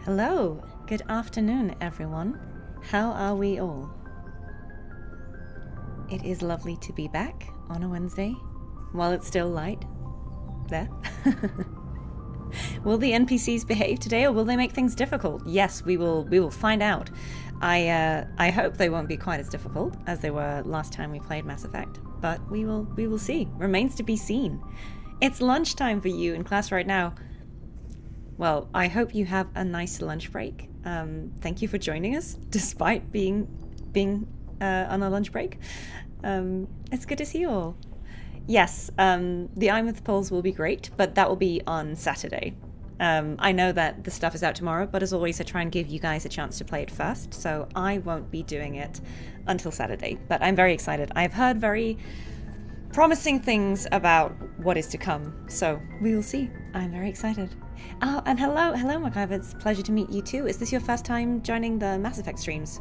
Hello, good afternoon, everyone. How are we all? It is lovely to be back on a Wednesday, while it's still light. There. Will the NPCs behave today, or will they make things difficult? Yes, we will find out. I hope they won't be quite as difficult as they were last time we played Mass Effect, but we will see. Remains to be seen. It's lunchtime for you in class right now. Well, I hope you have a nice lunch break. Thank you for joining us, despite being on a lunch break. It's good to see you all. Yes, the Imouth polls will be great, but that will be on Saturday. I know that the stuff is out tomorrow, but as always, I try and give you guys a chance to play it first, so I won't be doing it until Saturday. But I'm very excited. I've heard very promising things about what is to come, so we will see. I'm very excited. Oh, and hello, MacIver. It's a pleasure to meet you too. Is this your first time joining the Mass Effect streams?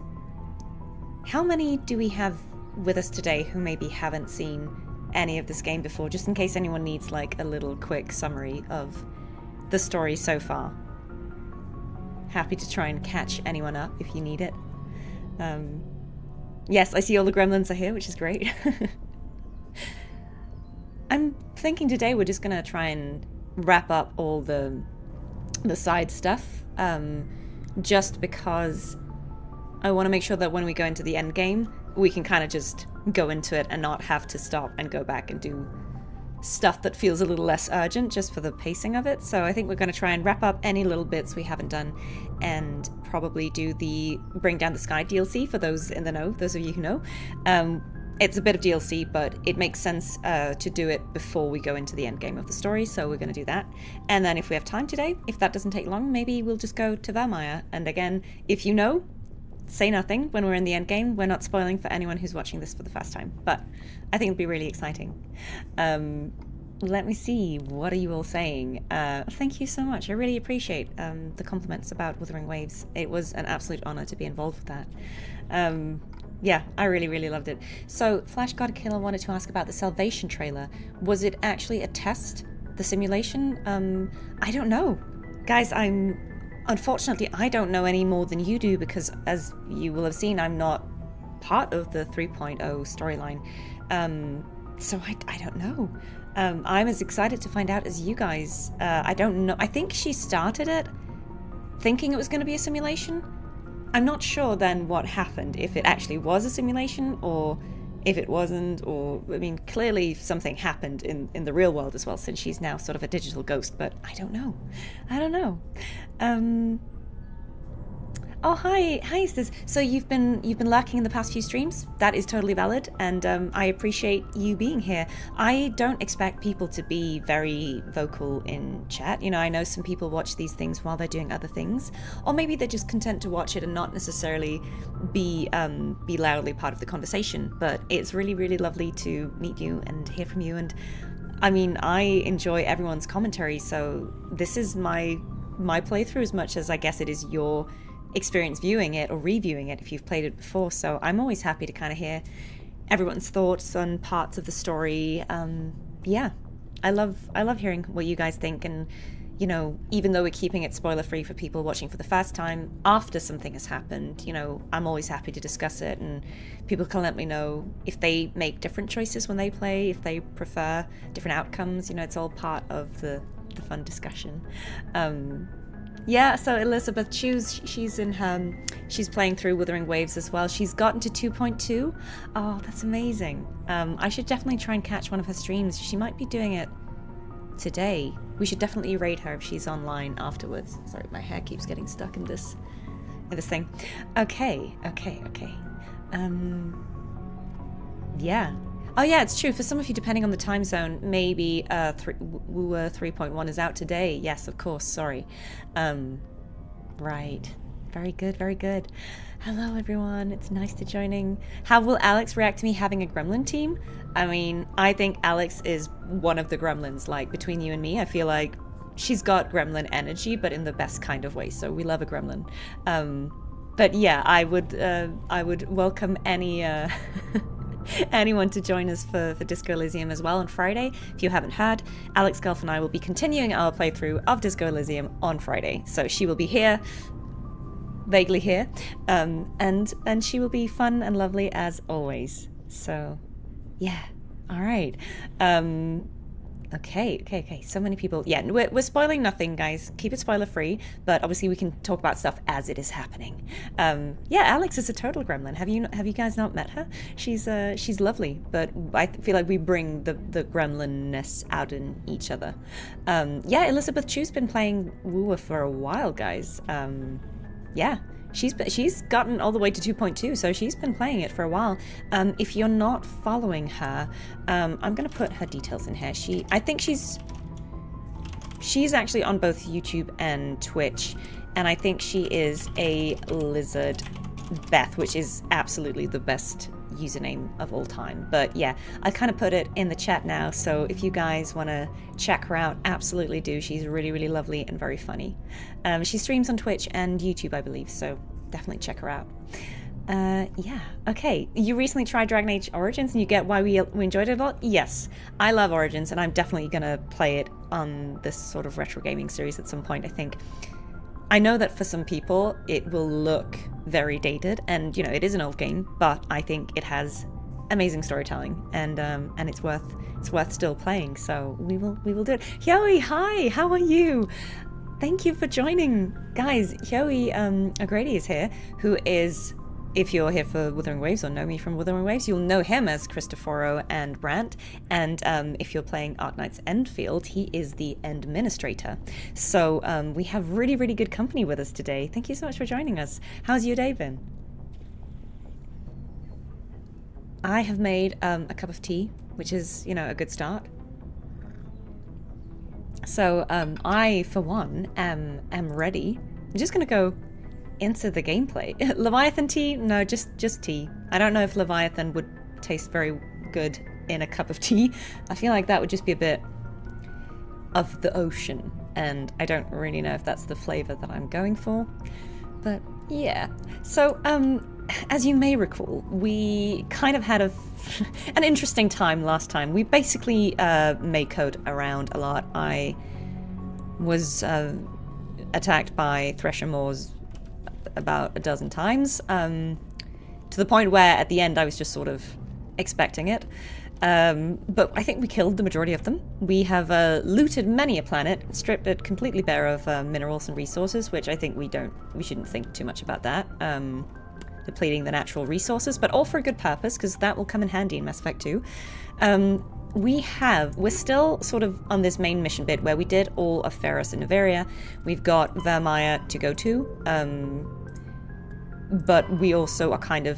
How many do we have with us today who maybe haven't seen any of this game before, just in case anyone needs like a little quick summary of the story so far? Happy to try and catch anyone up if you need it. Yes, I see all the gremlins are here, which is great. I'm thinking today we're just gonna try and wrap up all the side stuff, just because I want to make sure that when we go into the end game, we can kind of just go into it and not have to stop and go back and do stuff that feels a little less urgent just for the pacing of it. So I think we're going to try and wrap up any little bits we haven't done and probably do the Bring Down the Sky DLC for those in the know, those of you who know. It's a bit of DLC, but it makes sense to do it before we go into the end game of the story, so we're going to do that. And then if we have time today, if that doesn't take long, maybe we'll just go to Vermeer. And again, if you know, say nothing when we're in the end game. We're not spoiling for anyone who's watching this for the first time, but I think it'll be really exciting. Let me see, what are you all saying? Thank you so much. I really appreciate the compliments about Wuthering Waves. It was an absolute honor to be involved with that. Yeah, I really loved it. So, Flash God Killer wanted to ask about the Salvation trailer. Was it actually a test, the simulation? I don't know. Guys, unfortunately, I don't know any more than you do, because as you will have seen, I'm not part of the 3.0 storyline. So I don't know. I'm as excited to find out as you guys. I don't know. I think she started it thinking it was going to be a simulation. I'm not sure then what happened, if it actually was a simulation or if it wasn't, or, I mean, clearly something happened in the real world as well, since she's now sort of a digital ghost, but I don't know. Oh, hi, is this? So you've been lurking in the past few streams? That is totally valid, and I appreciate you being here. I don't expect people to be very vocal in chat. You know, I know some people watch these things while they're doing other things, or maybe they're just content to watch it and not necessarily be loudly part of the conversation. But it's really lovely to meet you and hear from you. And I mean, I enjoy everyone's commentary, so this is my playthrough as much as I guess it is your experience viewing it or reviewing it if you've played it before. So I'm always happy to kind of hear everyone's thoughts on parts of the story. Yeah, I love hearing what you guys think, and you know, even though we're keeping it spoiler free for people watching for the first time, after something has happened, you know, I'm always happy to discuss it, and people can let me know if they make different choices when they play, if they prefer different outcomes. You know, it's all part of the fun discussion. Yeah, so Elizabeth Chews, she's playing through Wuthering Waves as well. She's gotten to 2.2. Oh, that's amazing. I should definitely try and catch one of her streams. She might be doing it today. We should definitely raid her if she's online afterwards. Sorry, my hair keeps getting stuck in this thing. Okay. Yeah. Oh yeah, it's true. For some of you, depending on the time zone, maybe Wooer 3.1 is out today. Yes, of course. Sorry. Right. Very good. Hello, everyone. It's nice to joining. How will Alex react to me having a gremlin team? I mean, I think Alex is one of the gremlins. Like, between you and me, I feel like she's got gremlin energy, but in the best kind of way. So we love a gremlin. But yeah, I would welcome any anyone to join us for Disco Elysium as well on Friday. If you haven't heard, Alex Gulf and I will be continuing our playthrough of Disco Elysium on Friday. So she will be here, vaguely here, and she will be fun and lovely as always. So, yeah. All right. Okay. So many people. Yeah, we're spoiling nothing, guys. Keep it spoiler free, but obviously we can talk about stuff as it is happening. Yeah, Alex is a total gremlin. Have you guys not met her? She's lovely, but I feel like we bring the gremlinness out in each other. Yeah, Elizabeth Chu's been playing Wooer for a while, guys. Yeah. She's gotten all the way to 2.2, so she's been playing it for a while. If you're not following her, I'm going to put her details in here. I think she's actually on both YouTube and Twitch, and I think she is a Lizard Beth, which is absolutely the best username of all time. But yeah, I kind of put it in the chat now, so if you guys want to check her out, absolutely do. She's really, really lovely and very funny. She streams on Twitch and YouTube, I believe, so definitely check her out. Yeah, okay. You recently tried Dragon Age Origins and you get why we enjoyed it a lot? Yes, I love Origins, and I'm definitely going to play it on this sort of retro gaming series at some point, I think. I know that for some people it will look very dated, and you know, it is an old game, but I think it has amazing storytelling, and it's worth still playing. So we will do it. Yoey, hi, how are you? Thank you for joining, guys. Yoey O'Grady is here, who is, if you're here for Wuthering Waves or know me from Wuthering Waves, you'll know him as Christoforo and Brandt. And if you're playing Arknight's Endfield, he is the Administrator. So we have really, really good company with us today. Thank you so much for joining us. How's your day been? I have made a cup of tea, which is, you know, a good start. So I, for one, am ready. I'm just going to go into the gameplay. Leviathan tea? No, just tea. I don't know if Leviathan would taste very good in a cup of tea. I feel like that would just be a bit of the ocean, and I don't really know if that's the flavor that I'm going for. But yeah. So as you may recall, we kind of had an interesting time last time. We basically made code around a lot. I was attacked by thresher maws about a dozen times, to the point where at the end I was just sort of expecting it. But I think we killed the majority of them. We have looted many a planet, stripped it completely bare of minerals and resources, which I think we shouldn't think too much about that. Depleting the natural resources, but all for a good purpose, because that will come in handy in Mass Effect 2. We're still sort of on this main mission bit where we did all of Ferros and Noveria. We've got Vermire to go to, but we also are kind of,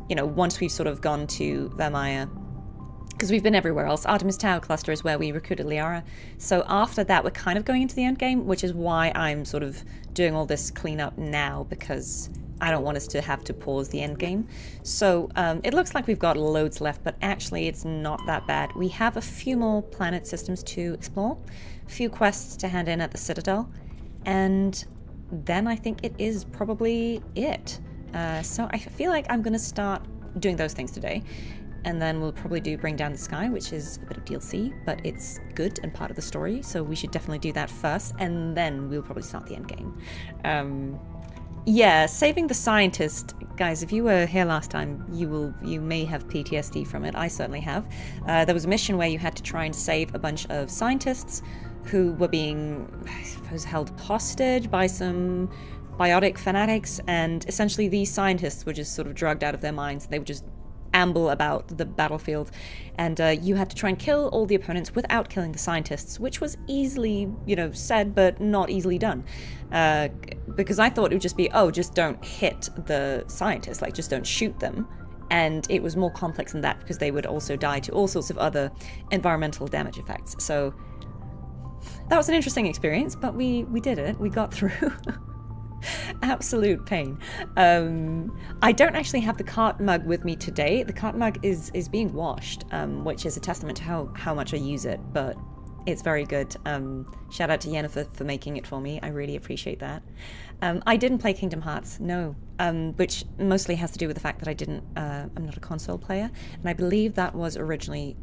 you know, once we've sort of gone to Vermire, because we've been everywhere else. Artemis Tower Cluster is where we recruited Liara. So after that, we're kind of going into the end game, which is why I'm sort of doing all this cleanup now, because I don't want us to have to pause the end game. So it looks like we've got loads left, but actually it's not that bad. We have a few more planet systems to explore, a few quests to hand in at the Citadel, and then I think it is probably it. So I feel like I'm going to start doing those things today, and then we'll probably do Bring Down the Sky, which is a bit of DLC, but it's good and part of the story, so we should definitely do that first, and then we'll probably start the end game. Yeah, saving the scientist, guys, if you were here last time, you may have PTSD from it. I certainly have. There was a mission where you had to try and save a bunch of scientists who were being, I suppose, held hostage by some biotic fanatics, and essentially these scientists were just sort of drugged out of their minds. They would just amble about the battlefield, and you had to try and kill all the opponents without killing the scientists, which was easily, you know, said, but not easily done. Because I thought it would just be, oh, just don't hit the scientists, like just don't shoot them. And it was more complex than that, because they would also die to all sorts of other environmental damage effects. So that was an interesting experience, but we did it. We got through. Absolute pain. I don't actually have the cart mug with me today. The cart mug is being washed, which is a testament to how much I use it, but It's very good. Shout out to Yennefer for making it for me. I really appreciate that. I didn't play Kingdom Hearts, no, which mostly has to do with the fact that I'm not a console player, and I believe that was originally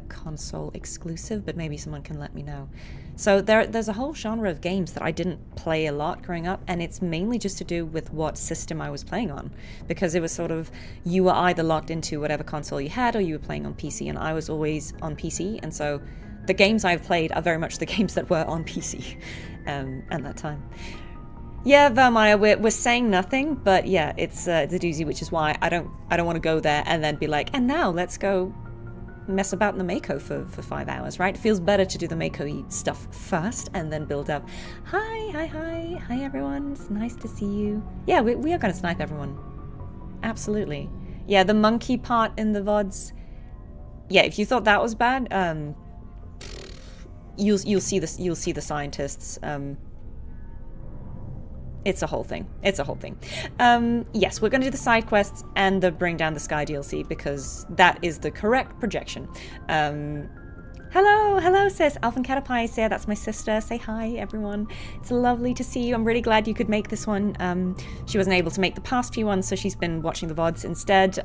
console exclusive, but maybe someone can let me know. So there's a whole genre of games that I didn't play a lot growing up, and it's mainly just to do with what system I was playing on, because it was sort of, you were either locked into whatever console you had, or you were playing on PC, and I was always on PC, and so the games I've played are very much the games that were on PC at that time. Yeah, Vermeer, we're saying nothing, but yeah, it's a doozy, which is why I don't want to go there and then be like, and now let's go mess about in the Mako for 5 hours, right? It feels better to do the Mako stuff first and then build up. Hi everyone, it's nice to see you. Yeah, we are going to snipe everyone. Absolutely. Yeah, the monkey part in the VODs. Yeah, if you thought that was bad, you'll see the scientists. It's a whole thing. It's a whole thing. Yes, we're going to do the side quests and the Bring Down the Sky DLC because that is the correct projection. Hello, sis. Alphan Catapie is there. That's my sister. Say hi, everyone. It's lovely to see you. I'm really glad you could make this one. She wasn't able to make the past few ones, so she's been watching the VODs instead.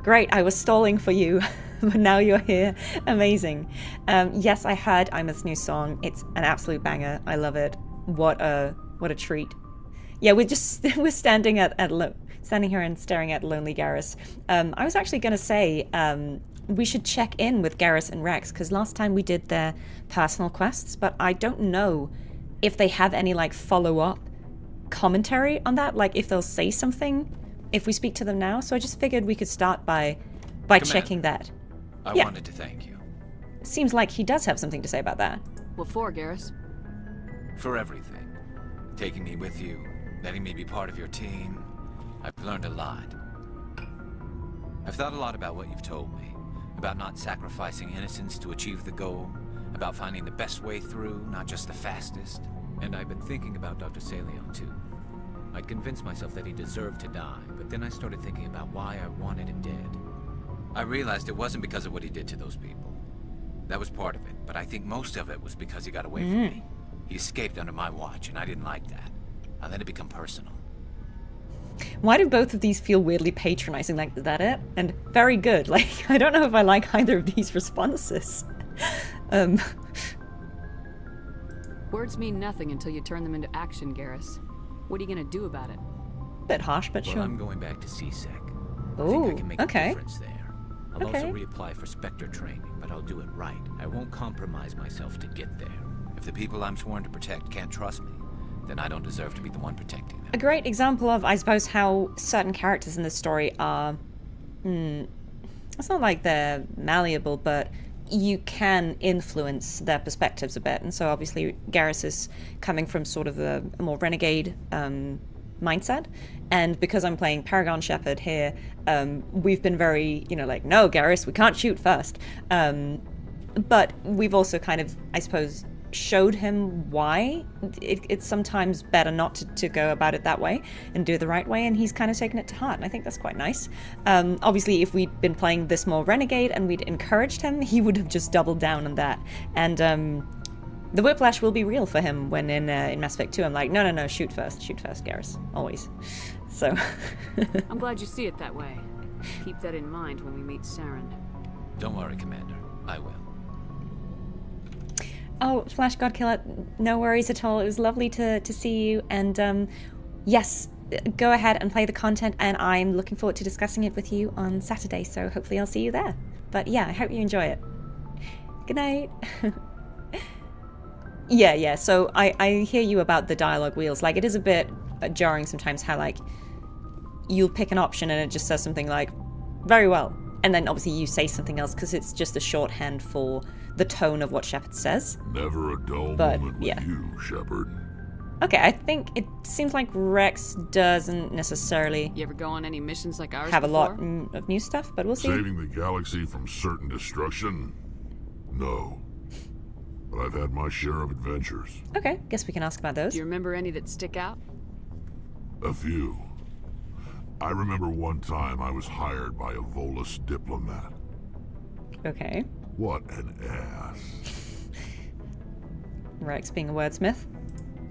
Great. I was stalling for you, but now you're here. Amazing. Yes, I heard Ima's new song. It's an absolute banger. I love it. What a treat. Yeah, we're standing standing here and staring at lonely Garrus. I was actually going to say we should check in with Garrus and Rex because last time we did their personal quests, but I don't know if they have any like follow-up commentary on that, like if they'll say something if we speak to them now. So I just figured we could start by checking that. I wanted to thank you. Seems like he does have something to say about that. What for, Garrus? For everything. Taking me with you. Letting me be part of your team. I've learned a lot. I've thought a lot about what you've told me. About not sacrificing innocence to achieve the goal. About finding the best way through, not just the fastest. And I've been thinking about Dr. Saleon too. I'd convinced myself that he deserved to die, but then I started thinking about why I wanted him dead. I realized it wasn't because of what he did to those people. That was part of it, but I think most of it was because he got away from me. He escaped under my watch, and I didn't like that. I let it become personal. Why do both of these feel weirdly patronizing? Like, is that it? And very good. Like, I don't know if I like either of these responses. Words mean nothing until you turn them into action, Garrus. What are you gonna do about it? Bit harsh, but well, sure. I'm going back to CSEC. Oh, I think I can make okay. a difference there. I'll also reapply for Spectre training, but I'll do it right. I won't compromise myself to get there. If the people I'm sworn to protect can't trust me, then I don't deserve to be the one protecting them. A great example of, I suppose, how certain characters in this story are... it's not like they're malleable, but you can influence their perspectives a bit. And so obviously Garrus is coming from sort of a more renegade mindset. And because I'm playing Paragon Shepherd here, we've been very, like, no, Garrus, we can't shoot first. But we've also kind of, I suppose, showed him why it's sometimes better not to go about it that way and do it the right way, and he's kind of taken it to heart, and I think that's quite nice. Obviously, if we'd been playing this more renegade and we'd encouraged him, he would have just doubled down on that. And the whiplash will be real for him when in Mass Effect 2 I'm like, no, shoot first, Garrus, always. So I'm glad you see it that way. Keep that in mind when we meet Saren. Don't worry, Commander, I will. Oh, Flash Godkiller, no worries at all. It was lovely to see you. And yes, go ahead and play the content. And I'm looking forward to discussing it with you on Saturday. So hopefully I'll see you there. But yeah, I hope you enjoy it. Good night. Yeah. So I hear you about the dialogue wheels. Like, it is a bit jarring sometimes how, like, you'll pick an option and it just says something like, very well. And then obviously you say something else because it's just a shorthand for the tone of what Shepard says. Never a dull moment with you, Shepard. Okay, I think it seems like Rex doesn't necessarily You ever go on any missions like ours have before? a lot of new stuff, but we'll see. Saving the galaxy from certain destruction? No. But I've had my share of adventures. Okay, guess we can ask about those. Do you remember any that stick out? A few. I remember one time I was hired by a Volus diplomat. Okay. What an ass. Rex being a wordsmith.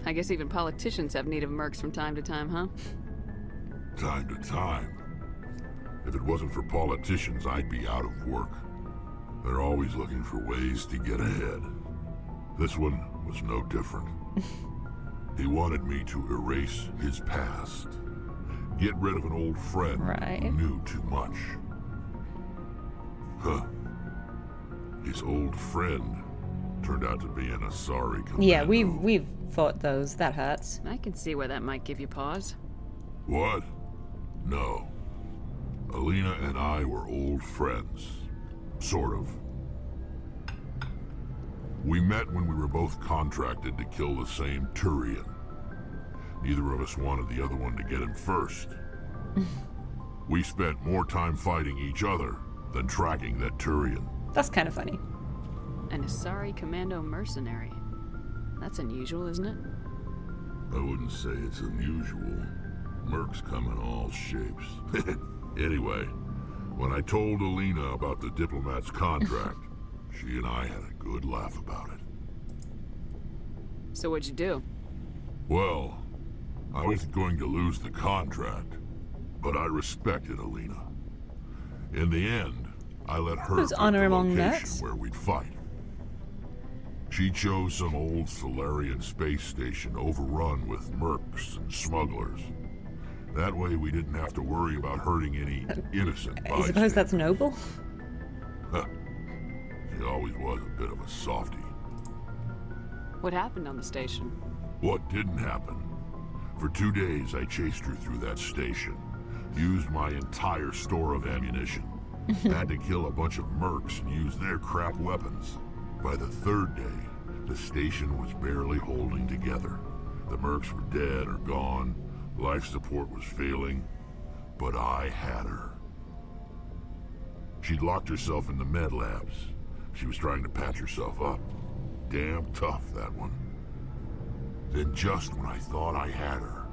I guess even politicians have need of mercs from time to time, huh? Time to time. If it wasn't for politicians, I'd be out of work. They're always looking for ways to get ahead. This one was no different. He wanted me to erase his past. Get rid of an old friend who knew too much. Huh. His old friend turned out to be an Asari commando. Yeah, we've fought those. That hurts. I can see where that might give you pause. What? No. Alina and I were old friends. Sort of. We met when we were both contracted to kill the same Turian. Neither of us wanted the other one to get him first. We spent more time fighting each other than tracking that Turian. That's kind of funny. An Asari commando mercenary. That's unusual, isn't it? I wouldn't say it's unusual. Mercs come in all shapes. Anyway, when I told Alina about the diplomat's contract, she and I had a good laugh about it. So what'd you do? Well, I wasn't going to lose the contract, but I respected Alina. In the end, I let her Who's pick honor the among location mercs? where we'd fight. She chose some old Solarian space station overrun with mercs and smugglers. That way we didn't have to worry about hurting any innocent I suppose that's noble. Huh. She always was a bit of a softie. What happened on the station? What didn't happen? For 2 days I chased her through that station. Used my entire store of ammunition. Had to kill a bunch of mercs and use their crap weapons. By the 3rd day, the station was barely holding together. The mercs were dead or gone. Life support was failing. But I had her. She'd locked herself in the med labs. She was trying to patch herself up. Damn tough, that one. Then just when I thought I had her,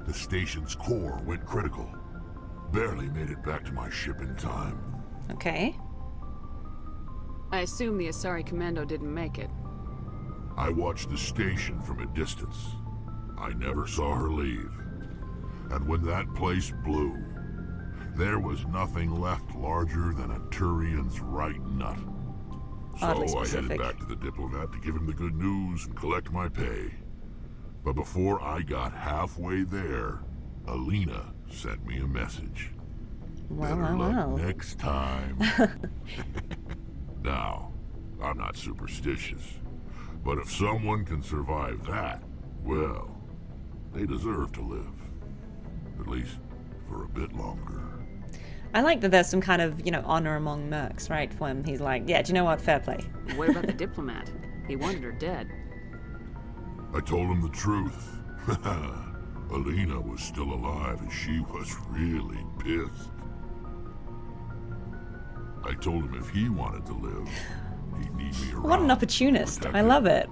the station's core went critical. Barely made it back to my ship in time. Okay. I assume the Asari commando didn't make it. I watched the station from a distance. I never saw her leave. And when that place blew, there was nothing left larger than a Turian's right nut. So Oddly I headed specific. back to the diplomat to give him the good news and collect my pay. But before I got halfway there, Alina sent me a message. Well, Better well, luck well. next time. Now, I'm not superstitious, but if someone can survive that, well, they deserve to live. At least for a bit longer. I like that there's some kind of, honor among mercs, right? When he's like, yeah, do you know what? Fair play. What about the diplomat? He wanted her dead. I told him the truth. Alina was still alive and she was really pissed. I told him if he wanted to live, he'd need me around. What an to opportunist. protect I him. love it.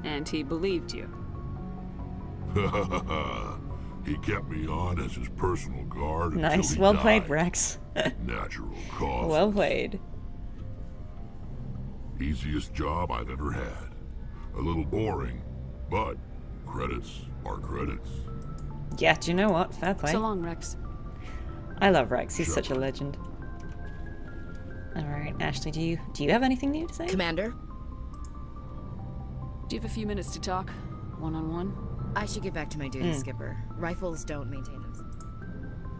And he believed you. He kept me on as his personal guard until Nice. he Well died. played, Rex. Natural cause. Well played. Easiest job I've ever had. A little boring, but credits are credits. Yeah, do you know what? Fair play. So long, Rex. I love Rex. He's Sure. such a legend. Alright, Ashley, do you have anything new to say? Commander, Do you have a few minutes to talk? One-on-one? I should get back to my duty, Skipper. Rifles don't maintain themselves.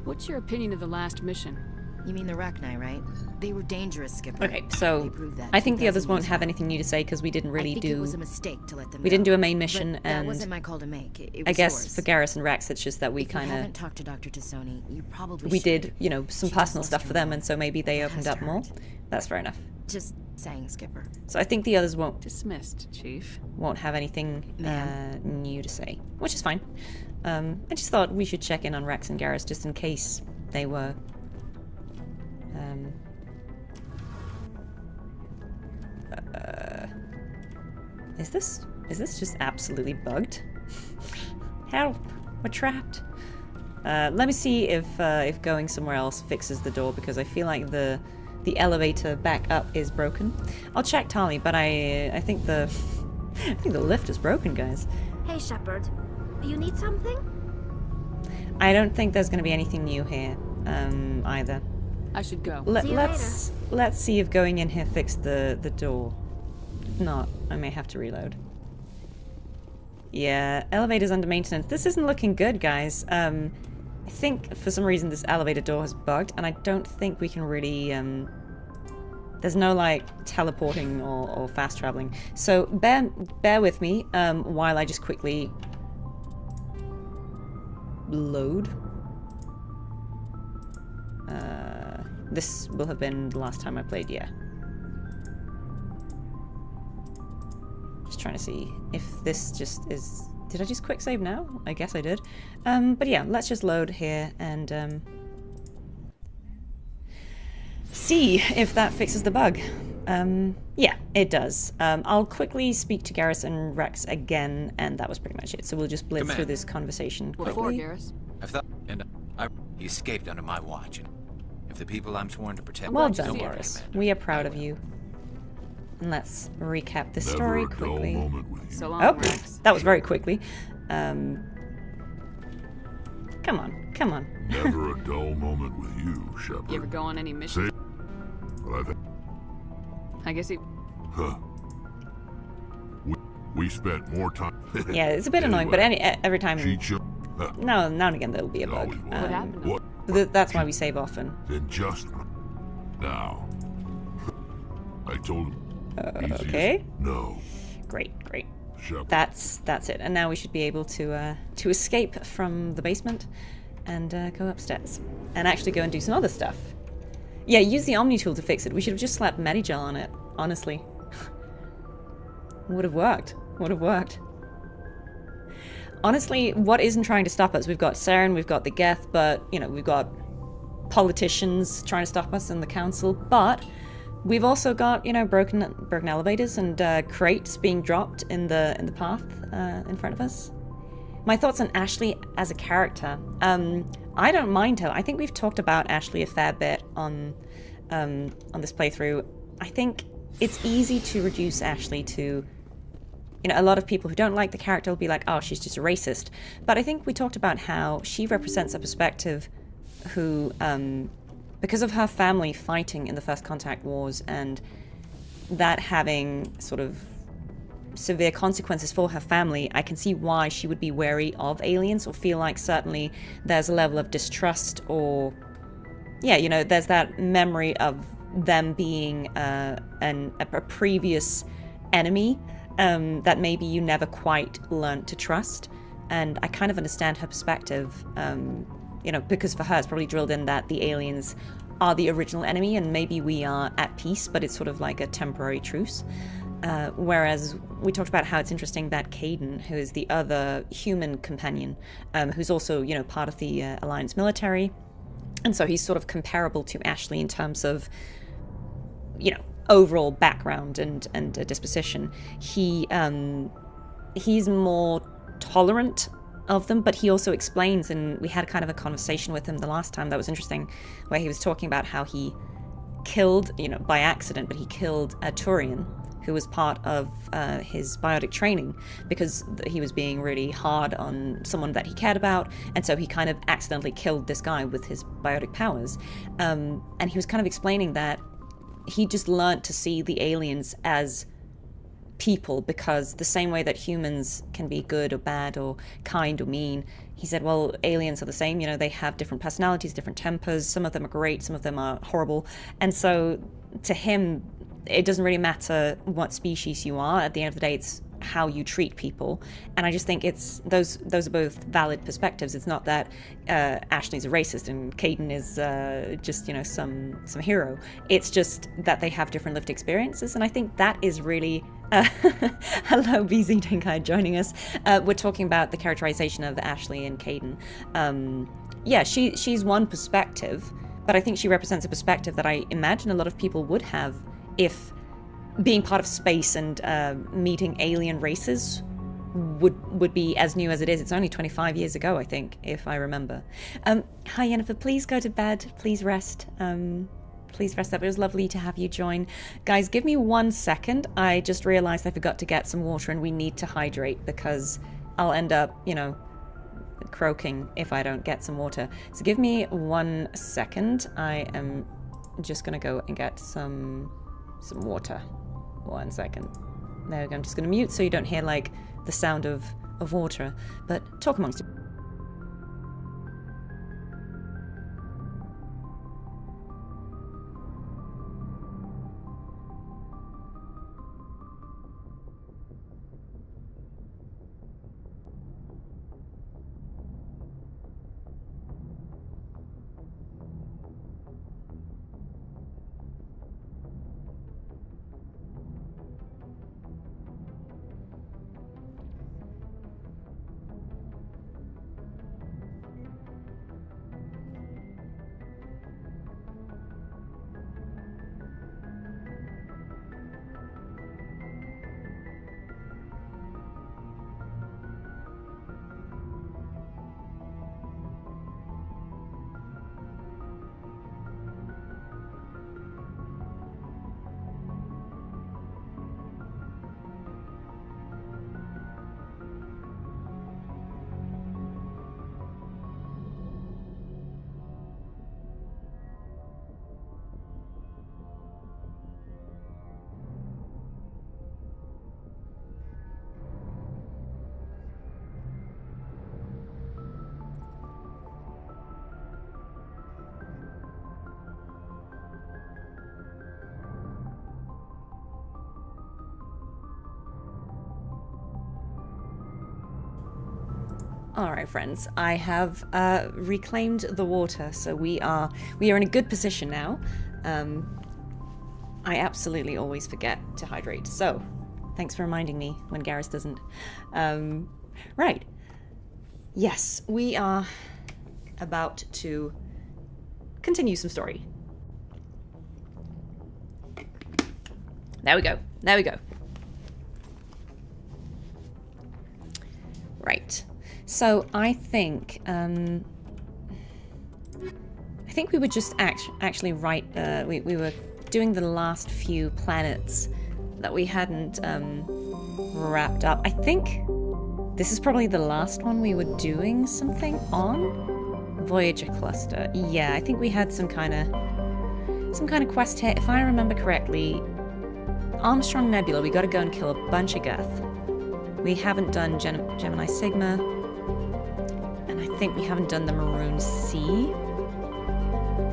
What's your opinion of the last mission? You mean the Rachni, right? They were dangerous, Skipper. Okay, so They proved that I think the others 2,000 won't years have ago. anything new to say because we didn't really I think do. it was a mistake to let them We didn't go. do a main mission, But that and wasn't my call to make. It I was guess yours. for Garrus and Rex, it's just that we If you kind haven't of talked to Dr. Tassoni, you probably we should. did, some She just personal lost stuff her for them, mom. and so maybe they That opened has up to more. hurt. That's fair enough. Just saying, Skipper. So I think the others won't Dismissed, Chief. have anything Ma'am. new to say, which is fine. I just thought we should check in on Rex and Garrus just in case they were. Is this just absolutely bugged? Help! We're trapped. Let me see if going somewhere else fixes the door because I feel like the elevator back up is broken. I'll check Tali, but I think the I think the lift is broken, guys. Hey, Shepard. You need something? I don't think there's going to be anything new here, either. I should go. See you Let's see if going in here fixed the door. If not, I may have to reload. Yeah, elevator's under maintenance. This isn't looking good, guys. I think for some reason this elevator door has bugged, and I don't think we can really, there's no, like, teleporting or fast traveling. So bear with me, while I just quickly load. This will have been the last time I played, yeah. Just trying to see if this just is... Did I just quick save now? I guess I did. But yeah, let's just load here and see if that fixes the bug. Yeah, it does. I'll quickly speak to Garrus and Rex again, and that was pretty much it. So we'll just blitz through this conversation quickly. What for, Garrus? I've thought, and he escaped under my watch. And if the people I'm sworn to protect, Well don't done, worry, Garrus. Commander. We are proud of you. And let's recap the story Never a dull quickly. moment with you. So long, Oh, Rex. that was very quickly. Come on, come on. Never a dull moment with you, Shepard. You ever go on any mission? Say, but I think, I guess he... huh. We spent more time. Yeah, it's a bit annoying, but every time... Cheat show. Huh. Now and again there'll be a bug. Always will. What happened? What? That's why we save often. Then just now. I told him. Easiest. Okay. No, Great. Shepard. That's it. And now we should be able to escape from the basement and go upstairs and actually go and do some other stuff. Yeah, use the Omni tool to fix it. We should have just slapped Medigel on it. Honestly, would have worked. Honestly, what isn't trying to stop us? We've got Saren, we've got the Geth, but you know we've got politicians trying to stop us in the council, but. We've also got, you know, broken elevators and crates being dropped in the path in front of us. My thoughts on Ashley as a character. I don't mind her. I think we've talked about Ashley a fair bit on this playthrough. I think it's easy to reduce Ashley to, you know, a lot of people who don't like the character will be like, oh, she's just a racist. But I think we talked about how she represents a perspective who... because of her family fighting in the First Contact Wars and that having sort of severe consequences for her family, I can see why she would be wary of aliens or feel like certainly there's a level of distrust or, yeah, you know, there's that memory of them being a previous enemy that maybe you never quite learned to trust. And I kind of understand her perspective. You know, because for her it's probably drilled in that the aliens are the original enemy and maybe we are at peace, but it's sort of like a temporary truce. Whereas we talked about how it's interesting that Kaidan, who is the other human companion, who's also, you know, part of the Alliance military, and so he's sort of comparable to Ashley in terms of, you know, overall background and disposition. He's more tolerant of them, but he also explains, and we had kind of a conversation with him the last time that was interesting, where he was talking about how he killed, you know, by accident, but he killed a Turian who was part of his biotic training because he was being really hard on someone that he cared about, and so he kind of accidentally killed this guy with his biotic powers. And he was kind of explaining that he just learned to see the aliens as people, because the same way that humans can be good or bad or kind or mean, he said, well, aliens are the same, you know, they have different personalities, different tempers, some of them are great, some of them are horrible, and so to him it doesn't really matter what species you are. At the end of the day, it's how you treat people. And I just think it's those are both valid perspectives. It's not that Ashley's a racist and Kaidan is just, you know, some hero. It's just that they have different lived experiences, and I think that is really hello BZ Dinkai joining us. We're talking about the characterization of Ashley and Kaidan. Yeah, she's one perspective, but I think she represents a perspective that I imagine a lot of people would have if being part of space and meeting alien races would be as new as it is. It's only 25 years ago, I think, if I remember. Hi, Yennefer, please go to bed. Please rest. Please rest up. It was lovely to have you join. Guys, give me 1 second. I just realized I forgot to get some water and we need to hydrate because I'll end up, you know, croaking if I don't get some water. So give me 1 second. I am just gonna go and get some water. 1 second. There we go. I'm just gonna mute so you don't hear like the sound of water. But talk amongst you. Alright friends, I have reclaimed the water, so we are in a good position now. I absolutely always forget to hydrate, so thanks for reminding me when Garrus doesn't. Right. Yes, we are about to continue some story. There we go. There we go. Right. So I think we would just actually write. We were doing the last few planets that we hadn't wrapped up. I think this is probably the last one we were doing something on. Voyager cluster. Yeah, I think we had some kind of quest here. If I remember correctly, Armstrong Nebula. We got to go and kill a bunch of Geth. We haven't done Gemini Sigma. I think we haven't done the Maroon Sea.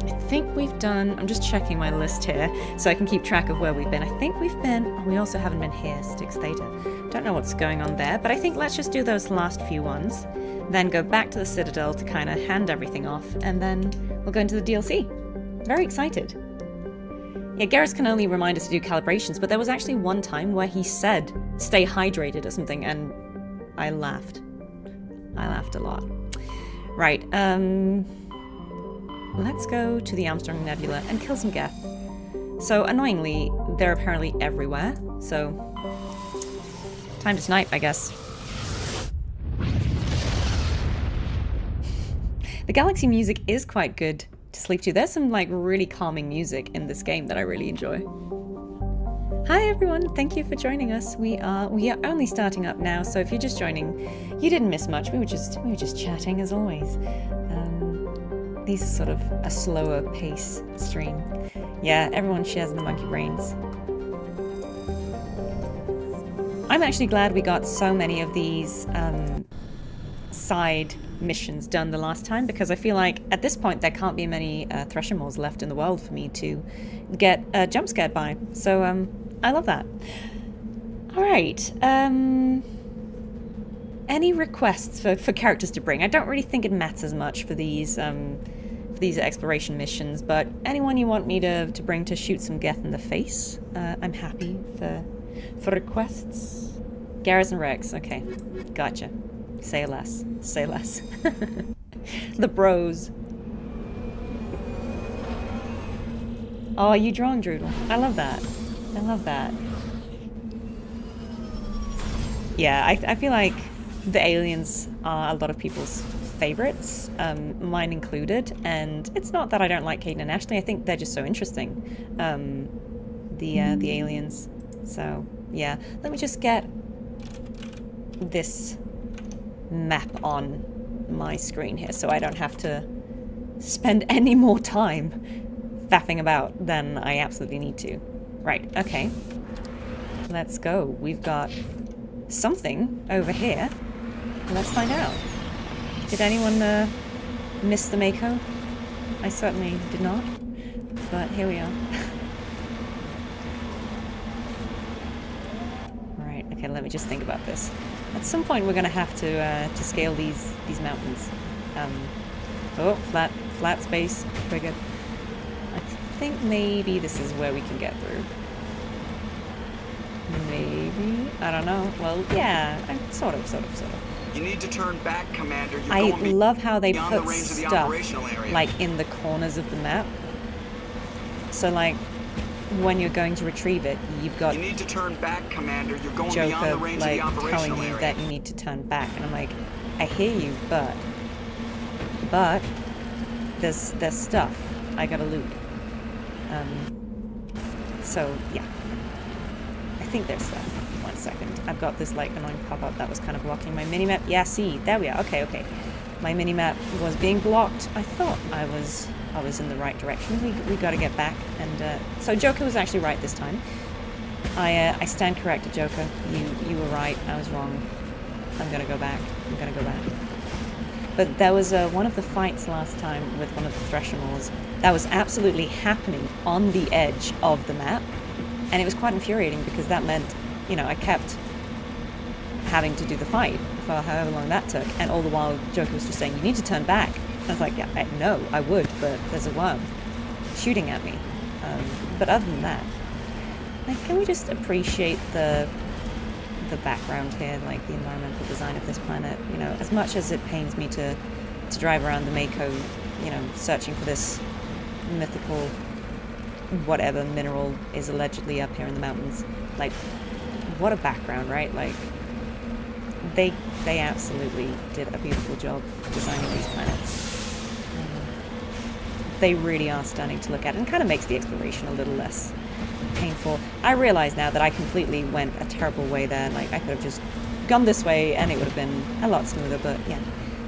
I think we've done... I'm just checking my list here so I can keep track of where we've been. I think we've been... Oh, we also haven't been here, Styx Theta. Don't know what's going on there, but I think let's just do those last few ones. Then go back to the Citadel to kind of hand everything off, and then we'll go into the DLC. Very excited. Yeah, Garrus can only remind us to do calibrations, but there was actually one time where he said, stay hydrated or something, and I laughed. I laughed a lot. Right, let's go to the Armstrong Nebula and kill some Geth. So, annoyingly, they're apparently everywhere, so... time to snipe, I guess. The Galaxy music is quite good to sleep to. There's some, like, really calming music in this game that I really enjoy. Hi everyone, thank you for joining us. We are only starting up now, so if you're just joining, you didn't miss much. We were just chatting as always. These are sort of a slower pace stream. Yeah, everyone shares the monkey brains. I'm actually glad we got so many of these side missions done the last time, because I feel like at this point there can't be many thresher maws left in the world for me to get jump scared by. So I love that. All right. Any requests for characters to bring? I don't really think it matters much for these exploration missions, but anyone you want me to bring to shoot some Geth in the face, I'm happy for requests. Garrus and Rex. Okay, gotcha. Say less. Say less. The bros. Oh, you drawing, Droodle? I love that. I love that. Yeah, I feel like the aliens are a lot of people's favorites, mine included. And it's not that I don't like Caden and Ashley. I think they're just so interesting, the aliens. So yeah, let me just get this map on my screen here, so I don't have to spend any more time faffing about than I absolutely need to. Right, okay. Let's go. We've got something over here. Let's find out. Did anyone miss the Mako? I certainly did not. But here we are. Right, okay, let me just think about this. At some point we're gonna have to scale these mountains. Oh, flat space, triggered. I think maybe this is where we can get through. Maybe? I don't know. Well, yeah, sort of. You need to turn back, Commander. You're I going love how they beyond the put range of the stuff, operational area. like, in the corners of the map. So, like, when you're going to retrieve it, you've got You need to turn back, Commander. You're going beyond Joker, the range like, of the telling operational you area. that you need to turn back. And I'm like, I hear you, but there's stuff I gotta loot. So, yeah. I think there's stuff. 1 second. I've got this, like, annoying pop-up that was kind of blocking my minimap. Yeah, see, there we are. Okay. My minimap was being blocked. I thought I was in the right direction. We gotta get back. And, so Joker was actually right this time. I stand corrected, Joker. You were right. I was wrong. I'm gonna go back. But there was one of the fights last time with one of the thresher maws that was absolutely happening on the edge of the map. And it was quite infuriating because that meant, you know, I kept having to do the fight for however long that took. And all the while, Joker was just saying, you need to turn back. I was like, yeah, no, I would, but there's a worm shooting at me. But other than that, like, can we just appreciate the background here, like the environmental design of this planet? You know, as much as it pains me to drive around the Mako, you know, searching for this mythical whatever mineral is allegedly up here in the mountains. Like, what a background, right? Like, they absolutely did a beautiful job designing these planets. They really are stunning to look at, and kind of makes the exploration a little less painful. I realize now that I completely went a terrible way there. Like, I could have just gone this way and it would have been a lot smoother, but yeah,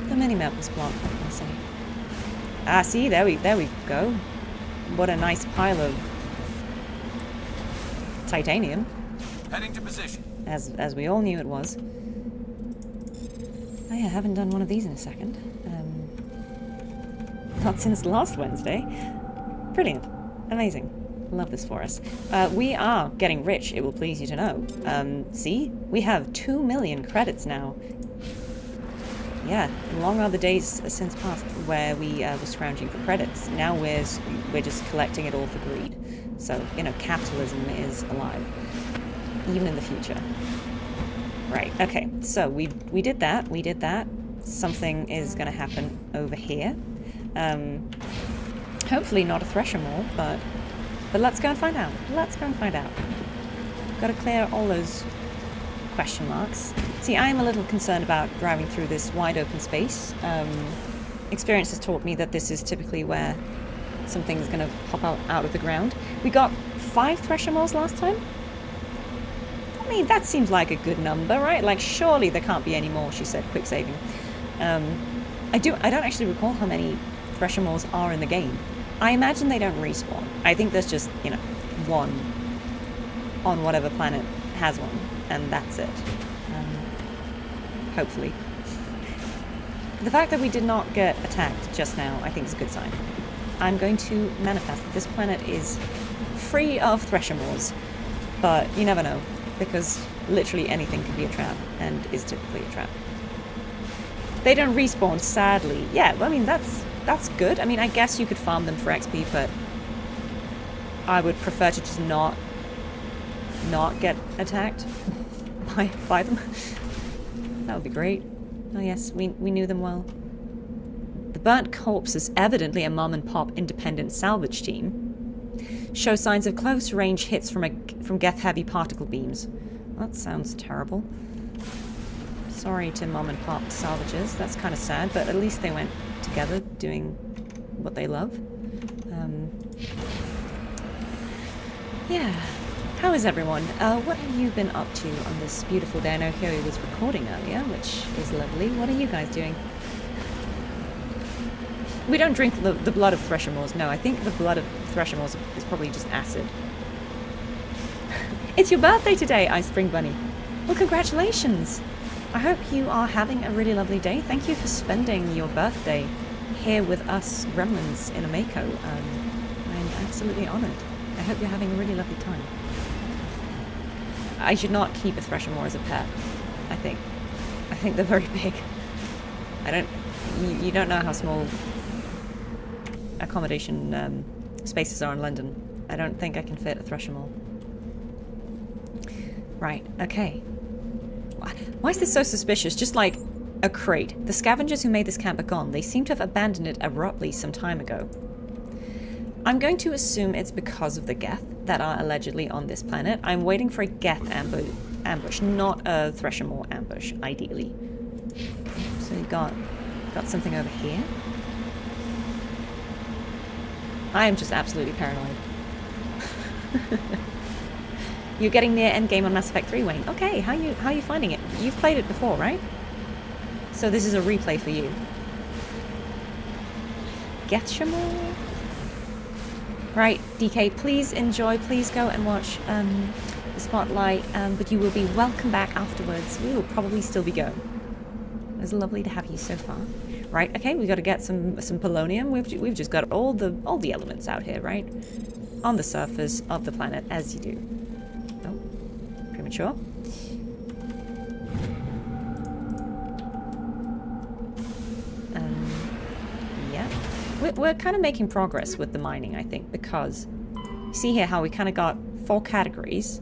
the minimap was blocked, what can I say? Ah, see, there we go. What a nice pile of titanium. Heading to position. As we all knew it was. Oh yeah, I haven't done one of these in a second. Not since last Wednesday. Brilliant. Amazing. Love this for us. We are getting rich, it will please you to know. See? We have 2 million credits now. Yeah, long are the days since past where we were scrounging for credits. Now we're just collecting it all for greed. So, you know, capitalism is alive. Even in the future. Right, okay. So we did that. Something is going to happen over here. Hopefully not a thresher maw, but let's go and find out. Got to clear all those question marks. See, I'm a little concerned about driving through this wide open space. Experience has taught me that this is typically where something's going to pop out of the ground. We got 5 thresher maws last time. I mean, that seems like a good number, right? Like, surely there can't be any more, she said, quick saving. I don't actually recall how many thresher maws are in the game. I imagine they don't respawn. I think there's just, you know, one on whatever planet has one, and that's it. Hopefully. The fact that we did not get attacked just now, I think is a good sign. I'm going to manifest that this planet is free of thresher maws, but you never know, because literally anything can be a trap, and is typically a trap. They don't respawn, sadly. Yeah, I mean, that's good. I mean, I guess you could farm them for XP, but I would prefer to just not get attacked by them. That would be great. Oh yes, we knew them well. The burnt corpse is evidently a mom-and-pop independent salvage team. Show signs of close-range hits from Geth heavy particle beams. That sounds terrible. Sorry to mom and pop salvages. That's kind of sad, but at least they went together doing what they love. Yeah. How is everyone? What have you been up to on this beautiful day? I know Huey was recording earlier, which is lovely. What are you guys doing? We don't drink the blood of thresher maws. No, I think the blood of thresher maws is probably just acid. It's your birthday today, Ice Spring Bunny. Well, congratulations. I hope you are having a really lovely day. Thank you for spending your birthday here with us gremlins in a Mako. I'm absolutely honored. I hope you're having a really lovely time. I should not keep a thresher maw as a pet, I think. I think they're very big. You don't know how small accommodation spaces are in London. I don't think I can fit a thresher maw. Right, okay. Why is this so suspicious? Just like a crate. The scavengers who made this camp are gone. They seem to have abandoned it abruptly some time ago. I'm going to assume it's because of the Geth that are allegedly on this planet. I'm waiting for a Geth ambush, not a thresher maw ambush, ideally. So you got something over here. I am just absolutely paranoid. You're getting near endgame on Mass Effect 3, Wayne. Okay, how are you finding it? You've played it before, right? So this is a replay for you. Geth maw? Right, DK, please enjoy. Please go and watch the spotlight, but you will be welcome back afterwards. We will probably still be going. It was lovely to have you so far. Right, okay, we got to get some polonium. We've just got all the elements out here, right? On the surface of the planet, as you do. Oh, premature. Yeah. We're kind of making progress with the mining, I think, because you see here how we kind of got 4 categories.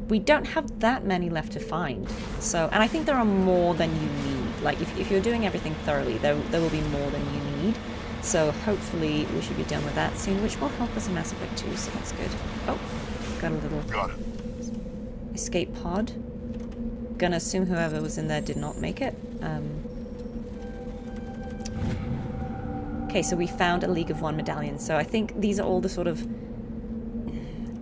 We don't have that many left to find. So, and I think there are more than you need. Like, if you're doing everything thoroughly, there will be more than you need. So hopefully we should be done with that soon, which will help us in Mass Effect 2, so that's good. Oh, got a little escape pod. Gonna assume whoever was in there did not make it. Okay, so we found a League of One medallion. So I think these are all the sort of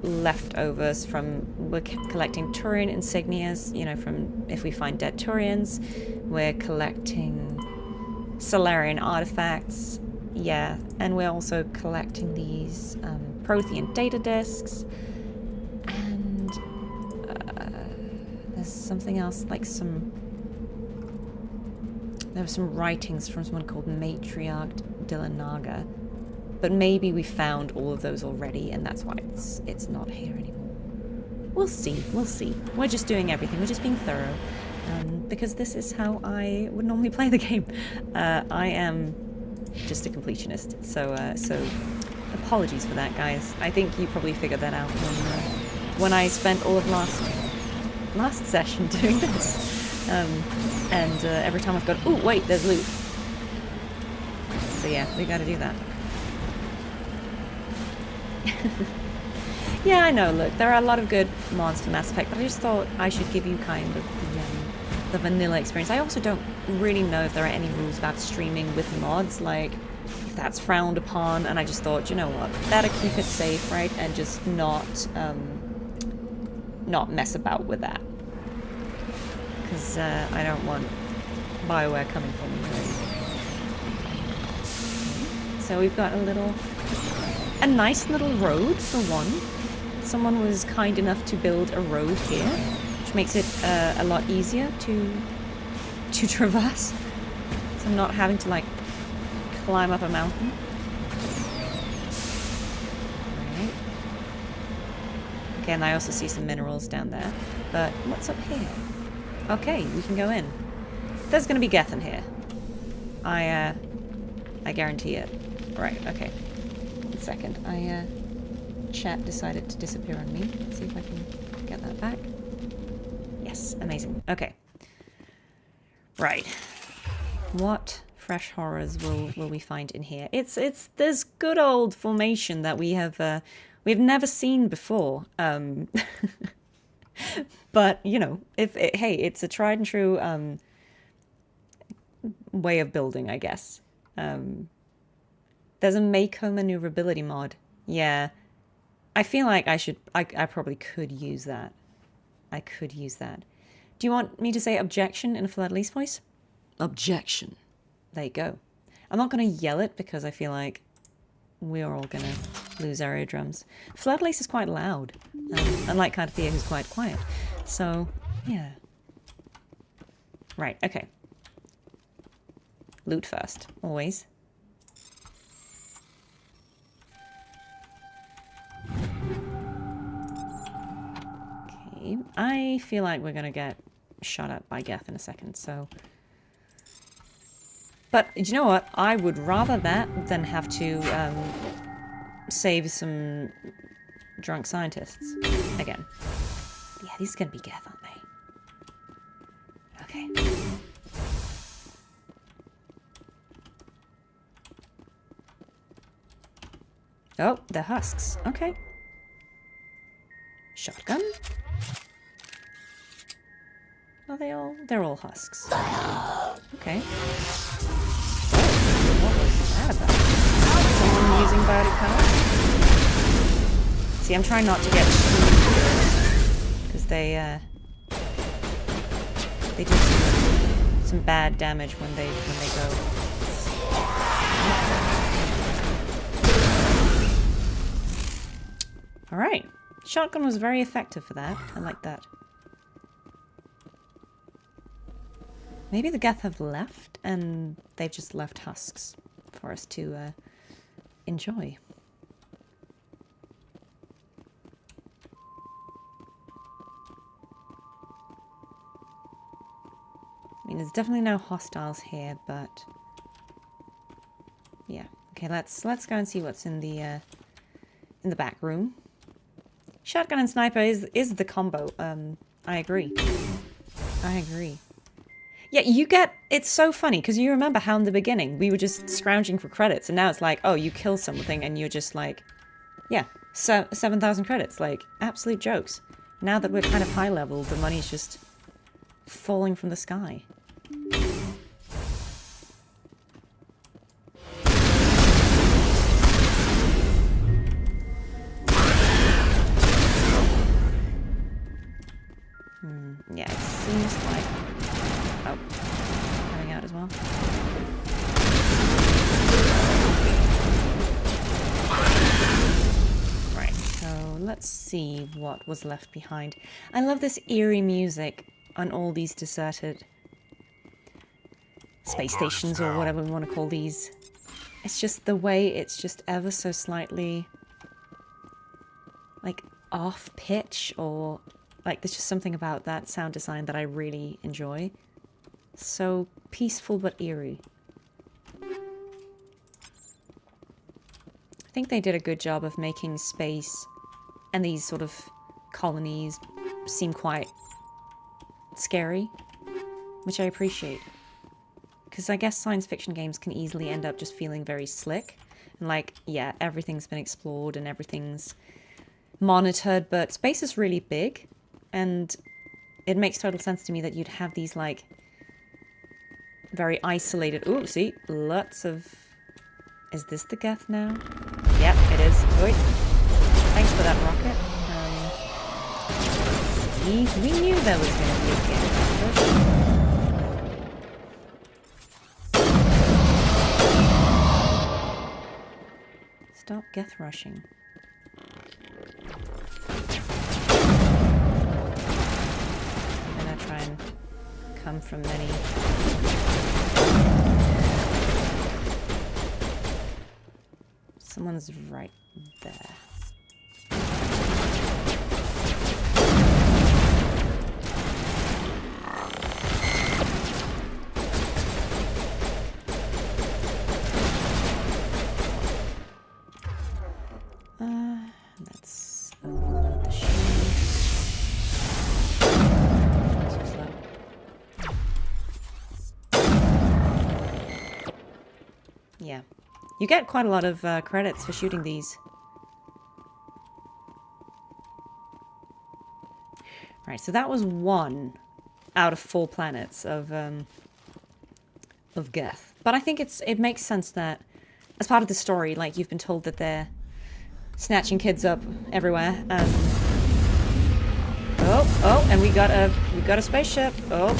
leftovers from... We're collecting Turian insignias, you know, from if we find dead Turians. We're collecting Solarian artifacts. Yeah, and we're also collecting these Prothean data disks. And there's something else, like there were some writings from someone called Matriarch Dilanaga. But maybe we found all of those already, and that's why it's not here anymore. We'll see, we'll see. We're just doing everything, we're just being thorough. Because this is how I would normally play the game. I am just a completionist, so apologies for that, guys. I think you probably figured that out when I spent all of last session doing this. And every time I've got, ooh, wait, there's loot. So yeah, we gotta do that. Yeah, I know, look, there are a lot of good mods for Mass Effect, but I just thought I should give you kind of the vanilla experience. I also don't really know if there are any rules about streaming with mods, like if that's frowned upon, and I just thought, you know what, better keep it safe, right, and just not mess about with that. Because I don't want BioWare coming for me. Right? So we've got a nice little road for one. Someone was kind enough to build a road here, which makes it a lot easier to traverse. So I'm not having to like climb up a mountain. Right. Okay, and I also see some minerals down there. But what's up here? Okay, we can go in. There's gonna be Geth in here. I guarantee it. Right, okay. 1 second. Chat decided to disappear on me. Let's see if I can get that back. Yes, amazing. Okay. Right. What fresh horrors will we find in here? It's this good old formation that we've never seen before. But you know, hey, it's a tried and true way of building, I guess. There's a Mako maneuverability mod. Yeah. I feel like I probably could use that. I could use that. Do you want me to say objection in a fleur-de-lis voice? Objection. There you go. I'm not going to yell it because I feel like we're all going to lose our eardrums. Fleur-de-lis is quite loud, unlike Carthea, who's quite quiet. So, yeah. Right, okay. Loot first, always. Okay, I feel like we're going to get shot at by Geth in a second, so... But, do you know what? I would rather that than have to save some drunk scientists again. Yeah, these are going to be Geth, aren't they? Okay. Oh, they're husks. Okay. Shotgun. Are they all? They're all husks. Okay. What was that about? Someone using biotic power? See, I'm trying not to get because they do some bad damage when they go. All right, shotgun was very effective for that. I like that. Maybe the Geth have left, and they've just left husks for us to enjoy. I mean, there's definitely no hostiles here, but yeah. Okay, let's go and see what's in the back room. Shotgun and sniper is the combo. I agree. I agree. Yeah, you get... It's so funny, because you remember how in the beginning we were just scrounging for credits, and now it's like, oh, you kill something, and you're just like... Yeah, 7,000 credits. Like, absolute jokes. Now that we're kind of high level, the money's just falling from the sky. Yeah, it seems like... Oh, coming out as well. Right, so let's see what was left behind. I love this eerie music on all these deserted space stations, or whatever we want to call these. It's just the way it's just ever so slightly, like, off pitch, or... Like, there's just something about that sound design that I really enjoy. So peaceful but eerie. I think they did a good job of making space and these sort of colonies seem quite scary, which I appreciate. Because I guess science fiction games can easily end up just feeling very slick. And like, yeah, everything's been explored and everything's monitored, but space is really big. And it makes total sense to me that you'd have these, like, very isolated... Ooh, see? Lots of... Is this the Geth now? Yep, it is. Oi. Thanks for that rocket. See? We knew there was going to be a Geth ambush. Stop Geth rushing. Try and come from many. Someone's right there. Let's overload the shield. Yeah. You get quite a lot of credits for shooting these. Right, so that was 1 out of 4 planets of of Geth. But I think it makes sense that as part of the story, like, you've been told that they're snatching kids up everywhere. Oh, and we got a spaceship. Oh.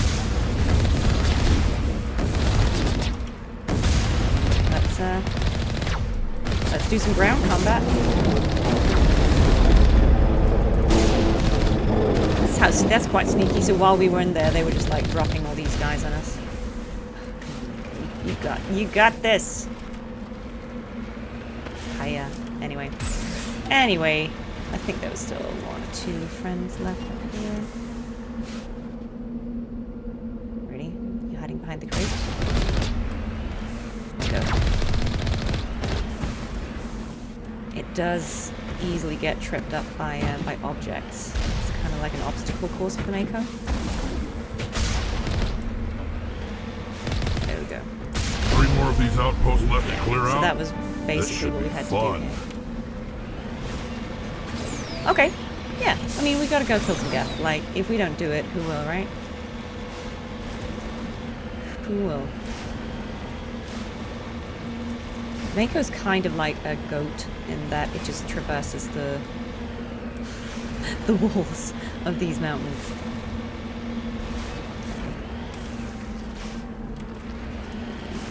Let's do some ground combat. That's quite sneaky. So while we were in there, they were just like dropping all these guys on us. You got this. Hiya. Anyway, I think there was still 1 or 2 friends left up here. Ready? You hiding behind the crate? Let's go. It does easily get tripped up by objects. It's kind of like an obstacle course for the Mako. There we go. 3 more of these outposts left to clear out. So that was basically what we had to do here. Okay. Yeah. I mean, we gotta go kill some Geth. Like, if we don't do it, who will, right? Who will? Mako's kind of like a goat in that it just traverses the walls of these mountains.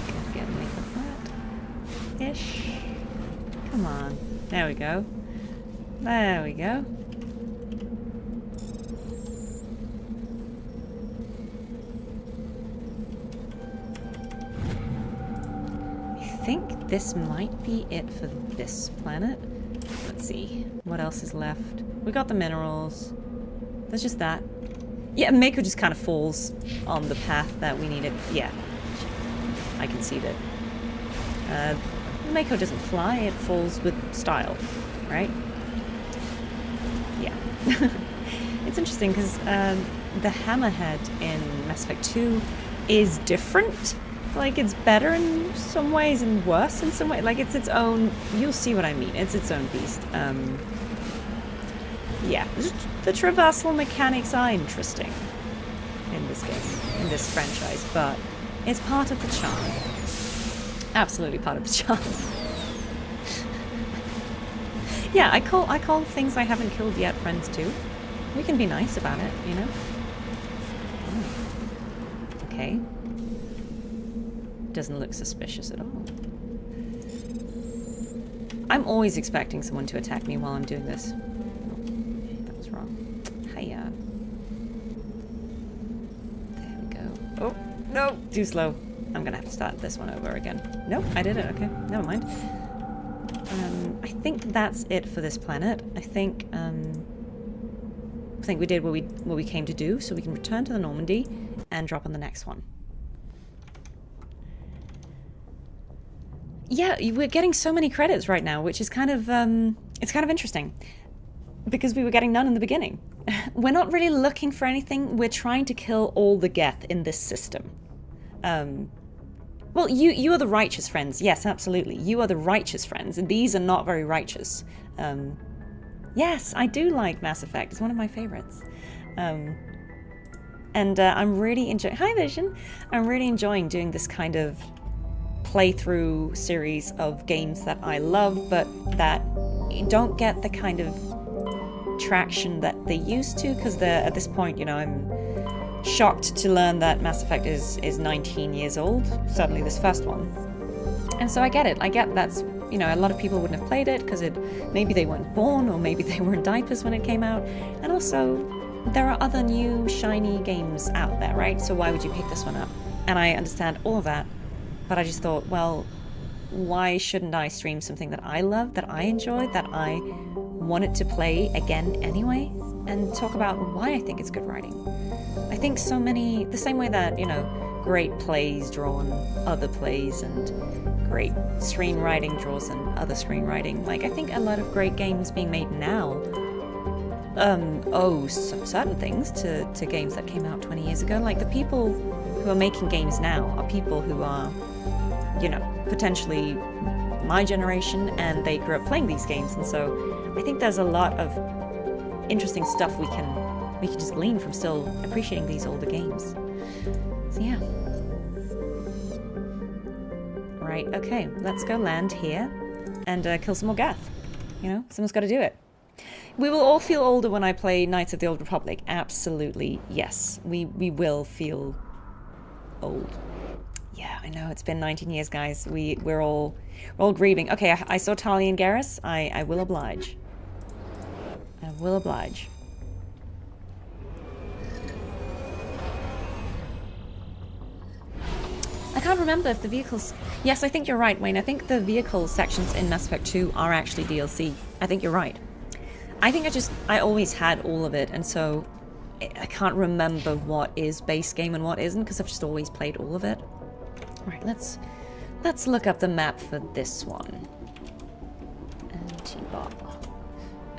Gotta get Mako flat-ish. Come on. There we go. There we go. I think this might be it for this planet. Let's see. What else is left? We got the minerals. There's just that. Yeah, Mako just kind of falls on the path that we needed. Yeah. I conceded. Mako doesn't fly, it falls with style, right? Yeah. It's interesting because the hammerhead in Mass Effect 2 is different. Like, it's better in some ways and worse in some ways. Like, it's its own... You'll see what I mean. It's its own beast. Yeah. The traversal mechanics are interesting in this game, in this franchise, but it's part of the charm. Absolutely part of the charm. Yeah, I call things I haven't killed yet friends too. We can be nice about it, you know? Oh. Okay. Doesn't look suspicious at all. I'm always expecting someone to attack me while I'm doing this. Oh, that was wrong. Hiya. There we go. Oh, no! Too slow. I'm gonna have to start this one over again. Nope, I did it. Okay, never mind. I think that's it for this planet. I think we did what we came to do, so we can return to the Normandy and drop on the next one. Yeah, we're getting so many credits right now, which is kind of it's kind of interesting because we were getting none in the beginning. We're not really looking for anything. We're trying to kill all the Geth in this system. Well, you are the righteous friends. Yes, absolutely. You are the righteous friends, and these are not very righteous. Yes, I do like Mass Effect. It's one of my favorites. And I'm really enjoying... Hi, Vision! I'm really enjoying doing this kind of playthrough series of games that I love, but that don't get the kind of traction that they used to, because they're, at this point, you know, I'm shocked to learn that Mass Effect is 19 years old, certainly this first one. And so I get it. I get that's, you know, a lot of people wouldn't have played it because maybe they weren't born or maybe they were in diapers when it came out. And also, there are other new, shiny games out there, right? So why would you pick this one up? And I understand all of that, but I just thought, well, why shouldn't I stream something that I love, that I enjoy, that I wanted to play again anyway, and talk about why I think it's good writing. I think so many, the same way that, you know, great plays draw on other plays and great screenwriting draws on other screenwriting. Like, I think a lot of great games being made now owe some certain things to games that came out 20 years ago. Like, the people who are making games now are people who are, you know, potentially my generation, and they grew up playing these games, and so I think there's a lot of interesting stuff we can just glean from still appreciating these older games. So yeah. Right, okay, let's go land here and kill some more Geth. You know, someone's got to do it. We will all feel older when I play Knights of the Old Republic. Absolutely, yes. We will feel old. Yeah, I know, it's been 19 years, guys. We're all grieving. Okay, I saw Tali and Garrus. I will oblige. I will oblige. I can't remember if the vehicles... Yes, I think you're right, Wayne. I think the vehicle sections in Mass Effect 2 are actually DLC. I think you're right. I think I always had all of it, and so I can't remember what is base game and what isn't, because I've just always played all of it. Right, let's look up the map for this one. Anti-bar.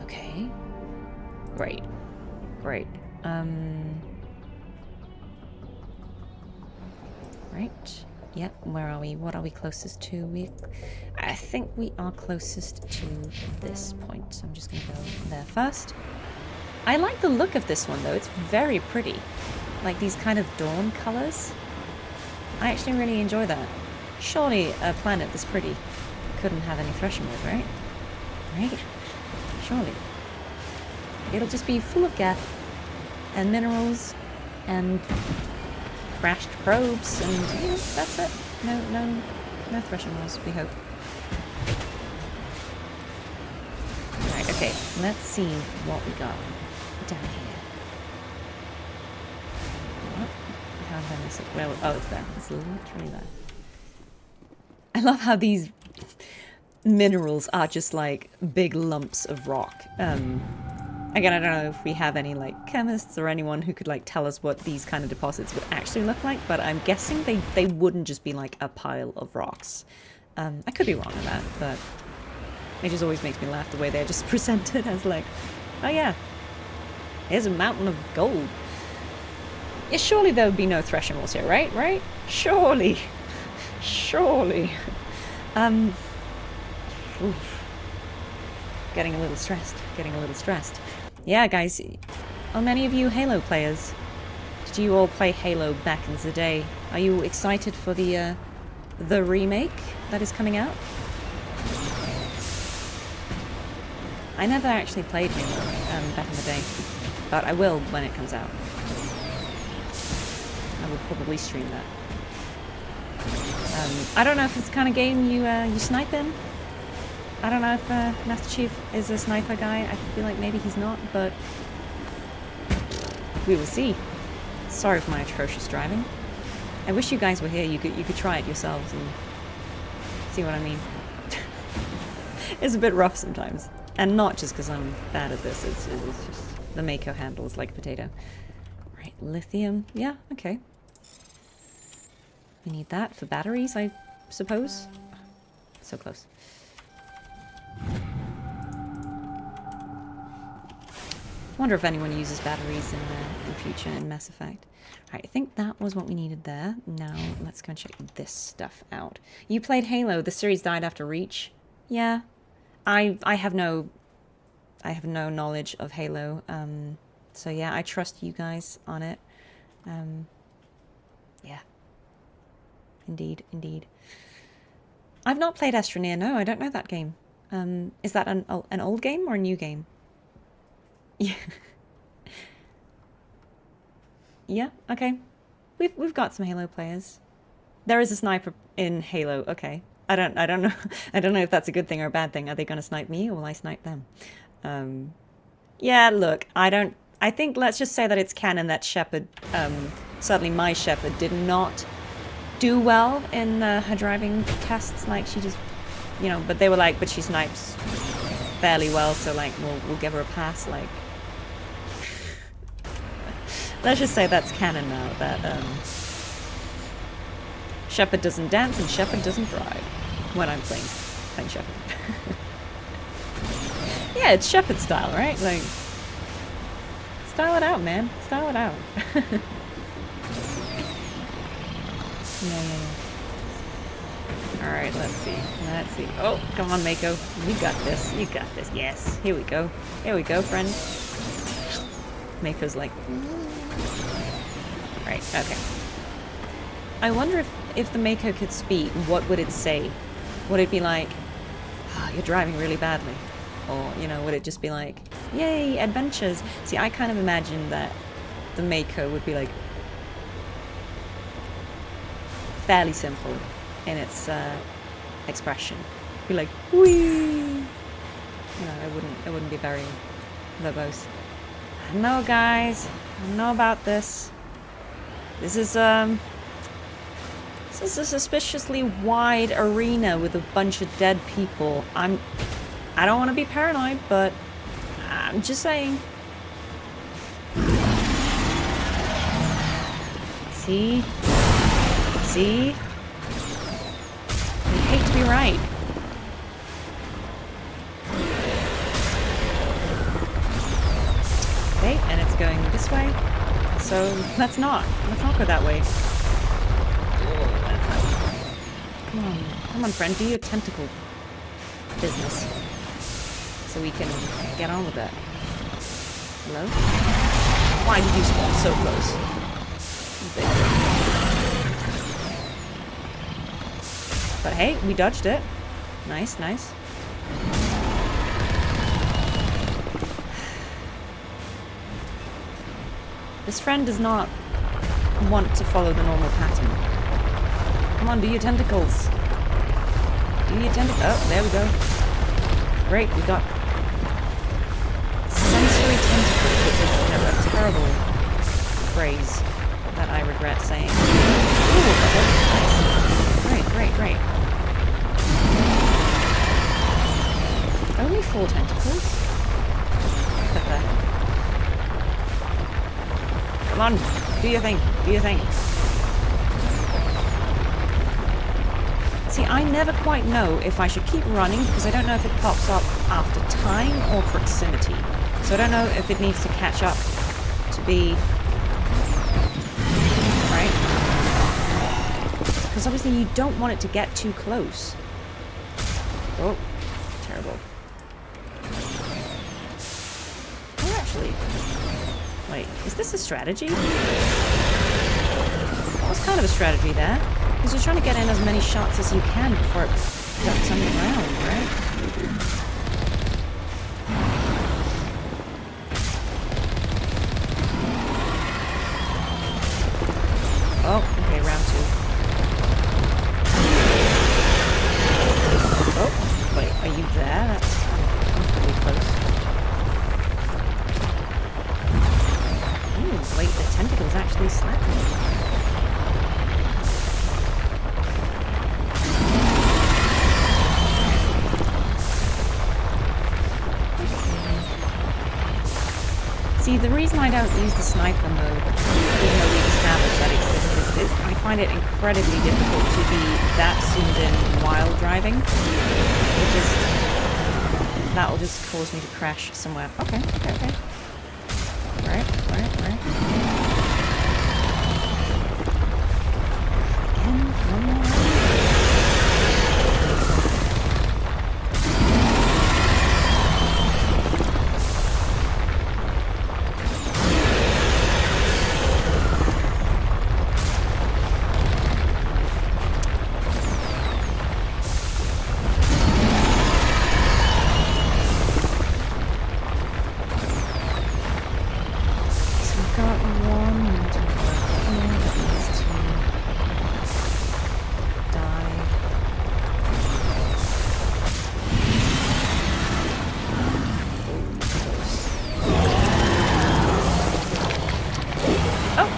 Okay. Great. Great. Right. Yep, where are we? What are we closest to? I think we are closest to this point, so I'm just gonna go there first. I like the look of this one though, it's very pretty. Like these kind of dawn colors. I actually really enjoy that. Surely a planet this pretty couldn't have any thresher mode, right? Right? Surely. It'll just be full of Geth and minerals and crashed probes, and you know, that's it. No thresher maws, we hope. Right, okay, let's see what we got down here. What? How did I miss it? Well, oh, it's there. It's literally there. I love how these minerals are just like big lumps of rock. Again, I don't know if we have any like chemists or anyone who could like tell us what these kind of deposits would actually look like, but I'm guessing they wouldn't just be like a pile of rocks. I could be wrong on that, but it just always makes me laugh the way they're just presented as like, oh yeah, here's a mountain of gold. Yeah, surely there would be no thresher maws here, right? Right? Surely. Surely. Oof. Getting a little stressed. Getting a little stressed. Yeah, guys, are many of you Halo players? Did you all play Halo back in the day? Are you excited for the remake that is coming out? I never actually played Halo back in the day, but I will when it comes out. I will probably stream that. I don't know if it's the kind of game you snipe in. I don't know if Master Chief is a sniper guy. I feel like maybe he's not, but we will see. Sorry for my atrocious driving. I wish you guys were here. You could try it yourselves and see what I mean. It's a bit rough sometimes, and not just because I'm bad at this. It's just the Mako handles like a potato. Right, lithium. Yeah, okay. We need that for batteries, I suppose. So close. Wonder if anyone uses batteries in future in Mass Effect. Alright, I think that was what we needed there. Now, let's go and check this stuff out. You played Halo. The series died after Reach. Yeah. I have no knowledge of Halo. So yeah, I trust you guys on it. Yeah. Indeed, indeed. I've not played Astroneer, no, I don't know that game. Is that an old game or a new game? Yeah. Yeah, okay. We've got some Halo players. There is a sniper in Halo, okay. I don't know I don't know if that's a good thing or a bad thing. Are they gonna snipe me or will I snipe them? Yeah, look, I think let's just say that it's canon that Shepard, certainly my Shepard, did not do well in her driving tests. Like, she just, you know, but they were like, but she snipes fairly well, so like we'll give her a pass. Like, let's just say that's canon now, that Shepard doesn't dance and Shepard doesn't drive when I'm playing Shepard. Yeah, it's Shepard style, right? Like, style it out, man. Style it out. Yeah. Alright, let's see. Let's see. Oh, come on, Mako. You got this. You got this. Yes. Here we go. Here we go, friend. Mako's like... Right, okay. I wonder if the Mako could speak, what would it say? Would it be like, oh, you're driving really badly? Or, you know, would it just be like, yay, adventures? See, I kind of imagine that the Mako would be like, fairly simple in its expression. Be like, wee! You know, it wouldn't be very verbose. I know, guys. I know about this. This is a suspiciously wide arena with a bunch of dead people. I don't want to be paranoid, but I'm just saying. See? See? I hate to be right. Okay, and it's going this way. So let's not go that way. Come on, friend, do your tentacle business, so we can get on with it. Hello? Why did you spawn so close? But hey, we dodged it. Nice, nice. This friend does not want to follow the normal pattern. Come on, do your tentacles. Do your tentacles. Oh, there we go. Great, we got sensory tentacles, which is, you know, a terrible phrase that I regret saying. Ooh, okay, nice. Great, great, great. Only 4 tentacles? What the heck? Come on, do your thing, do your thing. See, I never quite know if I should keep running, because I don't know if it pops up after time or proximity. So I don't know if it needs to catch up to be... Right? Because obviously you don't want it to get too close. Oh, terrible. Oh, actually... Wait, is this a strategy? That was kind of a strategy there. Because you're trying to get in as many shots as you can before it ducks on the ground, right? Oh, okay, round 2. Oh, wait, are you there? That's really close. Ooh, wait, the tentacles actually slapped me. See, the reason I don't use the sniper mode, even though we've established that exists, is I find it incredibly difficult to be that zoomed in while driving. That will just cause me to crash somewhere. Okay, okay, okay. Right. Again, one more.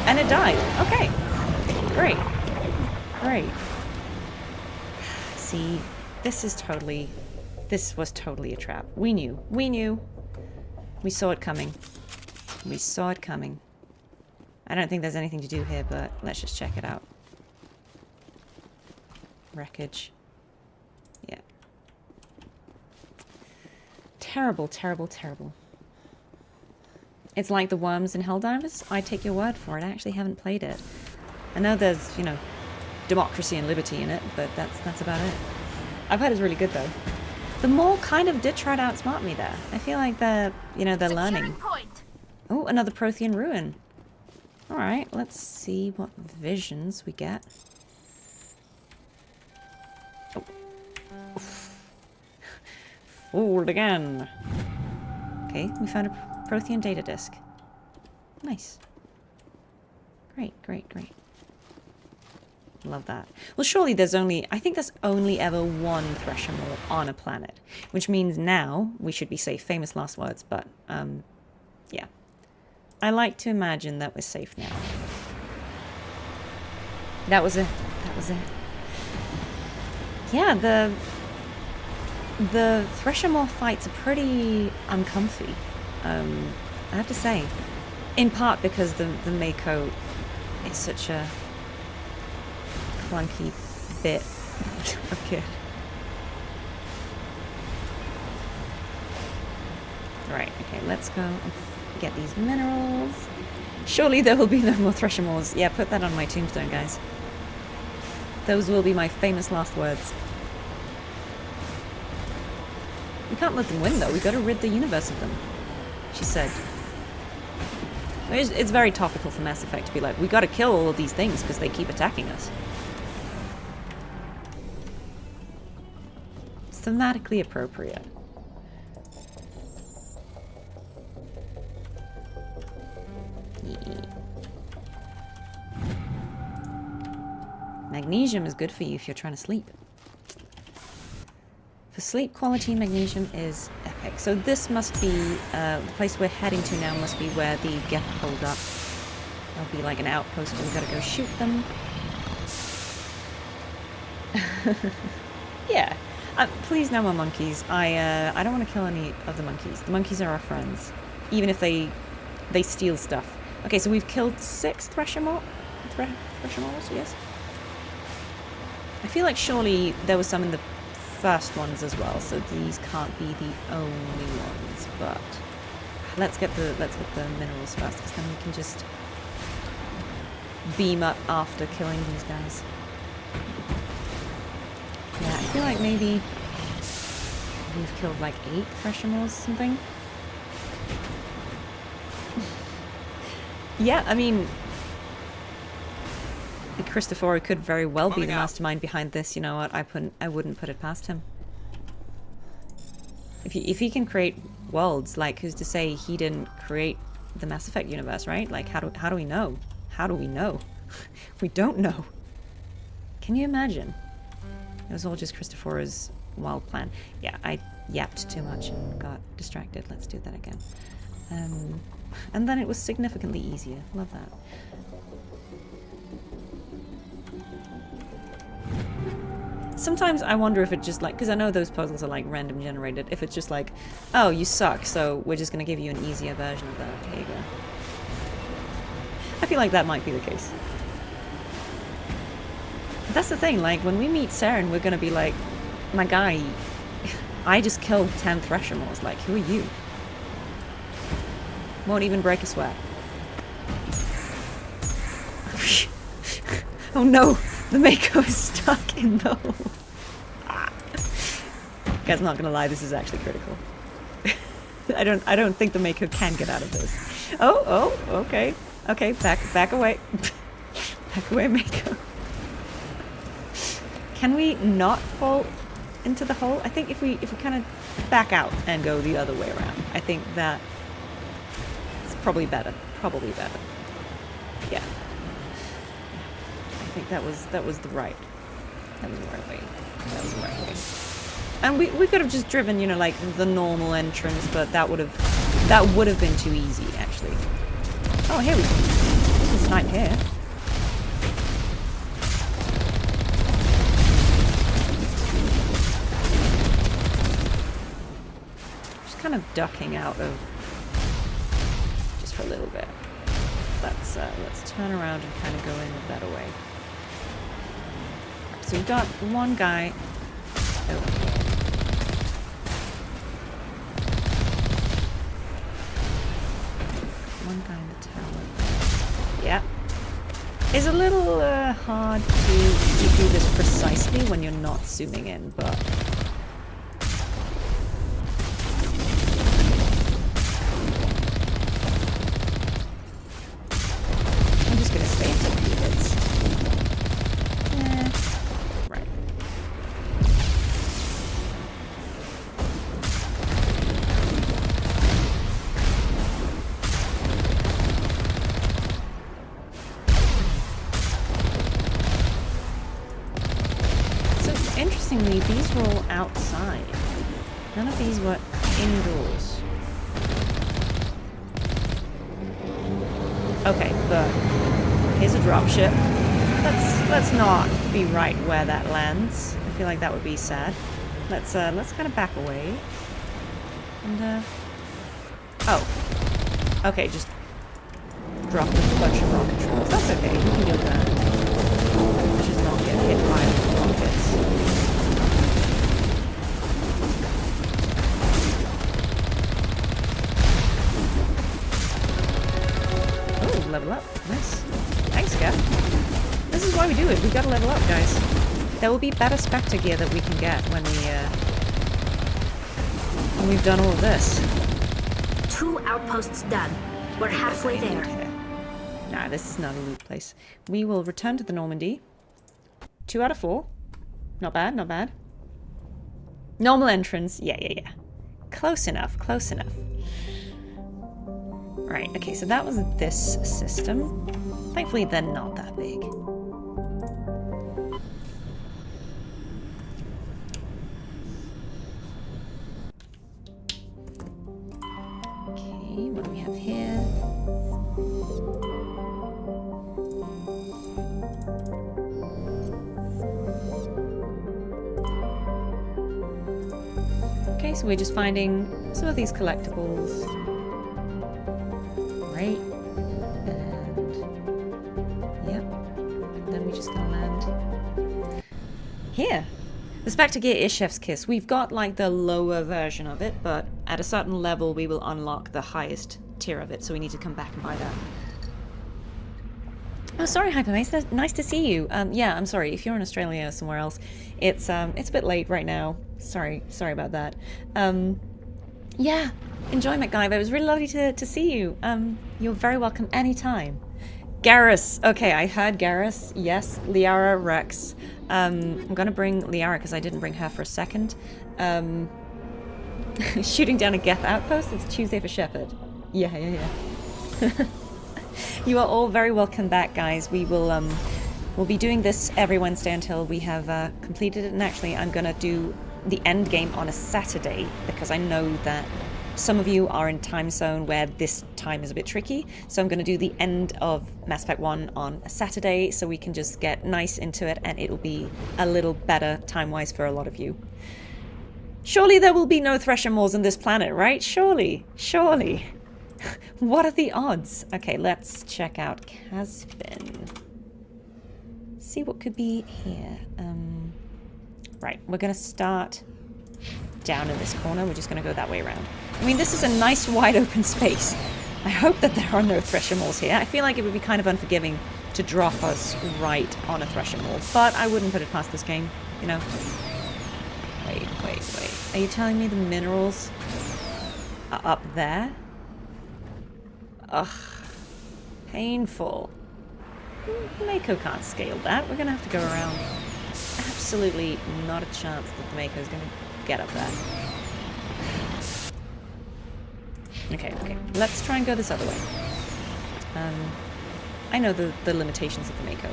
And it died. Okay. Great. Great. See, this was totally a trap. We knew. We saw it coming. We saw it coming. I don't think there's anything to do here, but let's just check it out. Wreckage. Yeah. Terrible, terrible, terrible. It's like the worms in Helldivers. I take your word for it. I actually haven't played it. I know there's, you know, democracy and liberty in it, but that's about it. I've heard it's really good though. The Maw kind of did try to outsmart me there. I feel like they're learning. Oh, another Prothean ruin. Alright, let's see what visions we get. Oh. Fooled again. Okay, we found a Prothean data disk. Nice. Great, great, great. Love that. Well, surely there's only... I think there's only ever one thresher maw on a planet. Which means now we should be safe. Famous last words, but, yeah. I like to imagine that we're safe now. That was it. That was it. Yeah, the thresher maw fights are pretty uncomfy. I have to say. In part because the Mako is such a clunky bit of kit. Right, okay, let's go and get these minerals. Surely there will be no more thresher maws. Yeah, put that on my tombstone, guys. Those will be my famous last words. We can't let them win, though. We gotta rid the universe of them, she said. It's very topical for Mass Effect to be like, we gotta kill all of these things because they keep attacking us. It's thematically appropriate. Magnesium is good for you if you're trying to sleep. For sleep quality, magnesium is epic. So this must be, the place we're heading to now must be where the Geth hold up. There'll be like an outpost where we've got to go shoot them. Yeah. Please no more monkeys. I don't want to kill any of the monkeys. The monkeys are our friends. Even if they steal stuff. Okay, so we've killed 6 thresher maws, yes? I feel like surely there was some in the first ones as well, so these can't be the only ones, but let's get the minerals first, because then we can just beam up after killing these guys. Yeah, I feel like maybe we've killed like 8 thresher maws or something. Yeah, I mean, Christopher could very well be the mastermind behind this. You know what? I wouldn't put it past him. If he can create worlds, like, who's to say he didn't create the Mass Effect universe, right? Like, how do we know? How do we know? We don't know. Can you imagine? It was all just Christopher's wild plan. Yeah, I yapped too much and got distracted. Let's do that again. And then it was significantly easier. Love that. Sometimes I wonder if it just like, because I know those puzzles are like random generated, if it's just like, oh, you suck, so we're just going to give you an easier version of that. Here you go. I feel like that might be the case. That's the thing, like, when we meet Saren, we're going to be like, my guy, I just killed 10 thresher maws, like, who are you? Won't even break a sweat. Oh no, the Mako is stuck in the hole. Guys, I'm not gonna lie, this is actually critical. I don't think the Mako can get out of this. Oh, okay. Okay, back away. Back away, Mako. Can we not fall into the hole? I think if we kind of back out and go the other way around, I think that it's probably better. Probably better. Yeah. I think that was the right way. That was the right way. And we could have just driven, you know, like the normal entrance, but that would have been too easy, actually. Oh, here we go. There's a snipe here. Just kind of ducking out of just for a little bit. Let's turn around and kind of go in a better way. So we've got one guy over here. One guy in the tower. Yeah. It's a little hard to do this precisely when you're not zooming in, but... interestingly, these were all outside. None of these were indoors. Okay, but here's a dropship. Let's not be right where that lands. I feel like that would be sad. Let's kind of back away. And oh. Okay, just drop a bunch of rocket troops. That's okay, we can deal with that. Let's just not get hit by rockets. Oh, level up. Nice. Thanks, Geth. This is why we do it. We gotta level up, guys. There will be better Spectre gear that we can get when we've done all of this. 2 outposts done. We're halfway there. Okay. Nah, this is not a loot place. We will return to the Normandy. 2 out of 4. Not bad, not bad. Normal entrance. Yeah. Close enough, close enough. Right, okay, so that was this system. Thankfully, they're not that big. Okay, what do we have here? Okay, so we're just finding some of these collectibles. Right. And yep. And then we're just gonna land here. The Spectre gear is Chef's Kiss. We've got like the lower version of it, but at a certain level we will unlock the highest tier of it, so we need to come back and buy that. Oh, sorry, Hypermace. Nice to see you. Yeah, I'm sorry. If you're in Australia or somewhere else, it's a bit late right now. Sorry about that. Yeah, enjoy MacGyver. It was really lovely to see you. You're very welcome anytime. Garrus. Okay, I heard Garrus. Yes, Liara Rex. I'm gonna bring Liara because I didn't bring her for a second. Shooting down a Geth outpost. It's Tuesday for Shepherd. Yeah. You are all very welcome back, guys. We will we'll be doing this every Wednesday until we have completed it. And actually, I'm gonna do the end game on a Saturday because I know that some of you are in time zone where this time is a bit tricky. So I'm gonna do the end of Mass Effect 1 on a Saturday so we can just get nice into it and it'll be a little better time-wise for a lot of you. Surely there will be no thresher maws on this planet, right? Surely. What are the odds? Okay, let's check out Caspian. See what could be here. Right, we're gonna start down in this corner. We're just gonna go that way around. I mean, this is a nice wide open space. I hope that there are no thresher maws here. I feel like it would be kind of unforgiving to drop us right on a thresher maw, but I wouldn't put it past this game, you know? Wait. Are you telling me the minerals are up there? Ugh. Painful. Mako can't scale that. We're gonna have to go around. Absolutely not a chance that the Mako is gonna get up there. Okay. Let's try and go this other way. I know the limitations of the Mako.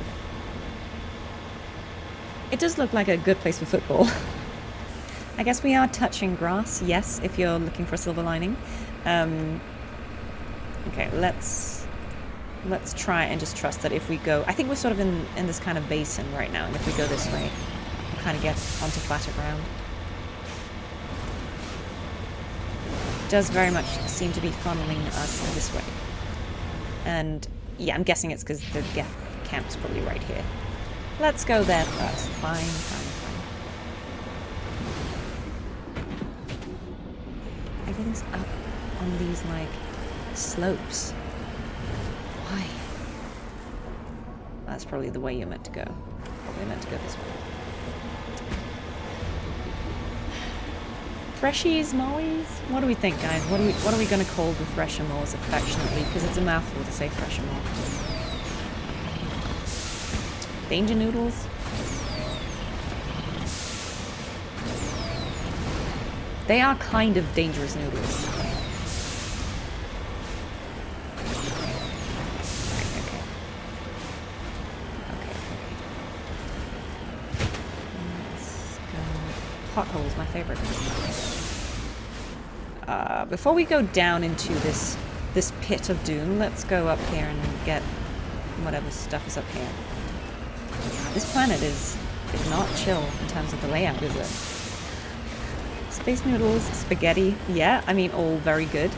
It does look like a good place for football. I guess we are touching grass, yes, if you're looking for a silver lining. Okay, let's try and just trust that if we go... I think we're sort of in this kind of basin right now, and if we go this way, we'll kind of get onto flatter ground. It does very much seem to be funneling us this way. And, yeah, I'm guessing it's because the Geth camp's probably right here. Let's go there first. Fine. Everything's up on these, like, slopes. Why? That's probably the way you're meant to go. We're meant to go this way. Threshies, Mollies? What do we think, guys? What are we going to call the thresher maws affectionately? Because it's a mouthful to say thresher maw. Danger noodles? They are kind of dangerous noodles. Okay. Let's go potholes, my favorite. Before we go down into this pit of doom, let's go up here and get whatever stuff is up here. This planet is not chill in terms of the layout, is it? Space noodles, spaghetti, yeah, I mean, all very good.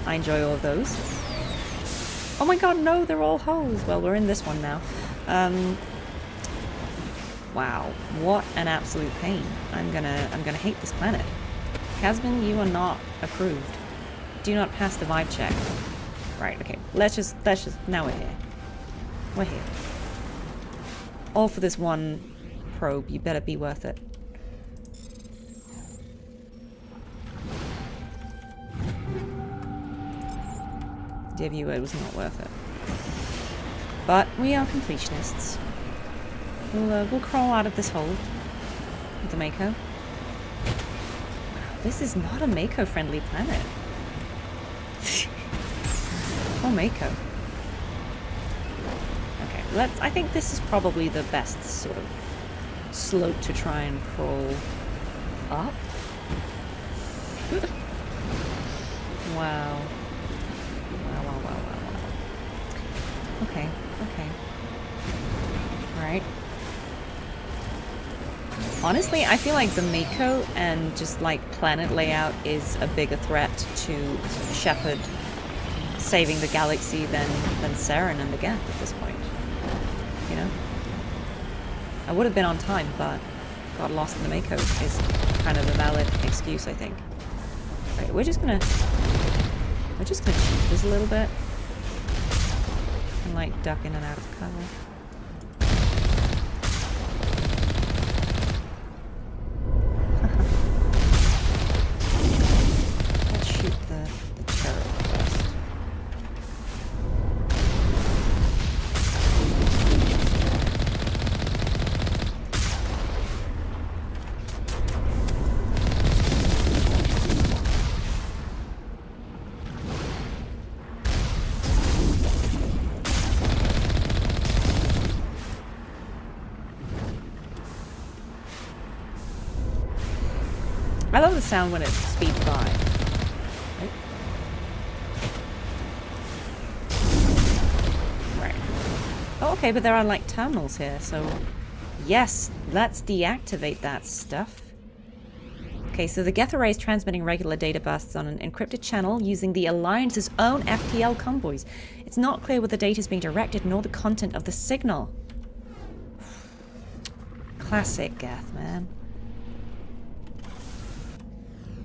I enjoy all of those. Oh my god, no, they're all holes. Well, we're in this one now. Wow, what an absolute pain. I'm gonna hate this planet. Casman, you are not approved. Do not pass the vibe check. Right, okay. Let's just now we're here. We're here. All for this one probe. You better be worth it. Dear viewer, it was not worth it. But we are completionists. We'll crawl out of this hole with the Mako. This is not a Mako-friendly planet. Oh, Mako. Okay, I think this is probably the best sort of slope to try and crawl up. Wow. Wow. Okay. Alright. Honestly, I feel like the Mako and just like planet layout is a bigger threat to Shepard saving the galaxy than Saren and the Geth at this point. You know? I would have been on time, but got lost in the Mako is kind of a valid excuse, I think. Right, we're just gonna cheat this a little bit. And like duck in and out of cover. Let's shoot the turret first. I love the sound when it speeds by. Right. Oh, okay, but there are like terminals here, so yes, let's deactivate that stuff. Okay, so the Geth array is transmitting regular data bursts on an encrypted channel using the Alliance's own FTL convoys. It's not clear where the data is being directed nor the content of the signal. Classic Geth, man.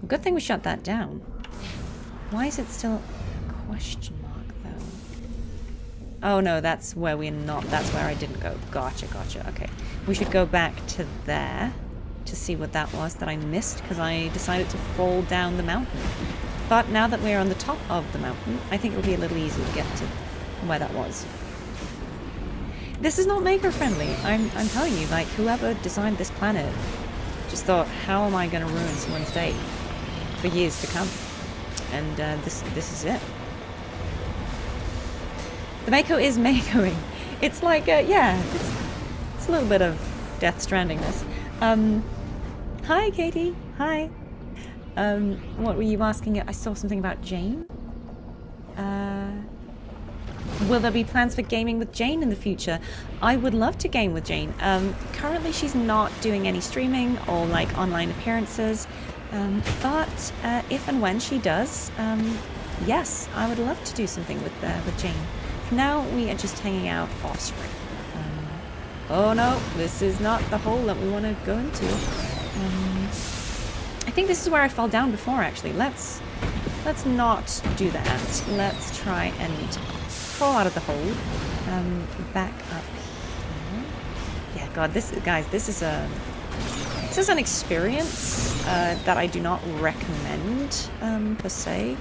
Good thing we shut that down. Why is it still a question mark, though? Oh no, that's where we're not. That's where I didn't go. Gotcha. Okay. We should go back to there to see what that was that I missed because I decided to fall down the mountain. But now that we're on the top of the mountain, I think it'll be a little easier to get to where that was. This is not maker-friendly. I'm telling you, like, whoever designed this planet just thought, how am I going to ruin someone's day for years to come? And this is it. The Mako is Makoing. It's like, yeah, it's a little bit of Death Strandingness. Hi, Katie. Hi. What were you asking? I saw something about Jane. Will there be plans for gaming with Jane in the future? I would love to game with Jane. Currently she's not doing any streaming or like online appearances, but if and when she does, yes, I would love to do something with Jane. For now, we are just hanging out off screen. Oh no, this is not the hole that we want to go into. I think this is where I fell down before, actually. Let's not do that. Let's try and crawl out of the hole. Back up here. Yeah, God, this is an experience that I do not recommend per se.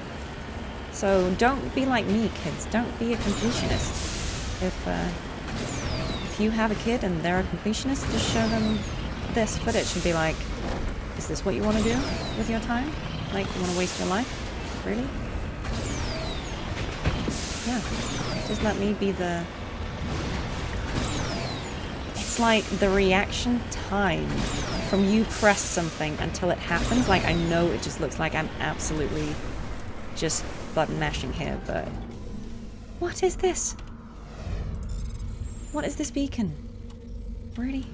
So don't be like me, kids. Don't be a completionist. If you have a kid and they're a completionist, just show them this footage and be like, is this what you want to do with your time? Like, you want to waste your life? Really? Yeah. Just let me be the... It's it's like the reaction time from you press something until it happens. Like, I know it just looks like I'm absolutely just button mashing here, but what is this? What is this beacon? Really?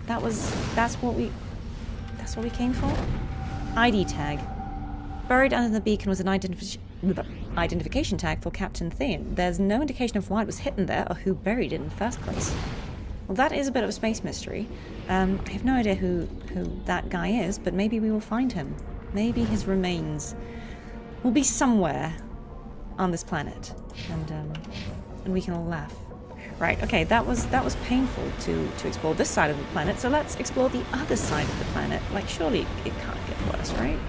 That's what we came for? ID tag. Buried under the beacon was an identification tag for Captain Thean. There's no indication of why it was hidden there or who buried it in the first place. Well, that is a bit of a space mystery. I have no idea who that guy is, but maybe we will find him. Maybe his remains will be somewhere on this planet, and we can all laugh. Right, okay, that was painful to explore this side of the planet, so let's explore the other side of the planet. Like, surely it can't get worse, right?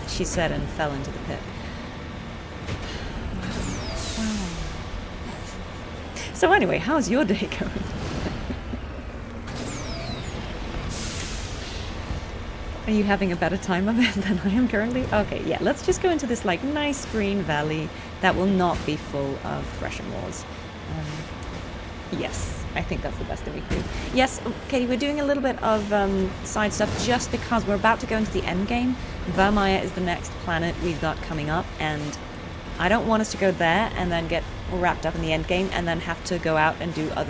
She said and fell into the pit. Wow. So anyway, how's your day going? Are you having a better time of it than I am currently? Okay, yeah, let's just go into this like nice green valley that will not be full of thresher maws. Yes, I think that's the best that we can do. Yes, Katie, we're doing a little bit of side stuff just because we're about to go into the end game. Vermeer is the next planet we've got coming up, and I don't want us to go there and then get wrapped up in the end game and then have to go out and do all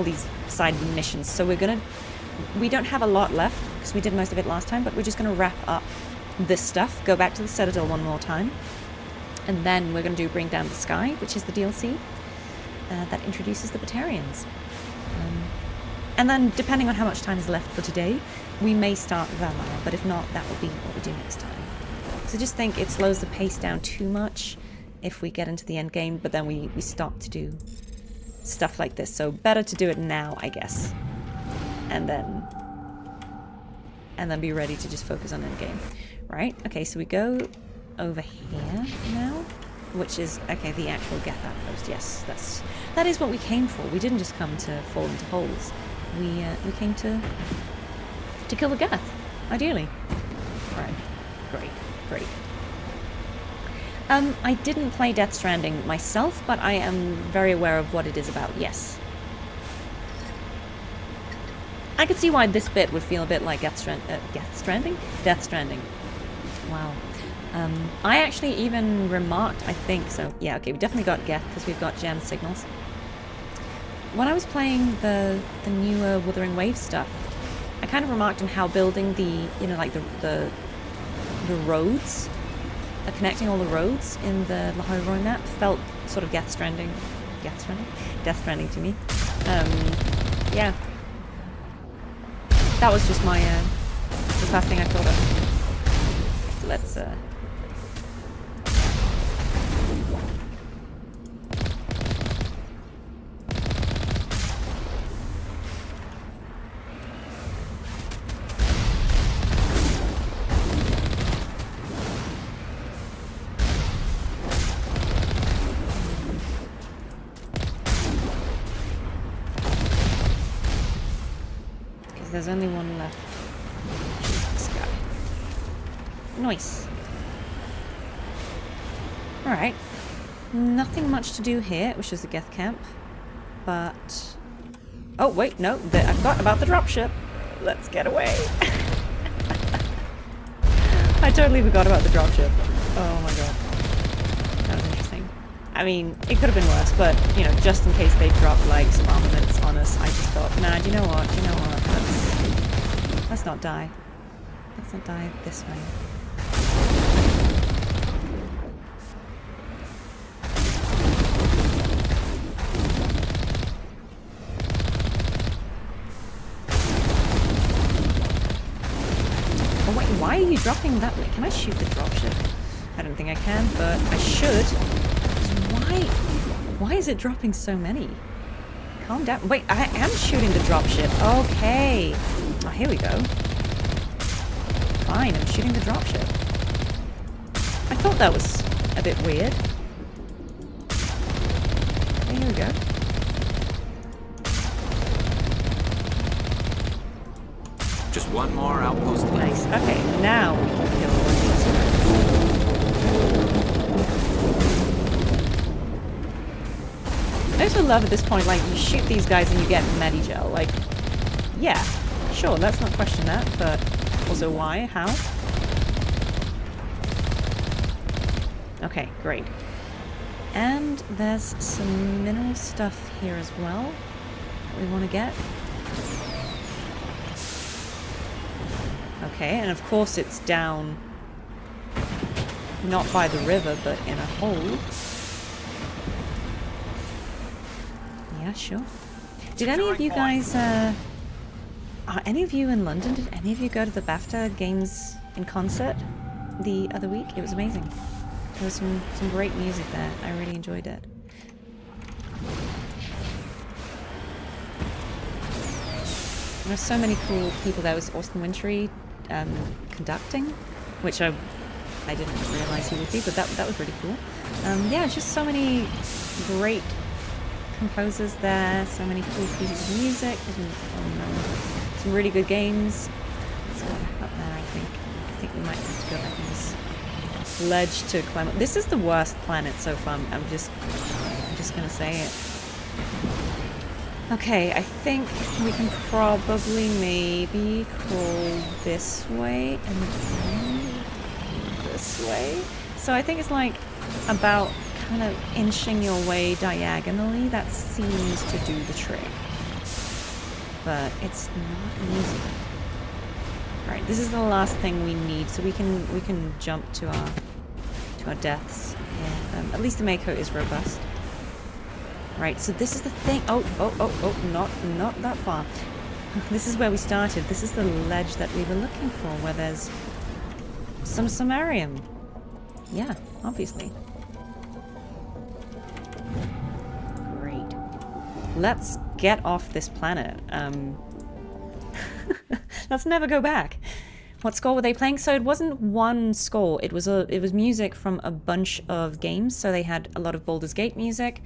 these side missions. So we don't have a lot left because we did most of it last time, but we're just gonna wrap up this stuff, go back to the Citadel one more time, and then we're gonna do Bring Down the Sky, which is the DLC. That introduces the Batarians. And then, depending on how much time is left for today, we may start Vermeer, but if not, that will be what we do next time. So just think it slows the pace down too much if we get into the end game, but then we stop to do stuff like this. So better to do it now, I guess. And then be ready to just focus on end game. Right? Okay, so we go over here now. Which is, okay, the actual Geth outpost. Yes, that is what we came for. We didn't just come to fall into holes. We came to kill the Geth, ideally. Right, great. I didn't play Death Stranding myself, but I am very aware of what it is about, yes. I could see why this bit would feel a bit like Death Stranding? Death Stranding. Wow. I actually even remarked, I think, so yeah, okay, we definitely got Geth because we've got gem signals. When I was playing the newer Wuthering Waves stuff, I kind of remarked on how building the roads, connecting all the roads in the Lahoroi map felt sort of Death Stranding to me. Yeah. That was just my, the first thing I thought of. Let's, there's only one left. This guy. Nice. Alright. Nothing much to do here, which is the Geth camp. But... oh, wait, no. I forgot about the dropship. Let's get away. I totally forgot about the dropship. Oh my god. That was interesting. I mean, it could have been worse, but, you know, just in case they dropped, like, some armaments on us, I just thought, nah, do you know what? Let's not die. Let's not die this way. Oh wait, why are you dropping that way? Can I shoot the dropship? I don't think I can, but I should. Why is it dropping so many? Calm down. Wait, I am shooting the dropship. Okay. Oh, here we go. Fine, I'm shooting the dropship. I thought that was a bit weird. Okay, here we go. Just one more outpost left. Nice. Okay, now we can kill all these guys. I also love at this point, like, you shoot these guys and you get Medigel. Like, yeah, sure, let's not question that, but also why? How? Okay, great. And there's some mineral stuff here as well that we want to get. Okay, and of course it's down, not by the river, but in a hole. Yeah, sure. Did any of you guys, are any of you in London? Did any of you go to the BAFTA Games in concert the other week? It was amazing. There was some great music there. I really enjoyed it. There were so many cool people. There was Austin Wintry conducting, which I didn't realize he would be, but that was really cool. Yeah, just so many great composers there, so many cool pieces of music, some really good games. Let's go back up there, I think we might have to go back on this ledge to climb up. This is the worst planet so far. I'm just gonna say it. Okay, I think we can probably maybe crawl this way and then this way. So I think it's like about kind of inching your way diagonally. That seems to do the trick. But it's not easy. Right, this is the last thing we need, so we can jump to our deaths. Yeah, at least the Mako is robust. Right, so this is the thing. Oh, not that far. This is where we started. This is the ledge that we were looking for, where there's some samarium. Yeah, obviously. Great. Let's get off this planet. Let's never go back. What score were they playing? So it wasn't one score. It was music from a bunch of games. So they had a lot of Baldur's Gate music.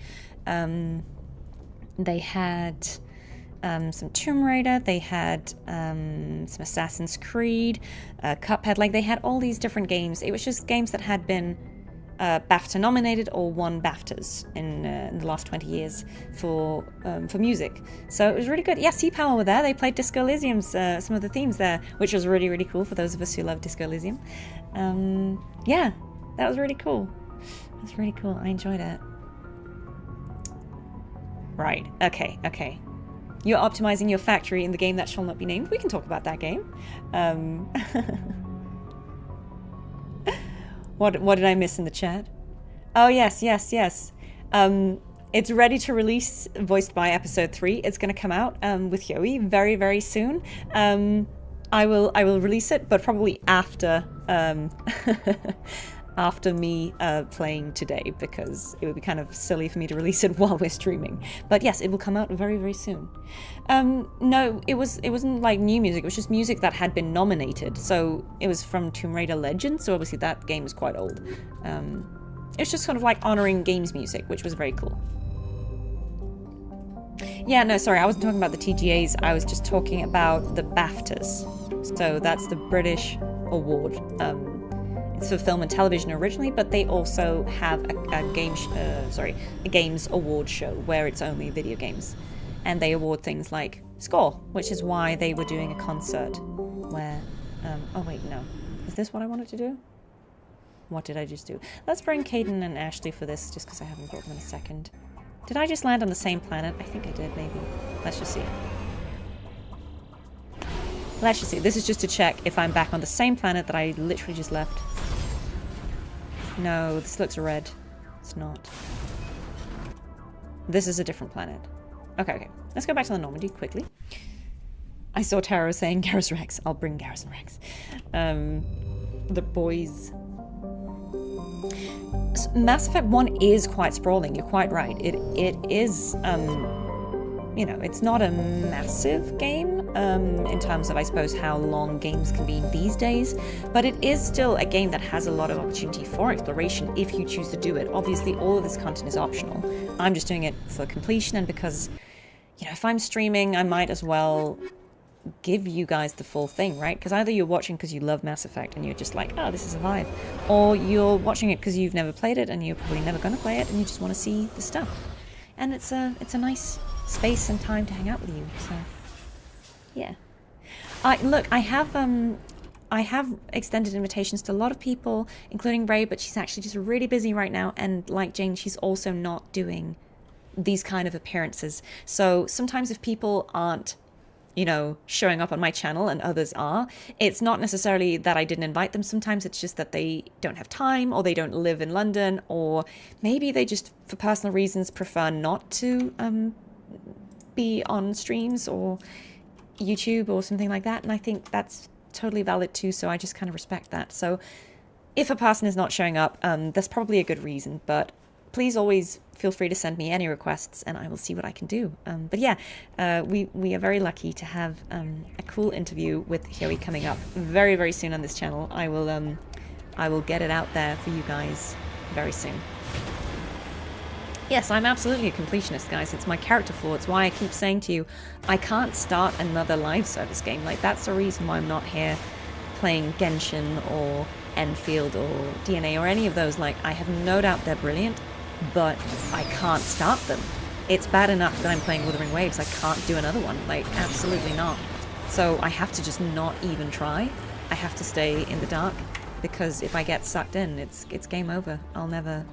They had some Tomb Raider. They had some Assassin's Creed, Cuphead. Like they had all these different games. It was just games that had been BAFTA nominated or won BAFTAs in the last 20 years for music. So it was really good. Yeah, Sea Power were there. They played Disco Elysium's some of the themes there, which was really, really cool for those of us who love Disco Elysium. Yeah, that was really cool. It was really cool. I enjoyed it. Right. Okay. You're optimizing your factory in the game that shall not be named. We can talk about that game. What did I miss in the chat? Oh, yes. It's ready to release, voiced by episode 3. It's going to come out with Yoey very, very soon. I will release it, but probably after after me playing today, because it would be kind of silly for me to release it while we're streaming. But yes, it will come out very, very soon. No, it wasn't like new music. It was just music that had been nominated. So it was from Tomb Raider Legends. So obviously that game is quite old. It was just sort of like honoring games music, which was very cool. Yeah, no, sorry, I wasn't talking about the TGAs. I was just talking about the BAFTAs. So that's the British award. It's for film and television originally, but they also have a games award show where it's only video games, and they award things like score, which is why they were doing a concert where. Oh wait, no, is this what I wanted to do? What did I just do? Let's bring Caden and Ashley for this, just because I haven't brought them in a second. Did I just land on the same planet? I think I did, maybe. Let's just see. Let's just see. This is just to check if I'm back on the same planet that I literally just left. No, this looks red. It's not. This is a different planet. Okay. Let's go back to the Normandy quickly. I saw Taro saying Garrus Rex. I'll bring Garrus and Rex. The boys. Mass Effect 1 is quite sprawling. You're quite right. It is, you know, it's not a massive game in terms of, I suppose, how long games can be these days, but it is still a game that has a lot of opportunity for exploration if you choose to do it. Obviously, all of this content is optional. I'm just doing it for completion, and because, you know, if I'm streaming, I might as well give you guys the full thing, right? Because either you're watching because you love Mass Effect and you're just like, oh, this is a vibe, or you're watching it because you've never played it and you're probably never going to play it and you just want to see the stuff. and it's a nice space and time to hang out with you. So, yeah. Look, I have extended invitations to a lot of people, including Ray, but she's actually just really busy right now, and like Jane, she's also not doing these kind of appearances. So sometimes if people aren't, you know, showing up on my channel and others are, it's not necessarily that I didn't invite them. Sometimes it's just that they don't have time, or they don't live in London, or maybe they just, for personal reasons, prefer not to be on streams or YouTube or something like that. And I think that's totally valid too, so I just kind of respect that. So if a person is not showing up, there's probably a good reason, but please always feel free to send me any requests and I will see what I can do. But yeah, we are very lucky to have a cool interview with Huey coming up very, very soon on this channel. I will get it out there for you guys very soon. Yes, I'm absolutely a completionist, guys. It's my character flaw. It's why I keep saying to you, I can't start another live service game. Like, that's the reason why I'm not here playing Genshin or Enfield or DNA or any of those. Like, I have no doubt they're brilliant, but I can't start them. It's bad enough that I'm playing Wuthering Waves. I can't do another one. Like, absolutely not. So I have to just not even try. I have to stay in the dark, because if I get sucked in, it's game over. I'll never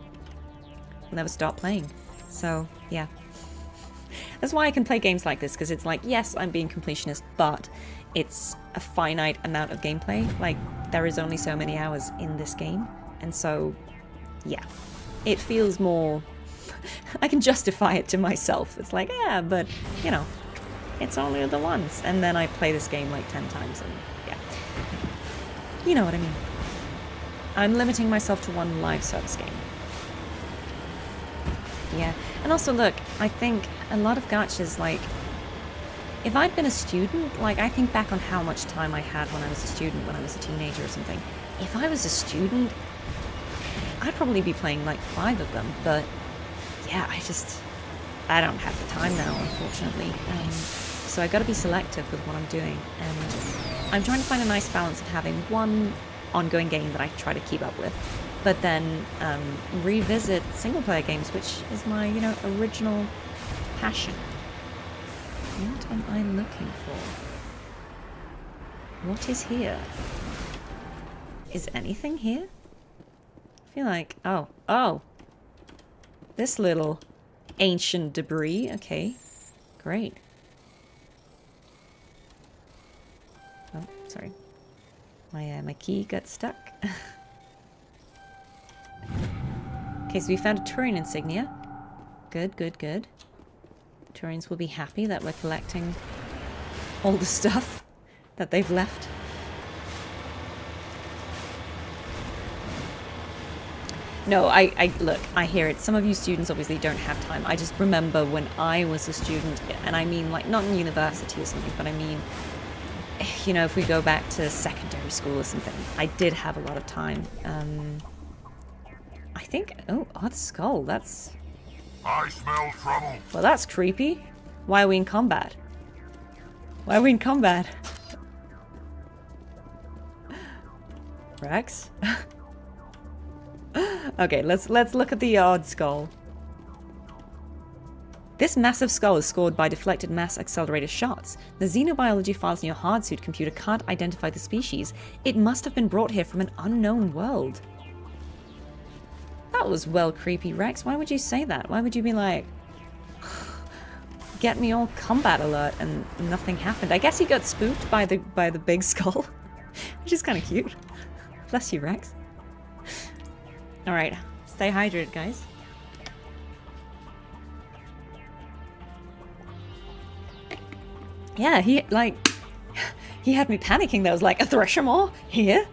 stop playing. So yeah, that's why I can play games like this, because it's like, yes, I'm being completionist, but it's a finite amount of gameplay. Like, there is only so many hours in this game, and so yeah, it feels more I can justify it to myself. It's like, yeah, but you know, it's only the once, and then I play this game like 10 times, and yeah, you know what I mean. I'm limiting myself to one live service game. Yeah, and also look, I think a lot of gachas, like, if I'd been a student, like, I think back on how much time I had when I was a student, when I was a teenager or something. If I was a student, I'd probably be playing like 5 of them, but yeah, I don't have the time now, unfortunately. So I gotta be selective with what I'm doing, and I'm trying to find a nice balance of having one ongoing game that I try to keep up with, but then revisit single-player games, which is my, you know, original passion. What am I looking for? What is here? Is anything here? I feel like, oh, this little ancient debris. Okay, great. Oh, sorry. My key got stuck. Okay, so we found a Turian insignia. Good, good, good. Turians will be happy that we're collecting all the stuff that they've left. No, look, I hear it. Some of you students obviously don't have time. I just remember when I was a student, and I mean, like, not in university or something, but I mean, you know, if we go back to secondary school or something, I did have a lot of time. I think, oh, odd skull, that's... I smell trouble. Well, that's creepy. Why are we in combat? Why are we in combat? Rex? Okay, let's look at the odd skull. This massive skull is scored by deflected mass accelerator shots. The xenobiology files in your hardsuit computer can't identify the species. It must have been brought here from an unknown world. That was well creepy, Rex. Why would you say that? Why would you be like, get me all combat alert, and nothing happened? I guess he got spooked by the big skull, which is kind of cute. Bless you, Rex. All right, stay hydrated, guys. Yeah, he had me panicking. There was like a thresher maw here.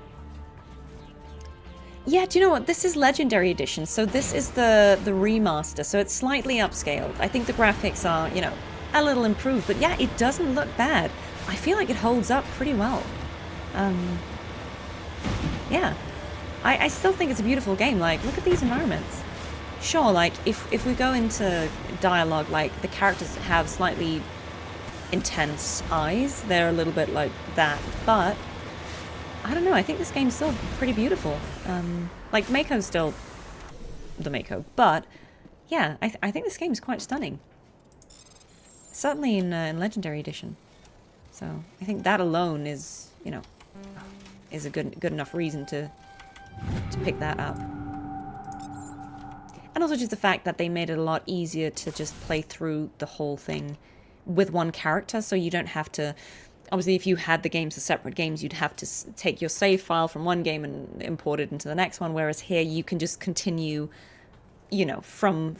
Yeah, do you know what? This is Legendary Edition, so this is the remaster, so it's slightly upscaled. I think the graphics are, you know, a little improved, but yeah, it doesn't look bad. I feel like it holds up pretty well. Yeah. I still think it's a beautiful game. Like, look at these environments. Sure, like, if we go into dialogue, like, the characters have slightly intense eyes. They're a little bit like that, but I don't know, I think this game's still pretty beautiful. Like, Mako's still the Mako, but yeah, I think this game is quite stunning. Certainly in Legendary Edition. So I think that alone is, you know, is a good enough reason to pick that up. And also just the fact that they made it a lot easier to just play through the whole thing with one character, so you don't have to... Obviously, if you had the games as separate games, you'd have to take your save file from one game and import it into the next one, whereas here you can just continue, you know, from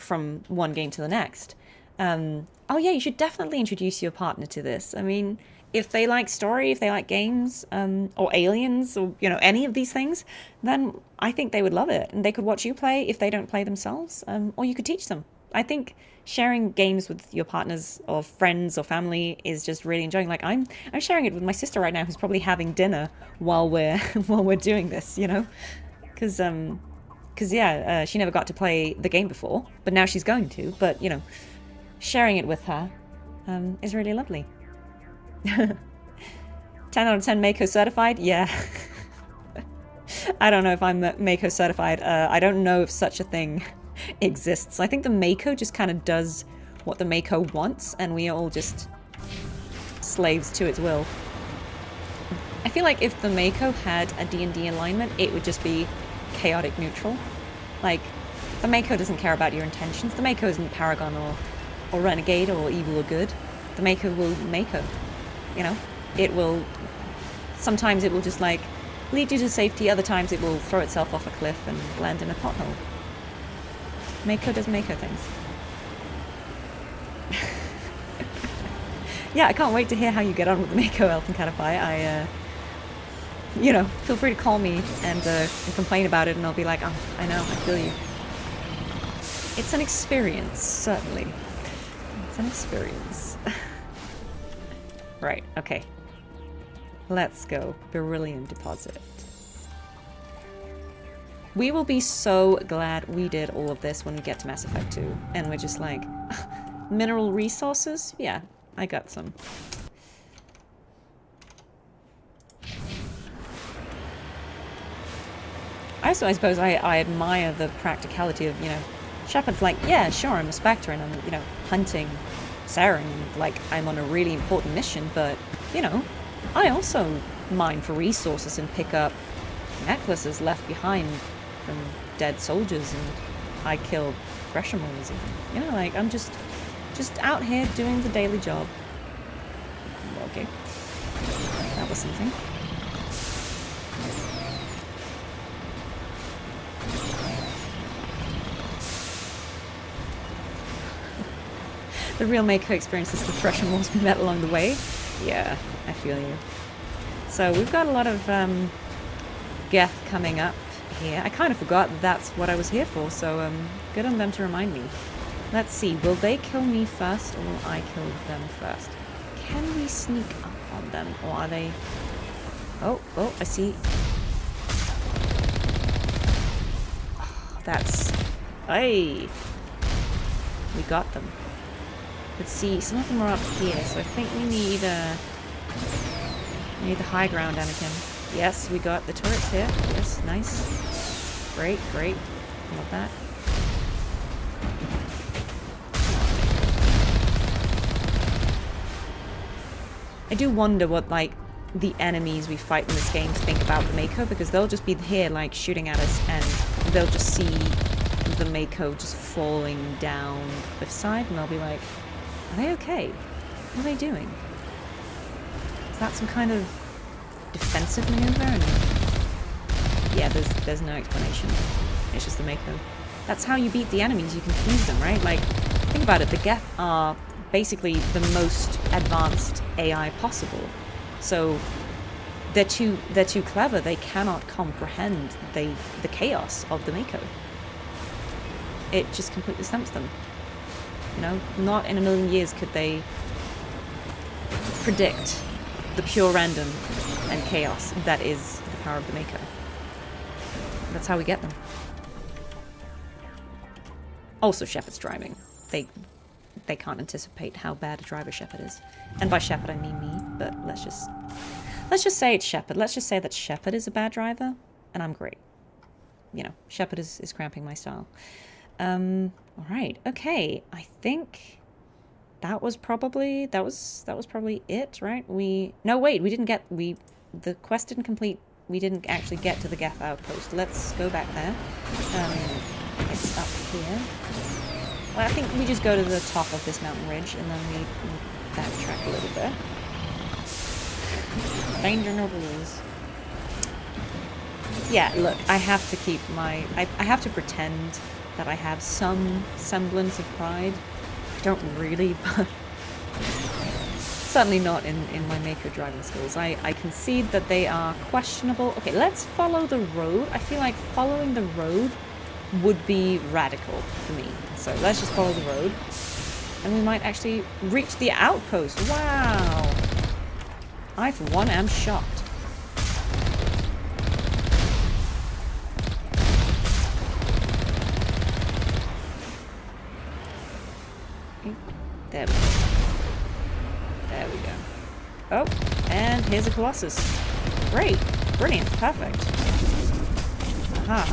one game to the next. Oh yeah, you should definitely introduce your partner to this. I mean, if they like story, if they like games, or aliens, or, you know, any of these things, then I think they would love it. And they could watch you play if they don't play themselves, or you could teach them. I think sharing games with your partners or friends or family is just really enjoying. Like, I'm sharing it with my sister right now, who's probably having dinner while we're while we're doing this, you know? Because yeah, she never got to play the game before, but now she's going to. But, you know, sharing it with her is really lovely. 10 out of 10 Mako certified? Yeah. I don't know if I'm Mako certified. I don't know if such a thing exists. I think the Mako just kind of does what the Mako wants, and we are all just slaves to its will. I feel like if the Mako had a D&D alignment, it would just be chaotic neutral. Like, the Mako doesn't care about your intentions. The Mako isn't Paragon or Renegade or evil or good. The Mako will Mako. You know? It will... Sometimes it will just, like, lead you to safety. Other times it will throw itself off a cliff and land in a pothole. Mako does Mako things. Yeah, I can't wait to hear how you get on with the Mako Elf and Cataphy. You know, feel free to call me and complain about it, and I'll be like, oh, I know, I feel you. It's an experience, certainly. It's an experience. Right, okay. Let's go. Beryllium deposit. We will be so glad we did all of this when we get to Mass Effect 2. And we're just like, mineral resources? Yeah, I got some. Also, I suppose I admire the practicality of, you know, Shepard's like, yeah, sure, I'm a Spectre and I'm, you know, hunting Saren, like I'm on a really important mission, but, you know, I also mine for resources and pick up necklaces left behind from dead soldiers, and I kill thresher maws, and, you know, like, I'm just out here doing the daily job. Okay. That was something. The real Mako experience is the thresher maws we met along the way. Yeah, I feel you. So we've got a lot of Geth coming up here. I kind of forgot that that's what I was here for, so good on them to remind me. Let's see, will they kill me first, or will I kill them first? Can we sneak up on them, or are they... Oh, I see. Oh, that's... Hey! We got them. Let's see, some of them are up here, so I think we need the high ground, Anakin. Yes, we got the turrets here. Yes, nice. Great. Love that. I do wonder what, like, the enemies we fight in this game think about the Mako, because they'll just be here, like, shooting at us, and they'll just see the Mako just falling down the cliffside, and they'll be like, are they okay? What are they doing? Is that some kind of defensive maneuver? And yeah, there's no explanation. It's just the Mako. That's how you beat the enemies. You confuse them, right? Like, think about it. The Geth are basically the most advanced AI possible. So they're too clever. They cannot comprehend the chaos of the Mako. It just completely stumps them. You know, not in a million years could they predict the pure random and chaos that is the power of the Mako. That's how we get them. Also, Shepard's driving. They can't anticipate how bad a driver Shepard is. And by Shepard I mean me, but let's just say it's Shepard. Let's just say that Shepard is a bad driver, and I'm great. You know, Shepard is cramping my style. Alright, okay. I think that was probably it, right? No wait, we didn't get the quest didn't complete. We didn't actually get to the Geth outpost. Let's go back there. It's up here. Well, I think we just go to the top of this mountain ridge and then we backtrack a little bit. Danger no rules. Yeah, look, I have to keep my... I have to pretend that I have some semblance of pride. I don't really, but... certainly not in my Mako driving skills. I concede that they are questionable. Okay, let's follow the road. I feel like following the road would be radical for me. So let's just follow the road. And we might actually reach the outpost. Wow! I, for one, am shocked. There we go. There we go. Oh, and here's a Colossus. Great. Brilliant. Perfect. Aha.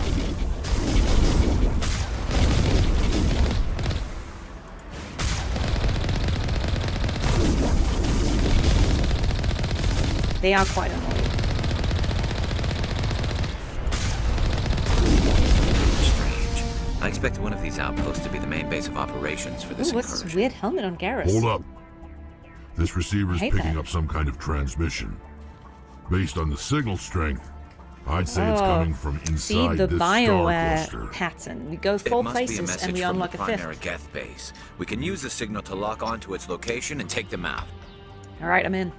They are quite annoying. Strange. I expected one of these outposts to be the main base of operations for this Ooh, what's this weird helmet on Garrus? Hold up. This receiver's Hate picking that. up some kind of transmission. Based on the signal strength, I'd say it's coming from See inside the this star BioWare cluster. pattern. We go It 4 must be a places message and we from unlock the a 5th. primary Geth base. We can use the signal to lock onto its location and take them out. Alright, I'm in.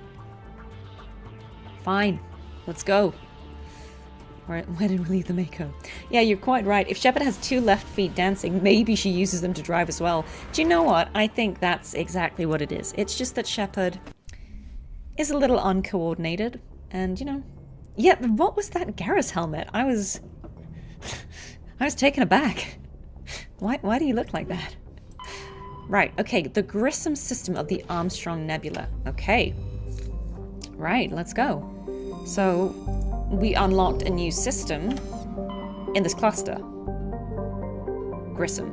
Fine. Let's go. Where did we leave the Mako? Yeah, you're quite right. If Shepard has 2 left feet dancing, maybe she uses them to drive as well. Do you know what? I think that's exactly what it is. It's just that Shepard is a little uncoordinated. And, you know... Yeah, what was that Garrus helmet? I was taken aback. Why do you look like that? Right, okay. The Grissom system of the Armstrong Nebula. Okay. Right, let's go. So, we unlocked a new system in this cluster. Grissom.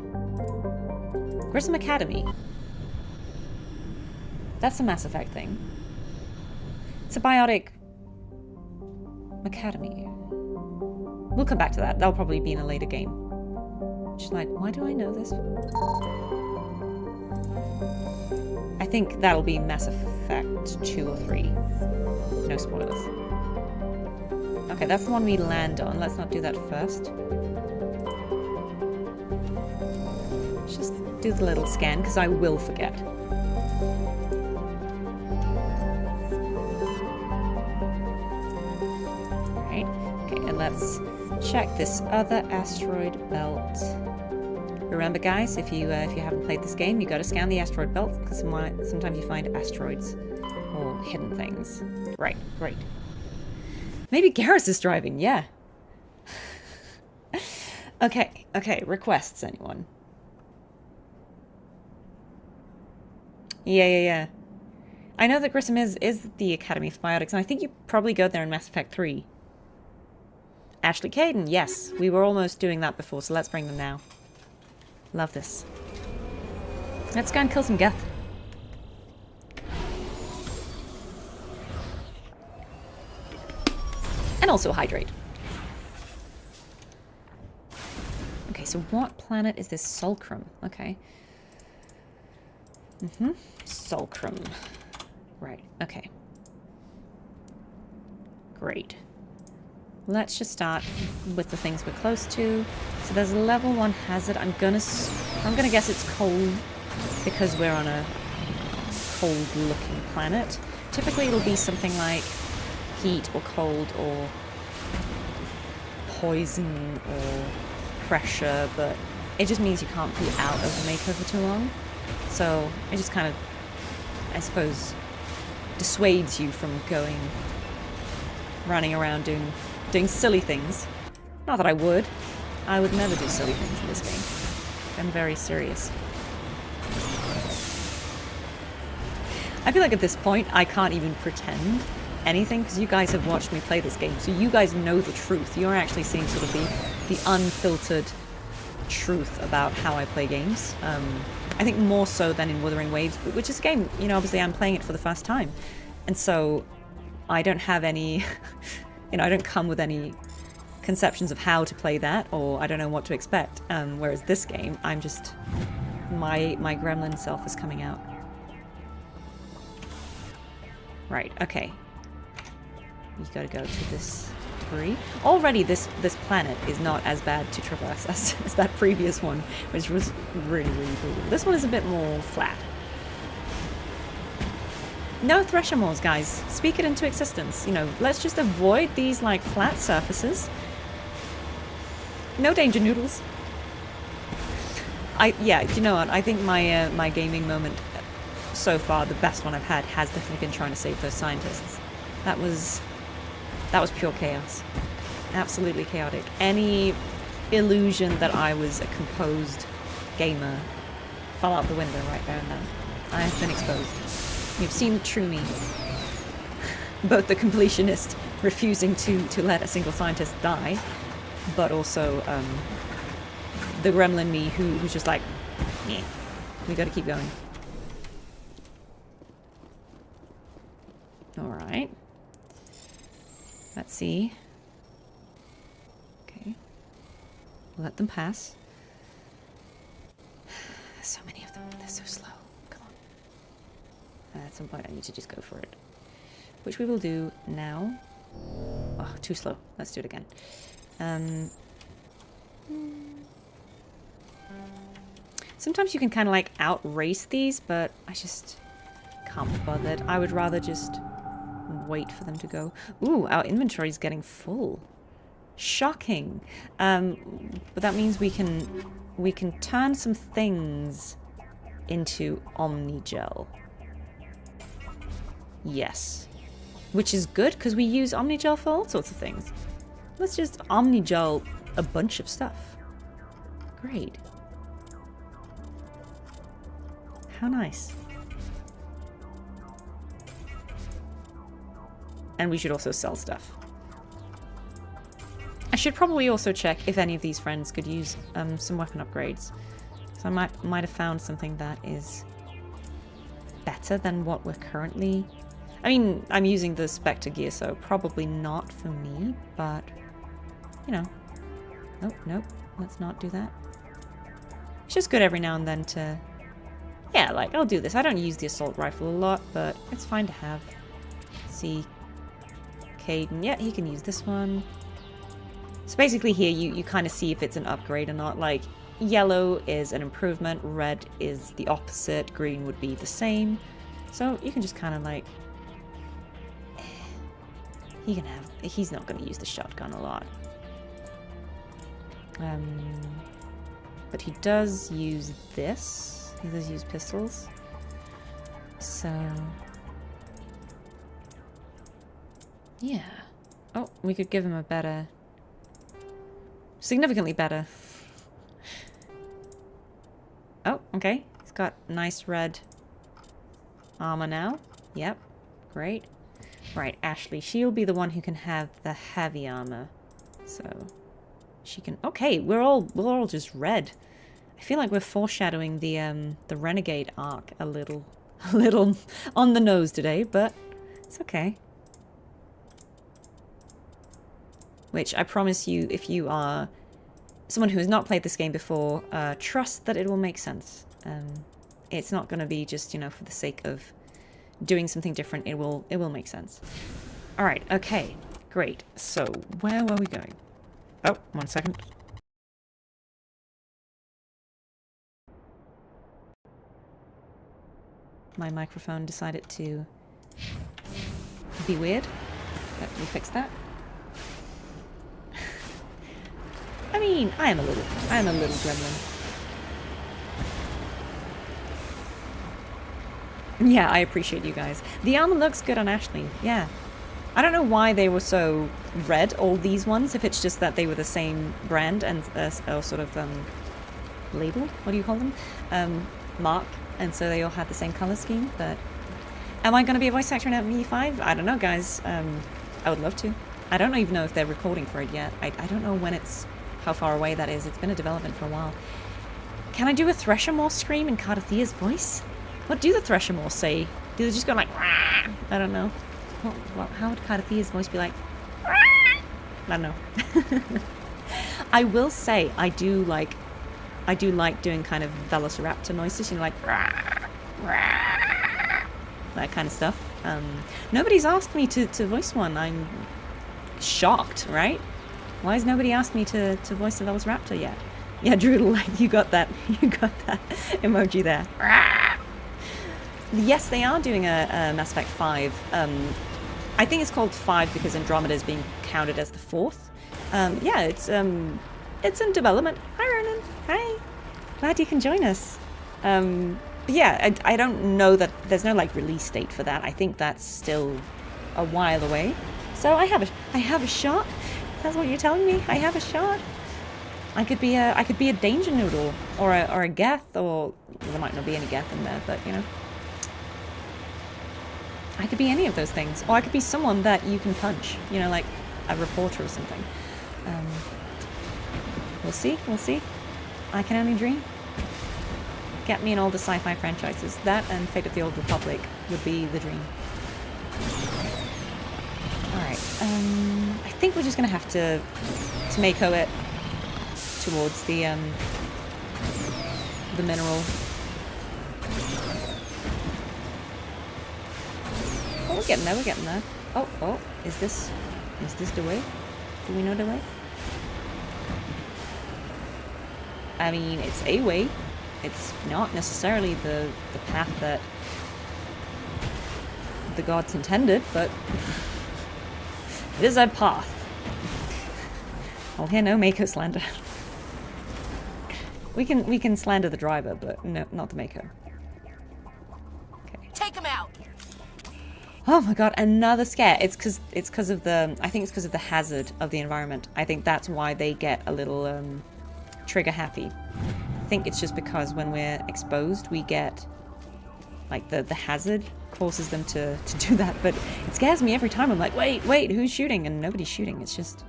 Grissom Academy. That's a Mass Effect thing. It's a biotic academy. We'll come back to that. That'll probably be in a later game. She's like, why do I know this? I think that'll be Mass Effect 2 or 3. No spoilers. Okay, that's the one we land on. Let's not do that first. Let's just do the little scan, because I will forget. Right. Okay, and let's check this other asteroid belt. Remember, guys, if you haven't played this game, you got to scan the asteroid belt, because sometimes you find asteroids or hidden things. Right, great. Maybe Garrus is driving, yeah. Okay, requests, anyone? Yeah. I know that Grissom is the Academy of Biotics, and I think you probably go there in Mass Effect 3. Ashley Caden, yes. We were almost doing that before, so let's bring them now. Love this. Let's go and kill some Geth. And also hydrate. Okay, so what planet is this? Sulcrum. Okay. Sulcrum. Right, okay. Great. Let's just start with the things we're close to. So there's a level 1 hazard. I'm gonna guess it's cold because we're on a cold-looking planet. Typically it'll be something like heat or cold or poison or pressure, but it just means you can't be out of the Mako for too long. So it just kind of, I suppose, dissuades you from running around doing silly things. Not that I would. I would never do silly things in this game. I'm very serious. I feel like at this point I can't even pretend anything because you guys have watched me play this game, so you guys know the truth. You're actually seeing sort of the unfiltered truth about how I play games. I think more so than in Wuthering Waves, which is a game, you know, obviously I'm playing it for the first time. And so I don't have any, you know, I don't come with any conceptions of how to play that, or I don't know what to expect. Whereas this game, I'm just, my gremlin self is coming out. Right, okay. You gotta go to this debris. Already this planet is not as bad to traverse as that previous one, which was really, really brutal. This one is a bit more flat. No thresher maws, guys. Speak it into existence. You know, let's just avoid these, like, flat surfaces. No danger, noodles. Yeah, you know what? I think my my gaming moment so far, the best one I've had, has definitely been trying to save those scientists. That was pure chaos. Absolutely chaotic. Any illusion that I was a composed gamer fell out the window right there and then. I have been exposed. You've seen the true me. Both the completionist refusing to let a single scientist die, but also the gremlin me who's just like, yeah, we gotta keep going. Alright. Let's see. Okay. We'll let them pass. There's so many of them. They're so slow. Come on. At some point I need to just go for it. Which we will do now. Oh, too slow. Let's do it again. Sometimes you can kind of like outrace these, but I just can't be bothered. I would rather just wait for them to go. Ooh, our inventory is getting full. Shocking. But that means we can turn some things into Omnigel. Yes. Which is good, because we use Omnigel for all sorts of things. Let's just Omnigel a bunch of stuff. Great. How nice. And we should also sell stuff. I should probably also check if any of these friends could use some weapon upgrades. So I might have found something that is better than what we're currently... I mean, I'm using the Spectre gear, so probably not for me, but, you know. Nope, nope, let's not do that. It's just good every now and then to... Yeah, like, I'll do this. I don't use the assault rifle a lot, but it's fine to have. See... Caden, yeah, he can use this one. So basically here you kind of see if it's an upgrade or not. Like, yellow is an improvement, red is the opposite, green would be the same. So you can just kind of like... He's not going to use the shotgun a lot. But he does use this. He does use pistols. So... Yeah. Oh, we could give him a better... Significantly better. Oh, okay. He's got nice red armor now. Yep. Great. Right, Ashley. She'll be the one who can have the heavy armor. So she can... Okay, we're all just red. I feel like we're foreshadowing the Renegade arc a little on the nose today, but it's okay. Which I promise you, if you are someone who has not played this game before, trust that it will make sense. It's not going to be just, you know, for the sake of doing something different. It will make sense. All right, okay, great. So where were we going? Oh, 1 second. My microphone decided to be weird. Let me fix that. I mean, I am a little gremlin. Yeah, I appreciate you guys. The armor looks good on Ashley, yeah. I don't know why they were so red, all these ones, if it's just that they were the same brand and or sort of label, what do you call them? Mark, and so they all had the same color scheme, but... Am I going to be a voice actor in ME5? I don't know, guys. I would love to. I don't even know if they're recording for it yet. I don't know when it's how far away that is. It's been a development for a while. Can I do a thresher maw scream in Cardathia's voice? What do the thresher maws say? Do they just go like, Rah! I don't know. How would Cardathia's voice be like? Rah! I don't know. I will say I do like doing kind of velociraptor noises, you know, like Rah! Rah! That kind of stuff. Nobody's asked me to voice one. I'm shocked, right? Why has nobody asked me to voice a velociraptor yet? Yeah, Droodle, you got that emoji there. Yes, they are doing a Mass Effect 5. I think it's called 5 because Andromeda is being counted as the 4th. Yeah, it's in development. Hi, Ronan. Hi. Glad you can join us. Yeah, I don't know that there's no like release date for that. I think that's still a while away. So I have a shot. That's what you're telling me. I have a shot. I could be a danger noodle or a Geth, or well, there might not be any Geth in there, but you know, I could be any of those things, or I could be someone that you can punch. You know, like a reporter or something. We'll see. We'll see. I can only dream. Get me in all the sci-fi franchises. That and Fate of the Old Republic would be the dream. Alright, I think we're just gonna have to Mako it towards the mineral. Oh, we're getting there, we're getting there. Oh, is this the way? Do we know the way? I mean, it's a way. It's not necessarily the path that the gods intended, but it is a path. I'll hear no Mako slander. We can slander the driver, but no, not the Mako. Okay. Take him out. Oh my god, another scare. I think it's because of the hazard of the environment. I think that's why they get a little trigger happy. I think it's just because when we're exposed, we get like the hazard causes them to do that, but it scares me every time. I'm like, wait, who's shooting? And nobody's shooting. It's just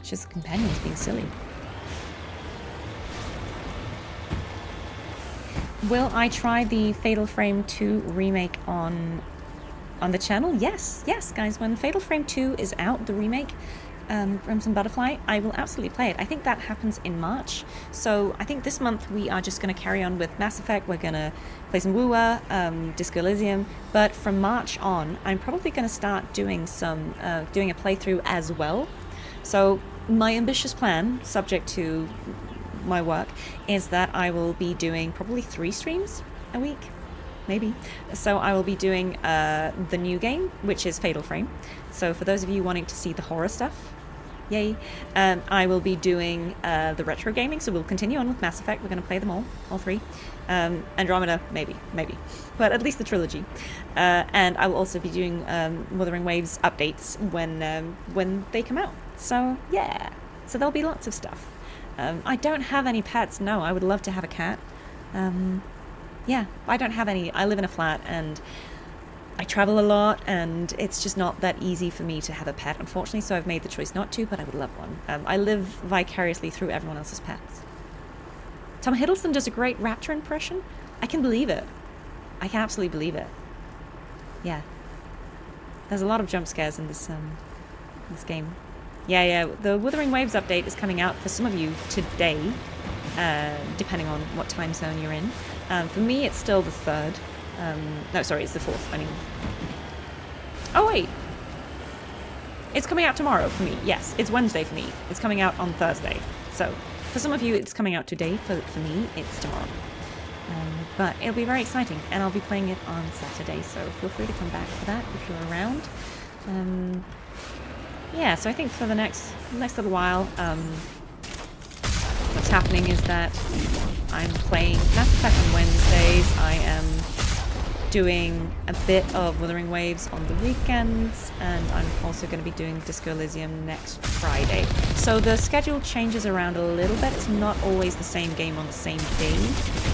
the companions being silly. Will I try the Fatal Frame 2 remake on the channel? Yes, guys. When Fatal Frame 2 is out, the remake, Crimson Butterfly, I will absolutely play it. I think that happens in March. So I think this month we are just going to carry on with Mass Effect. We're going to play some Wua, Disco Elysium. But from March on, I'm probably going to start doing doing a playthrough as well. So my ambitious plan, subject to my work, is that I will be doing probably 3 streams a week. Maybe. So I will be doing the new game, which is Fatal Frame. So for those of you wanting to see the horror stuff, yay. I will be doing the retro gaming, so we'll continue on with Mass Effect. We're going to play them all 3. Andromeda, maybe. But at least the trilogy. And I will also be doing Wuthering Waves updates when they come out. So yeah. So there'll be lots of stuff. I don't have any pets. No, I would love to have a cat. Yeah, I don't have any. I live in a flat and I travel a lot, and it's just not that easy for me to have a pet, unfortunately, so I've made the choice not to, but I would love one. I live vicariously through everyone else's pets. Tom Hiddleston does a great Raptor impression. I can believe it. I can absolutely believe it. Yeah. There's a lot of jump scares in this game. Yeah, the Wuthering Waves update is coming out for some of you today, depending on what time zone you're in. For me, it's still the 3rd. No, sorry, it's the 4th. I mean... Oh, wait. It's coming out tomorrow for me. Yes, it's Wednesday for me. It's coming out on Thursday. So, for some of you, it's coming out today. For me, it's tomorrow. But it'll be very exciting, and I'll be playing it on Saturday, so feel free to come back for that if you're around. Yeah, so I think for the next little while, what's happening is that I'm playing Mass Effect on Wednesdays. I am doing a bit of Wuthering Waves on the weekends, and I'm also going to be doing Disco Elysium next Friday. So the schedule changes around a little bit. It's not always the same game on the same day.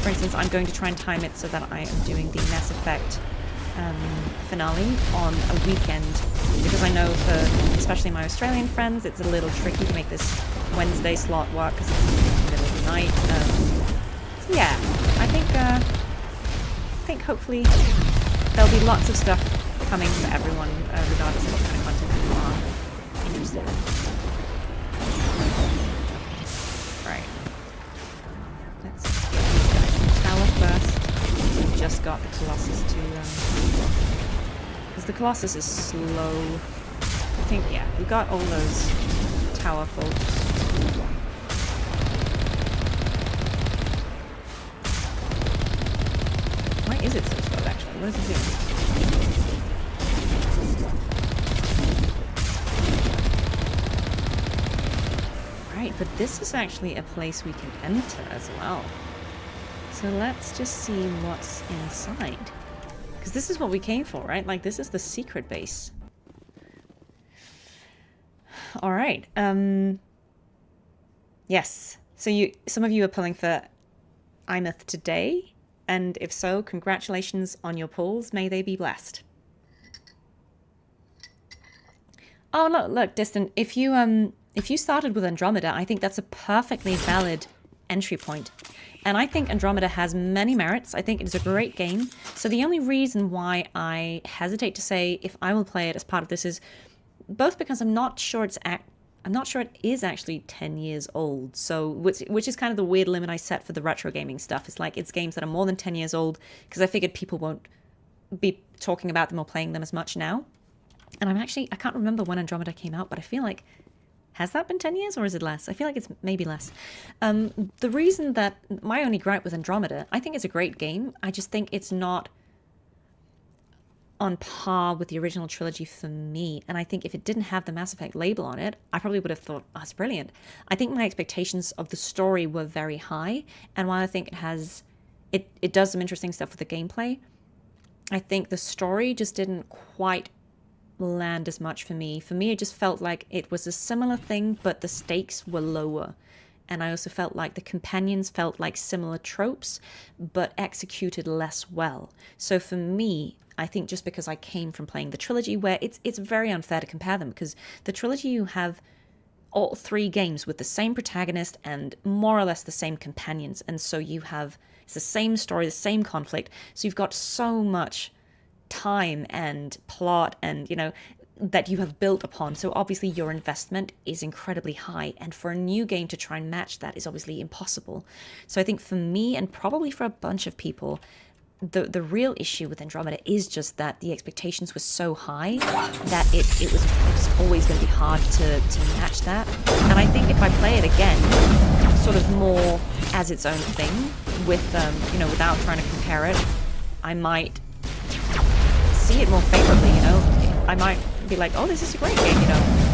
For instance, I'm going to try and time it so that I am doing the Mass Effect finale on a weekend, because I know for especially my Australian friends, it's a little tricky to make this Wednesday slot work because it's the middle of the night. So yeah, I think hopefully there'll be lots of stuff coming for everyone, regardless of what kind of content you are interested in. Right. Let's get these guys in the tower first. We've just got the Colossus to because the Colossus is slow. I think, yeah, we got all those tower folks. Why is it so slow, actually? What is it doing? Right, but this is actually a place we can enter as well. So let's just see what's inside. Because this is what we came for, right? Like, this is the secret base. All right. Yes. So some of you are pulling for Imeth today, and if so, congratulations on your pulls. May they be blessed. Oh look, Distant. If you started with Andromeda, I think that's a perfectly valid entry point. And I think Andromeda has many merits. I think it is a great game. So the only reason why I hesitate to say if I will play it as part of this is both because I'm not sure it is actually 10 years old. So which is kind of the weird limit I set for the retro gaming stuff. It's like it's games that are more than 10 years old because I figured people won't be talking about them or playing them as much now. And I can't remember when Andromeda came out, but I feel like, has that been 10 years or is it less? I feel like it's maybe less. The reason that my only gripe with Andromeda, I think it's a great game. I just think it's not on par with the original trilogy for me. And I think if it didn't have the Mass Effect label on it, I probably would have thought, oh, it's brilliant. I think my expectations of the story were very high. And while I think it does some interesting stuff with the gameplay, I think the story just didn't quite land as much for me. For me, it just felt like it was a similar thing, but the stakes were lower. And I also felt like the companions felt like similar tropes, but executed less well. So for me, I think just because I came from playing the trilogy, where it's very unfair to compare them, because the trilogy, you have all 3 games with the same protagonist and more or less the same companions. And so it's the same story, the same conflict. So you've got so much time and plot and, that you have built upon. So obviously your investment is incredibly high. And for a new game to try and match that is obviously impossible. So I think for me, and probably for a bunch of people, the real issue with Andromeda is just that the expectations were so high that it was always going to be hard to match that. And I think if I play it again, sort of more as its own thing, with without trying to compare it, I might see it more favorably. I might be like, oh, this is a great game.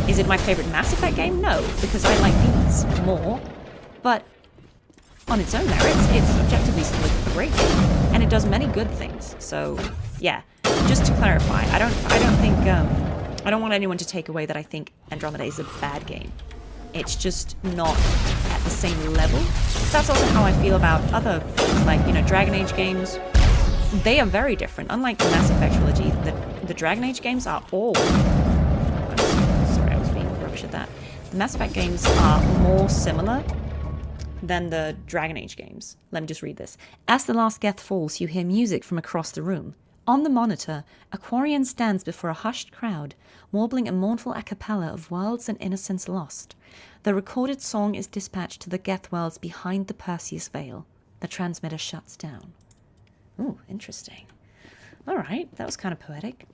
Is it my favorite Mass Effect game? No, because I like these more. But on its own merits, it's objectively still a great game, and it does many good things. So yeah, just to clarify, I don't think I don't want anyone to take away that I think Andromeda is a bad game. It's just not at the same level. That's also how I feel about other things, like Dragon Age games. They are very different. Unlike the Mass Effect trilogy, the Dragon Age games are all... Sorry, I was being rubbish at that. The Mass Effect games are more similar than the Dragon Age games. Let me just read this. As the last Geth falls, you hear music from across the room. On the monitor, a Quarian stands before a hushed crowd, warbling a mournful a cappella of worlds and innocence lost. The recorded song is dispatched to the Geth worlds behind the Perseus Veil. The transmitter shuts down. Ooh, interesting. All right, that was kind of poetic.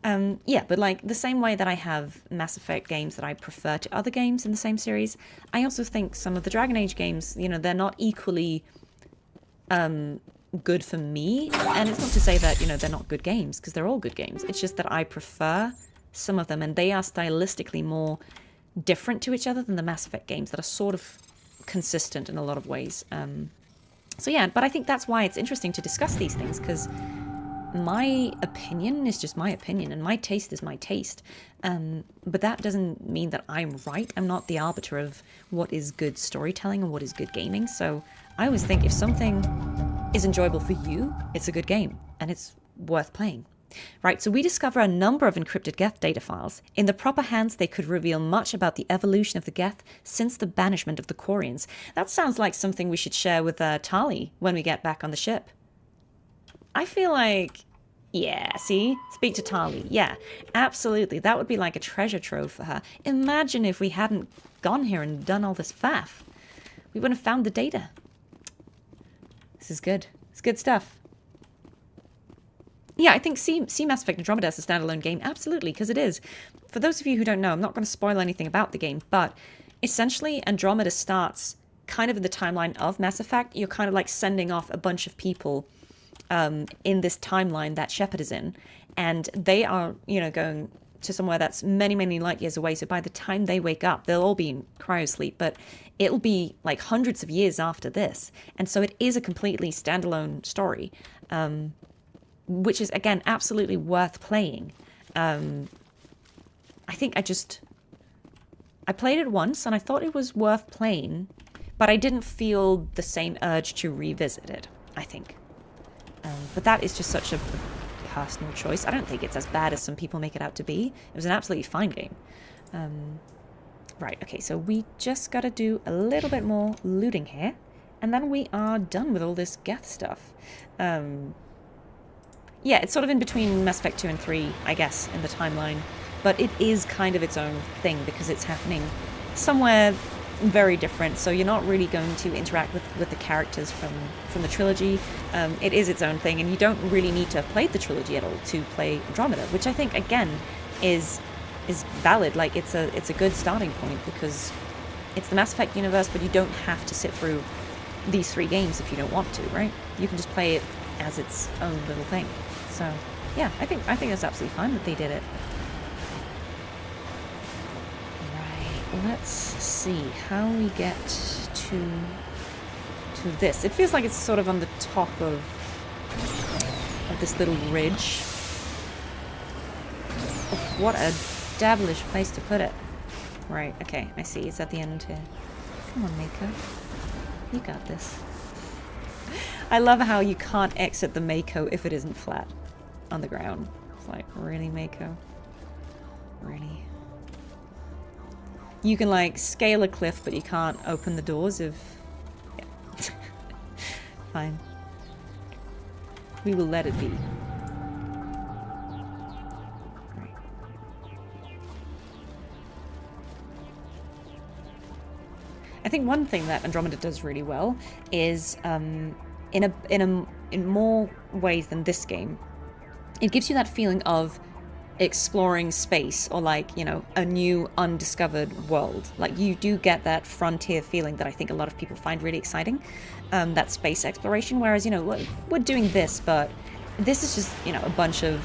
Yeah, but like the same way that I have Mass Effect games that I prefer to other games in the same series, I also think some of the Dragon Age games, they're not equally good for me. And it's not to say that, they're not good games, because they're all good games. It's just that I prefer some of them, and they are stylistically more different to each other than the Mass Effect games that are sort of consistent in a lot of ways. So yeah, but I think that's why it's interesting to discuss these things, because my opinion is just my opinion, and my taste is my taste. But that doesn't mean that I'm right. I'm not the arbiter of what is good storytelling and what is good gaming. So I always think if something is enjoyable for you, it's a good game, and it's worth playing. Right, so we discover a number of encrypted Geth data files. In the proper hands, they could reveal much about the evolution of the Geth since the banishment of the Quarians. That sounds like something we should share with Tali when we get back on the ship. I feel like... Yeah, see? Speak to Tali. Yeah, absolutely. That would be like a treasure trove for her. Imagine if we hadn't gone here and done all this faff. We wouldn't have found the data. This is good. It's good stuff. Yeah, I think see Mass Effect Andromeda as a standalone game. Absolutely, because it is. For those of you who don't know, I'm not going to spoil anything about the game, but essentially Andromeda starts kind of in the timeline of Mass Effect. You're kind of like sending off a bunch of people in this timeline that Shepard is in, and they are, you know, going to somewhere that's many, many light years away. So by the time they wake up, they'll all be in cryosleep, but it'll be like hundreds of years after this. And so it is a completely standalone story, which is, again, absolutely worth playing. I think I played it once and I thought it was worth playing, but I didn't feel the same urge to revisit it, I think. But that is just such a personal choice. I don't think it's as bad as some people make it out to be. It was an absolutely fine game. Right, okay, so we just gotta do a little bit more looting here, and then we are done with all this Geth stuff. Yeah, it's sort of in between Mass Effect 2 and 3, I guess, in the timeline, but it is kind of its own thing because it's happening somewhere very different, so you're not really going to interact with the characters from the trilogy. It is its own thing, and you don't really need to have played the trilogy at all to play Andromeda, which I think, again, is valid. Like, it's a good starting point because it's the Mass Effect universe, but you don't have to sit through these 3 games if you don't want to, right? You can just play it as its own little thing. So, yeah, I think it's absolutely fine that they did it. Let's see how we get to this. It feels like it's sort of on the top of this little ridge. Oh, what a devilish place to put it. Right, okay, I see. It's at the end here. Come on, Mako. You got this. I love how you can't exit the Mako if it isn't flat on the ground. It's like, really, Mako? Really? You can, like, scale a cliff, but you can't open the doors if... Yeah. Fine. We will let it be. Right. I think one thing that Andromeda does really well is, in more ways than this game, it gives you that feeling of exploring space, or like, you know, a new undiscovered world. Like, you do get that frontier feeling that I think a lot of people find really exciting, that space exploration, whereas, you know, we're doing this, but this is just, you know, a bunch of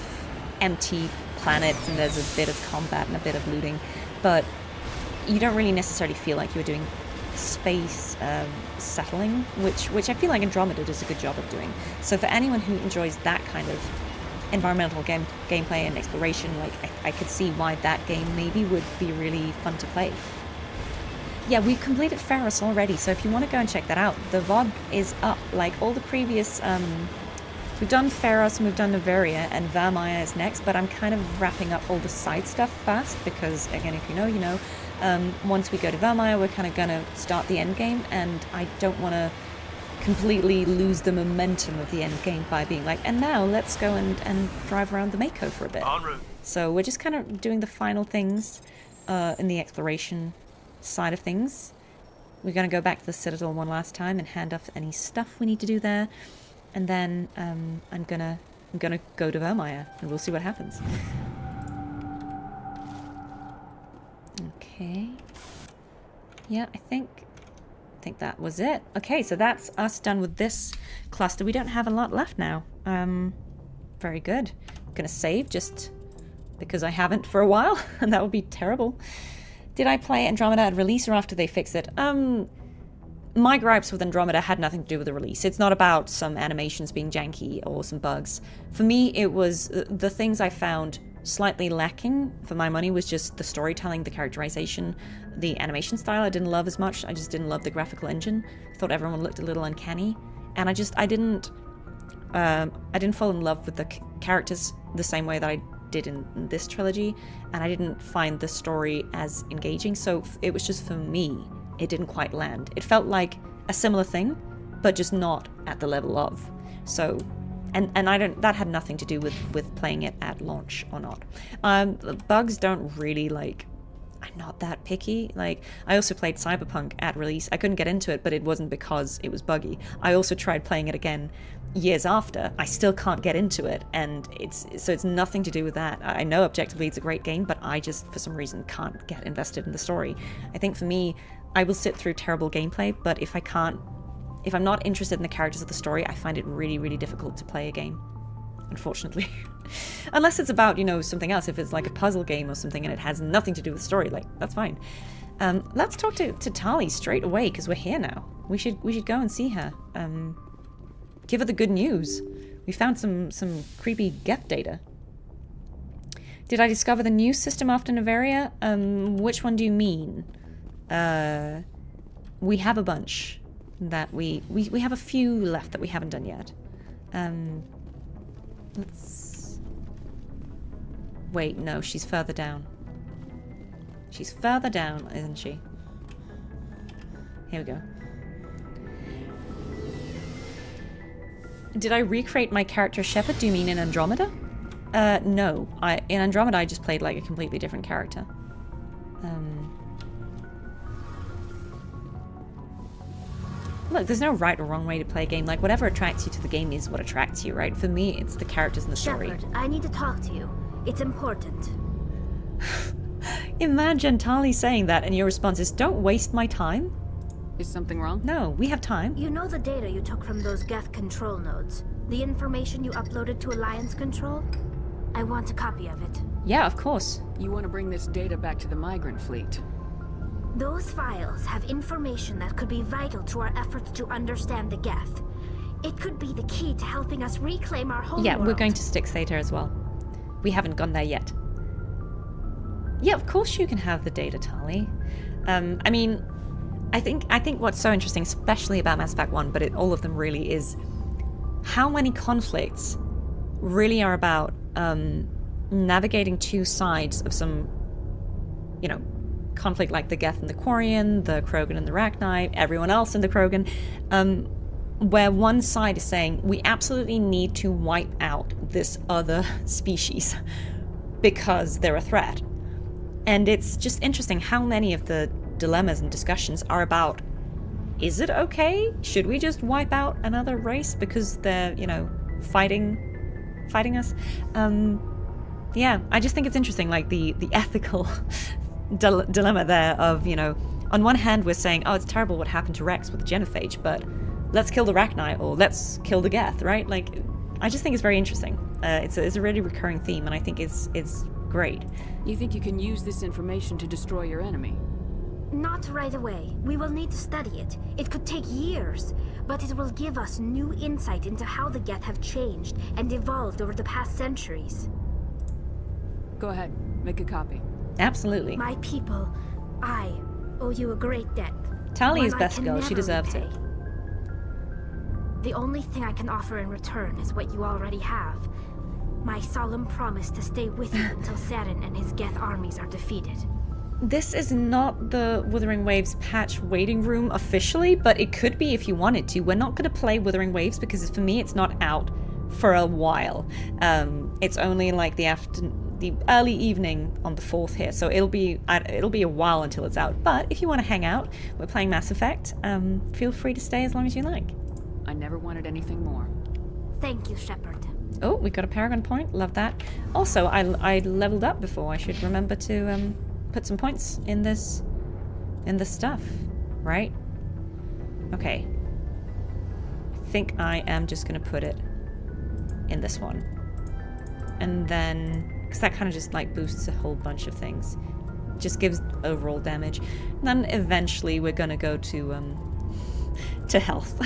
empty planets, and there's a bit of combat and a bit of looting, but you don't really necessarily feel like you're doing space settling, which I feel like Andromeda does a good job of doing. So for anyone who enjoys that kind of environmental gameplay and exploration, like, I could see why that game maybe would be really fun to play. Yeah, we've completed Ferris already, so if you want to go and check that out, the VOD is up. Like, all the previous, we've done Ferris and we've done Noveria, and Vermeer is next, but I'm kind of wrapping up all the side stuff first, because, again, if you know, you know. Once we go to Vermeer, we're kind of going to start the end game, and I don't want to completely lose the momentum of the end game by being like, and now let's go and drive around the Mako for a bit. So we're just kind of doing the final things in the exploration side of things. We're going to go back to the Citadel one last time and hand off any stuff we need to do there, and then I'm gonna go to Vermeer and we'll see what happens. Okay. Yeah, I think that was it. Okay, so that's us done with this cluster. We don't have a lot left now. Very good. I'm gonna save just because I haven't for a while, and that would be terrible. Did I play Andromeda at release or after they fixed it? My gripes with Andromeda had nothing to do with the release. It's not about some animations being janky or some bugs. For me, it was the things I found slightly lacking for my money was just the storytelling, the characterization, the animation style I didn't love as much. I just didn't love the graphical engine. I thought everyone looked a little uncanny, and I I didn't fall in love with the characters the same way that I did in this trilogy, and I didn't find the story as engaging, so it was just for me, it didn't quite land. It felt like a similar thing, but just not at the level of. So, and that had nothing to do with playing it at launch or not. Bugs don't really, like, I'm not that picky. Like, I also played Cyberpunk at release. I couldn't get into it, but it wasn't because it was buggy. I also tried playing it again years after. I still can't get into it, and it's nothing to do with that. I know objectively it's a great game, but I just, for some reason, can't get invested in the story. I think for me, I will sit through terrible gameplay, but if I'm not interested in the characters of the story, I find it really, really difficult to play a game, unfortunately. Unless it's about, you know, something else. If it's like a puzzle game or something and it has nothing to do with the story, like, that's fine. Let's talk to Tali straight away, because we're here now. We should go and see her. Give her the good news. We found some creepy Geth data. Did I discover the new system after Novaria? Which one do you mean? We have a bunch that we have a few left that we haven't done yet. Let's... Wait, no, she's further down. She's further down, isn't she? Here we go. Did I recreate my character Shepard? Do you mean in Andromeda? No. In Andromeda I just played like a completely different character. Look, there's no right or wrong way to play a game. Like, whatever attracts you to the game is what attracts you, right? For me, it's the characters and the story. Shepard, I need to talk to you. It's important. Imagine Tali saying that and your response is, don't waste my time. Is something wrong? No, we have time. You know the data you took from those Geth control nodes? The information you uploaded to Alliance Control? I want a copy of it. Yeah, of course. You want to bring this data back to the migrant fleet? Those files have information that could be vital to our efforts to understand the Geth. It could be the key to helping us reclaim our home Yeah, world. we're going to stick Theta as well. We haven't gone there yet. Yeah, of course you can have the data, Tali. I mean, I think what's so interesting, especially about Mass Effect 1, but all of them really, is how many conflicts really are about navigating two sides of some, you know, conflict, like the Geth and the Quarian, the Krogan and the Rachni, everyone else in the Krogan, where one side is saying, we absolutely need to wipe out this other species because they're a threat. And it's just interesting how many of the dilemmas and discussions are about, is it okay? Should we just wipe out another race because they're, you know, fighting us? Yeah, I just think it's interesting, like the ethical dilemma there of, you know, on one hand we're saying, oh, it's terrible what happened to Rex with the genophage, but let's kill the Rachni, or let's kill the Geth, right? Like, I just think it's very interesting. It's a really recurring theme, and I think it's great. You think you can use this information to destroy your enemy? Not right away. We will need to study it. It could take years, but it will give us new insight into how the Geth have changed and evolved over the past centuries. Go ahead, make a copy. Absolutely. My people, I owe you a great debt. Tali is one I best can girl. She never deserves it. repay. The only thing I can offer in return is what you already have. My solemn promise to stay with you until Saturn and his Geth armies are defeated. This is not the Wuthering Waves patch waiting room officially, but it could be if you wanted to. We're not going to play Wuthering Waves because for me it's not out for a while. It's only like the early evening on the 4th here, so it'll be a while until it's out. But if you want to hang out, we're playing Mass Effect. Feel free to stay as long as you like. I never wanted anything more. Thank you, Shepard. Oh, we got a Paragon point. Love that. Also, I leveled up before. I should remember to put some points in this stuff, right? Okay. I think I am just gonna put it in this one, and then because that kind of just like boosts a whole bunch of things, just gives overall damage. And then eventually we're gonna go to health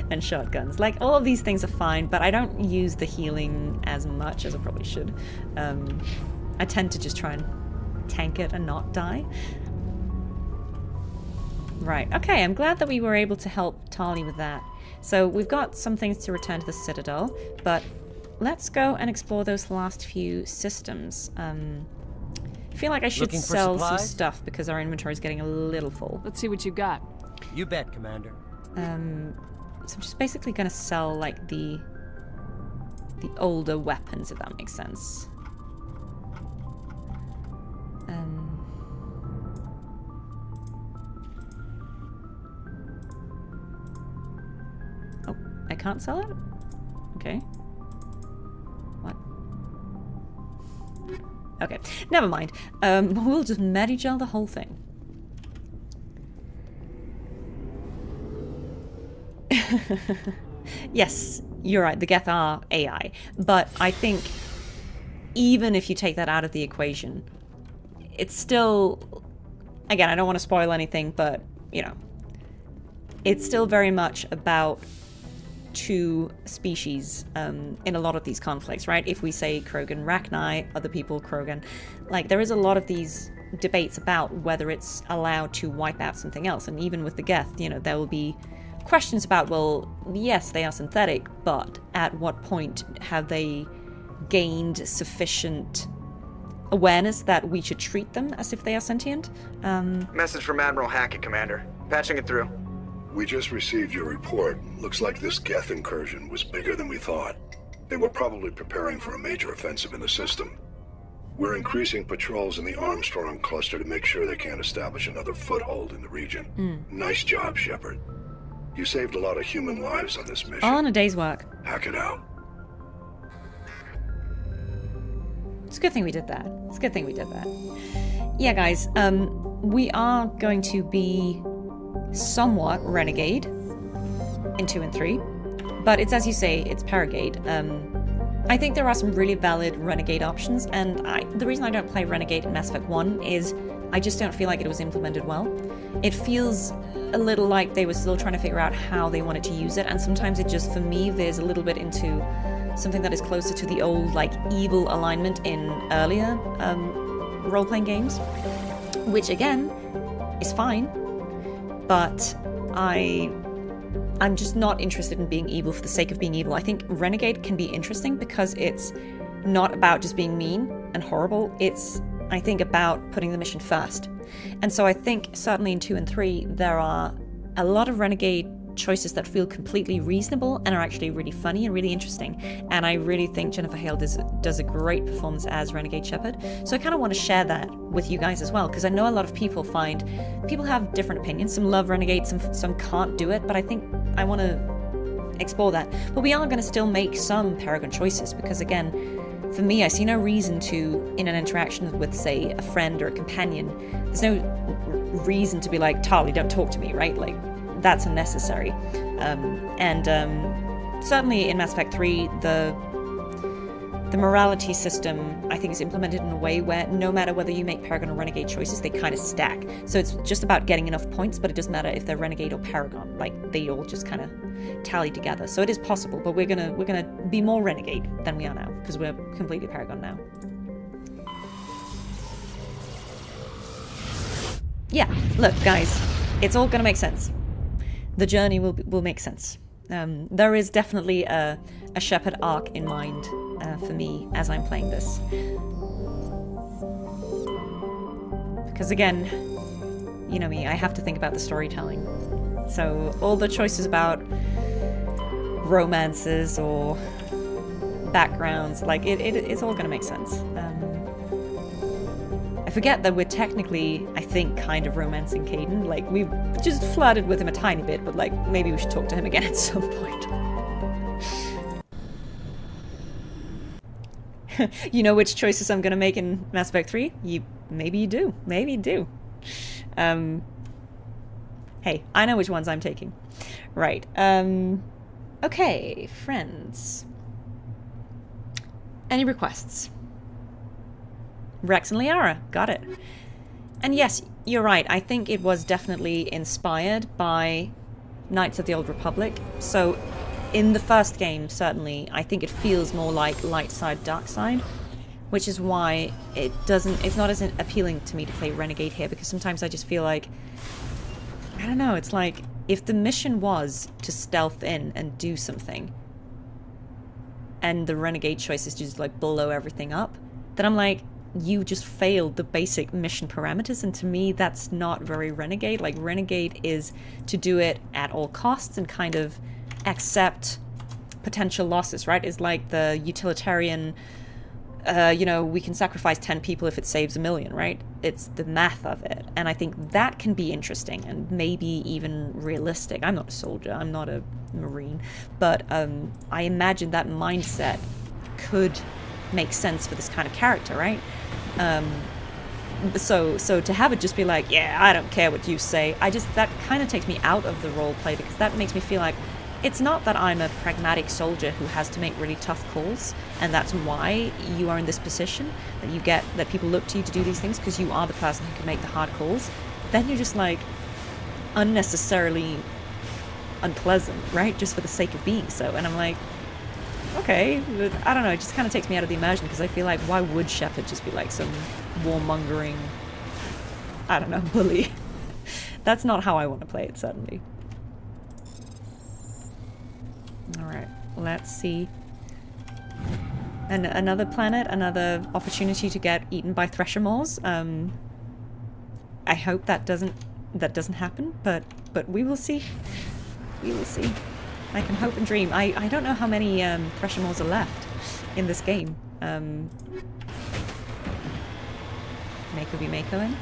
and shotguns. Like, all of these things are fine, but I don't use the healing as much as I probably should. I tend to just try and tank it and not die. Right, okay, I'm glad that we were able to help Tali with that. So we've got some things to return to the Citadel, but let's go and explore those last few systems. I feel like I should Looking for sell some supplies? stuff because our inventory is getting a little full. Let's see what you got. You bet, Commander. So I'm just basically going to sell like the older weapons, if that makes sense. Oh, I can't sell it? Okay. What? Okay, never mind. We'll just medi-gel the whole thing. Yes, you're right, the Geth are AI, but I think even if you take that out of the equation, it's still, again, I don't want to spoil anything, but, you know, it's still very much about two species in a lot of these conflicts, right? If we say Krogan Rachni, other people Krogan, like there is a lot of these debates about whether it's allowed to wipe out something else, and even with the Geth, you know, there will be questions about, well, yes, they are synthetic, but at what point have they gained sufficient awareness that we should treat them as if they are sentient? Message from Admiral Hackett, Commander. Patching it through. We just received your report. Looks like this Geth incursion was bigger than we thought. They were probably preparing for a major offensive in the system. We're increasing patrols in the Armstrong cluster to make sure they can't establish another foothold in the region. Nice job, Shepard. You saved a lot of human lives on this mission. All in a day's work. Hack it out. It's a good thing we did that. It's a good thing we did that. Yeah, guys, we are going to be somewhat renegade in 2 and 3, but it's, as you say, it's Paragade. I think there are some really valid renegade options, and the reason I don't play renegade in Mass Effect 1 is I just don't feel like it was implemented well. It feels a little like they were still trying to figure out how they wanted to use it, and sometimes it just, for me, veers a little bit into something that is closer to the old, like, evil alignment in earlier role-playing games, which, again, is fine, but I'm just not interested in being evil for the sake of being evil. I think Renegade can be interesting because it's not about just being mean and horrible. It's, I think, about putting the mission first. And so I think certainly in 2 and 3, there are a lot of Renegade choices that feel completely reasonable and are actually really funny and really interesting. And I really think Jennifer Hale does a great performance as Renegade Shepard. So I kind of want to share that with you guys as well, because I know a lot of people have different opinions. Some love Renegade, some can't do it, but I think I want to explore that. But we are going to still make some Paragon choices, because again, for me, I see no reason to, in an interaction with, say, a friend or a companion, there's no reason to be like, Tali, don't talk to me, right? Like, that's unnecessary. Certainly in Mass Effect 3, the morality system, I think, is implemented in a way where no matter whether you make Paragon or Renegade choices, they kind of stack. So it's just about getting enough points, but it doesn't matter if they're Renegade or Paragon. Like, they all just kind of tally together. So it is possible, but we're gonna be more Renegade than we are now, because we're completely Paragon now. Yeah, look, guys, it's all gonna make sense. The journey will make sense. There is definitely a Shepard arc in mind for me as I'm playing this. Because again, you know me, I have to think about the storytelling. So all the choices about romances or backgrounds, like it's all going to make sense. I forget that we're technically, I think, kind of romancing Caden. Like, we've just flirted with him a tiny bit, but like, maybe we should talk to him again at some point. You know which choices I'm going to make in Mass Effect 3? Maybe you do. Maybe you do. Hey, I know which ones I'm taking. Right. Okay, friends. Any requests? Rex and Liara, got it. And yes, you're right, I think it was definitely inspired by Knights of the Old Republic. So in the first game, certainly, I think it feels more like light side, dark side, which is why it's not as appealing to me to play Renegade here, because sometimes I just feel like, I don't know, it's like, if the mission was to stealth in and do something, and the renegade choice is just like blow everything up, then I'm like, you just failed the basic mission parameters, and to me that's not very renegade. Like, renegade is to do it at all costs and kind of accept potential losses, right? It's like the utilitarian, you know, we can sacrifice 10 people if it saves 1,000,000, right? It's the math of it, and I think that can be interesting and maybe even realistic. I'm not a soldier, I'm not a marine, but I imagine that mindset could make sense for this kind of character, right? So to have it just be like, yeah, I don't care what you say, that kind of takes me out of the role play, because that makes me feel like it's not that I'm a pragmatic soldier who has to make really tough calls, and that's why you are in this position, that people look to you to do these things because you are the person who can make the hard calls. Then you're just like unnecessarily unpleasant, right? Just for the sake of being so. And I'm like, okay, but I don't know, it just kind of takes me out of the immersion, because I feel like, why would Shepard just be like some warmongering, I don't know, bully? That's not how I want to play it, certainly. Alright, let's see. And another planet, another opportunity to get eaten by thresher maws. I hope that doesn't happen, but we will see. We will see. I can hope and dream. I don't know how many thresher maws are left in this game. Mako be Makoing.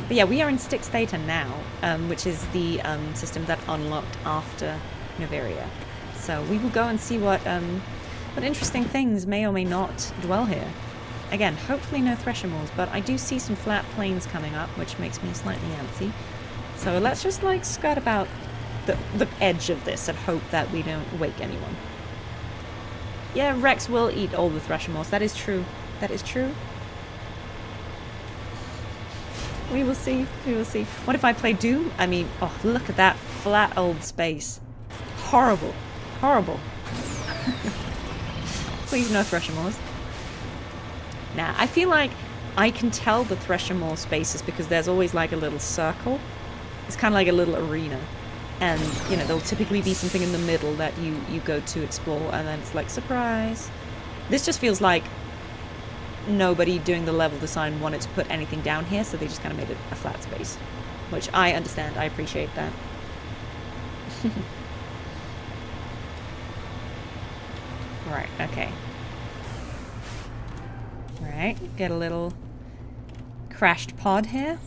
But yeah, we are in Styx Theta now, which is the system that unlocked after Noveria. So we will go and see what interesting things may or may not dwell here. Again, hopefully no thresher maws, but I do see some flat plains coming up, which makes me slightly antsy. So let's just like skirt about the edge of this and hope that we don't wake anyone. Yeah, Rex will eat all the thresher maws. That is true. That is true. We will see. We will see. What if I play Doom? I mean, oh, look at that flat old space. Horrible. Horrible. Please no thresher maws. Nah, I feel like I can tell the thresher maw spaces because there's always like a little circle. It's kind of like a little arena. And, you know, there'll typically be something in the middle that you go to explore, and then it's like, surprise. This just feels like nobody doing the level design wanted to put anything down here, so they just kind of made it a flat space. Which I understand, I appreciate that. Right, okay. Right, get a little crashed pod here.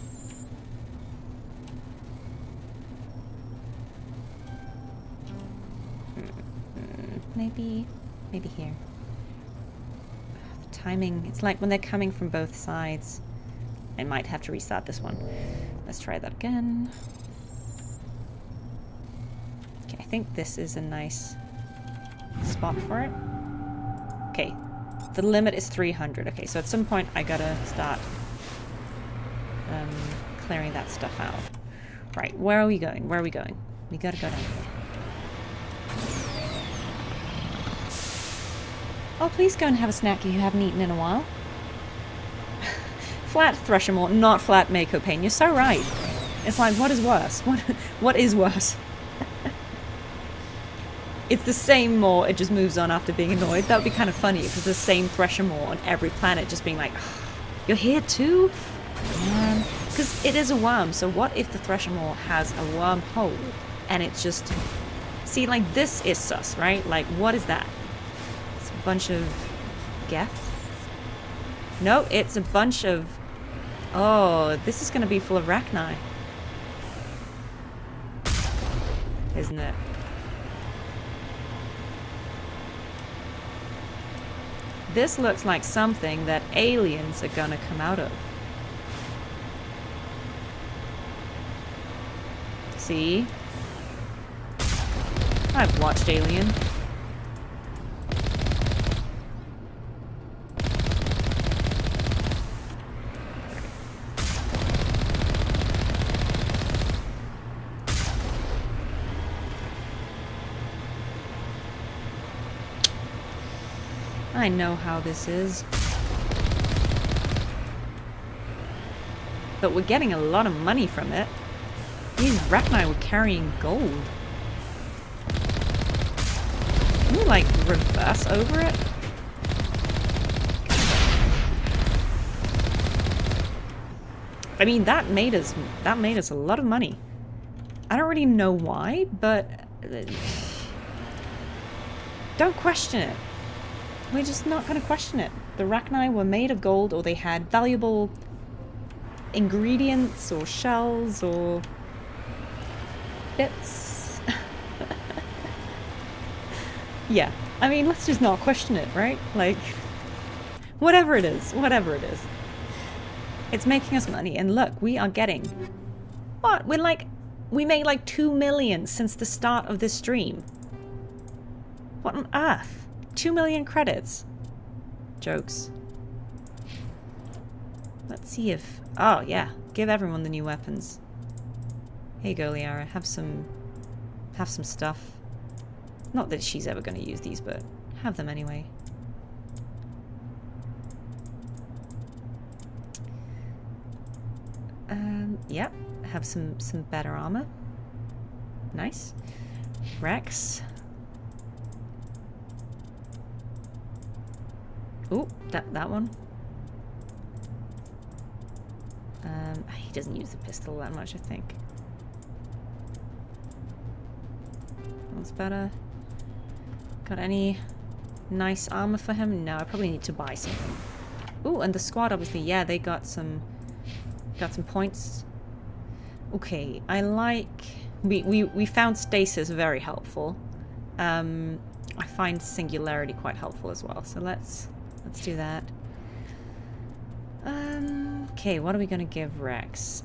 Maybe here. The timing, it's like when they're coming from both sides. I might have to restart this one. Let's try that again. Okay, I think this is a nice spot for it. Okay, the limit is 300. Okay, so at some point I gotta start clearing that stuff out. Right, where are we going? Where are we going? We gotta go down here. Oh, please go and have a snack you haven't eaten in a while. Flat thresher maw, not flat Mako pain. You're so right. It's like, what is worse? What is worse? It's the same maw, it just moves on after being annoyed. That would be kind of funny if it's the same thresher maw on every planet, just being like, oh, you're here too? Man. Because it is a worm, so what if the thresher maw has a wormhole? And it's just... See, like, this is sus, right? Like, what is that? It's a bunch of... Geth? No, it's a bunch of... Oh, this is going to be full of Rachni. Isn't it? This looks like something that aliens are gonna come out of. See? I've watched Alien. I know how this is. But we're getting a lot of money from it. These Rachni were carrying gold. Can we, like, reverse over it? I mean, that made us a lot of money. I don't really know why, but don't question it. We're just not going to question it. The Rachni were made of gold, or they had valuable ingredients, or shells, or bits. Yeah, I mean, let's just not question it, right? Like, whatever it is, whatever it is. It's making us money, and look, we are getting... What? We made like 2 million since the start of this stream. What on earth? 2 million credits. Jokes. Let's see if... Oh, yeah. Give everyone the new weapons. Here you go, Liara. Have some stuff. Not that she's ever going to use these, but have them anyway. Yep. Have some better armor. Nice. Rex. Ooh, that one. He doesn't use the pistol that much, I think. One's better. Got any nice armor for him? No, I probably need to buy something. Ooh, and the squad, obviously, yeah, they got some points. Okay, I like... We found stasis very helpful. I find singularity quite helpful as well, so let's do that. Okay, what are we gonna give Rex?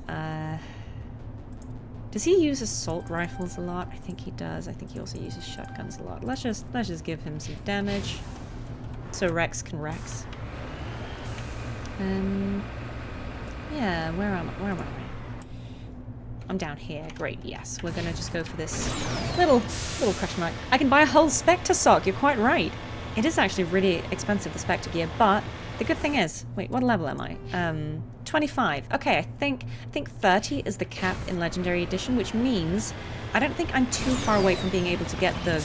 Does he use assault rifles a lot? I think he does. I think he also uses shotguns a lot. Let's just give him some damage, so Rex can Rex. Yeah, where am I? I'm down here. Great, yes. We're gonna just go for this little question mark. I can buy a whole Spectre sock, you're quite right. It is actually really expensive, the Spectre gear, but the good thing is... Wait, what level am I? 25. Okay, I think 30 is the cap in Legendary Edition, which means I don't think I'm too far away from being able to get the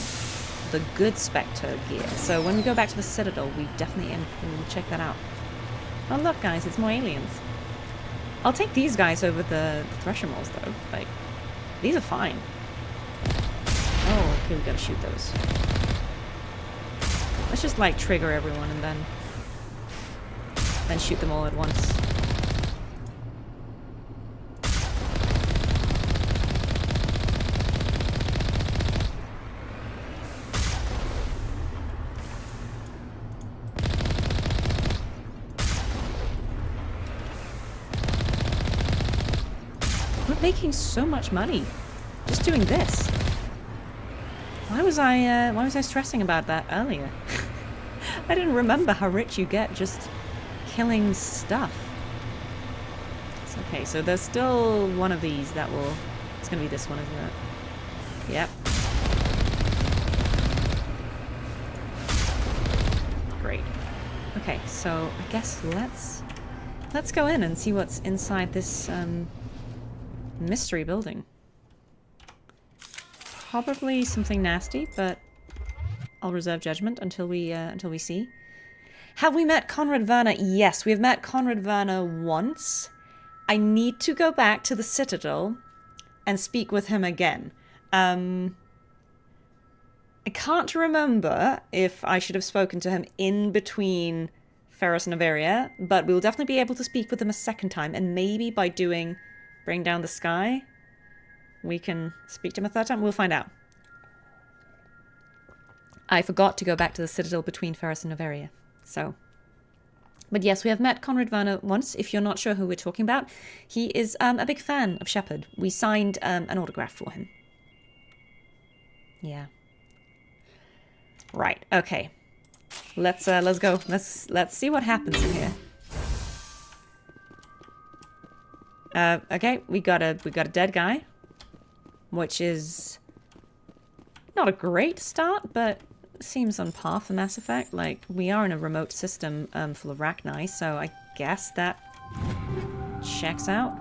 good Spectre gear. So when we go back to the Citadel, we definitely will check that out. Oh look guys, it's more aliens. I'll take these guys over the thresher maws though. Like, these are fine. Oh, okay, we gotta shoot those. Let's just like trigger everyone and then shoot them all at once. Making so much money just doing this. Why was I stressing about that earlier? I didn't remember how rich you get just killing stuff. It's okay, so there's still one of these that will... It's gonna be this one, isn't it? Yep. Great. Okay, so I guess let's go in and see what's inside this mystery building. Probably something nasty, but I'll reserve judgment until we see. Have we met Conrad Werner? Yes, we have met Conrad Werner once. I need to go back to the Citadel and speak with him again. I can't remember if I should have spoken to him in between Ferris and Averia, but we'll definitely be able to speak with him a second time, and maybe by doing Bring Down the Sky, we can speak to him a third time. We'll find out. I forgot to go back to the Citadel between Ferris and Averia, so... But yes, we have met Conrad Werner once. If you're not sure who we're talking about, he is a big fan of Shepard. We signed an autograph for him. Yeah. Right, okay. Let's go. Let's see what happens in here. Okay, we got a dead guy, which is not a great start, but seems on par for Mass Effect. Like, we are in a remote system full of Rachni, so I guess that checks out.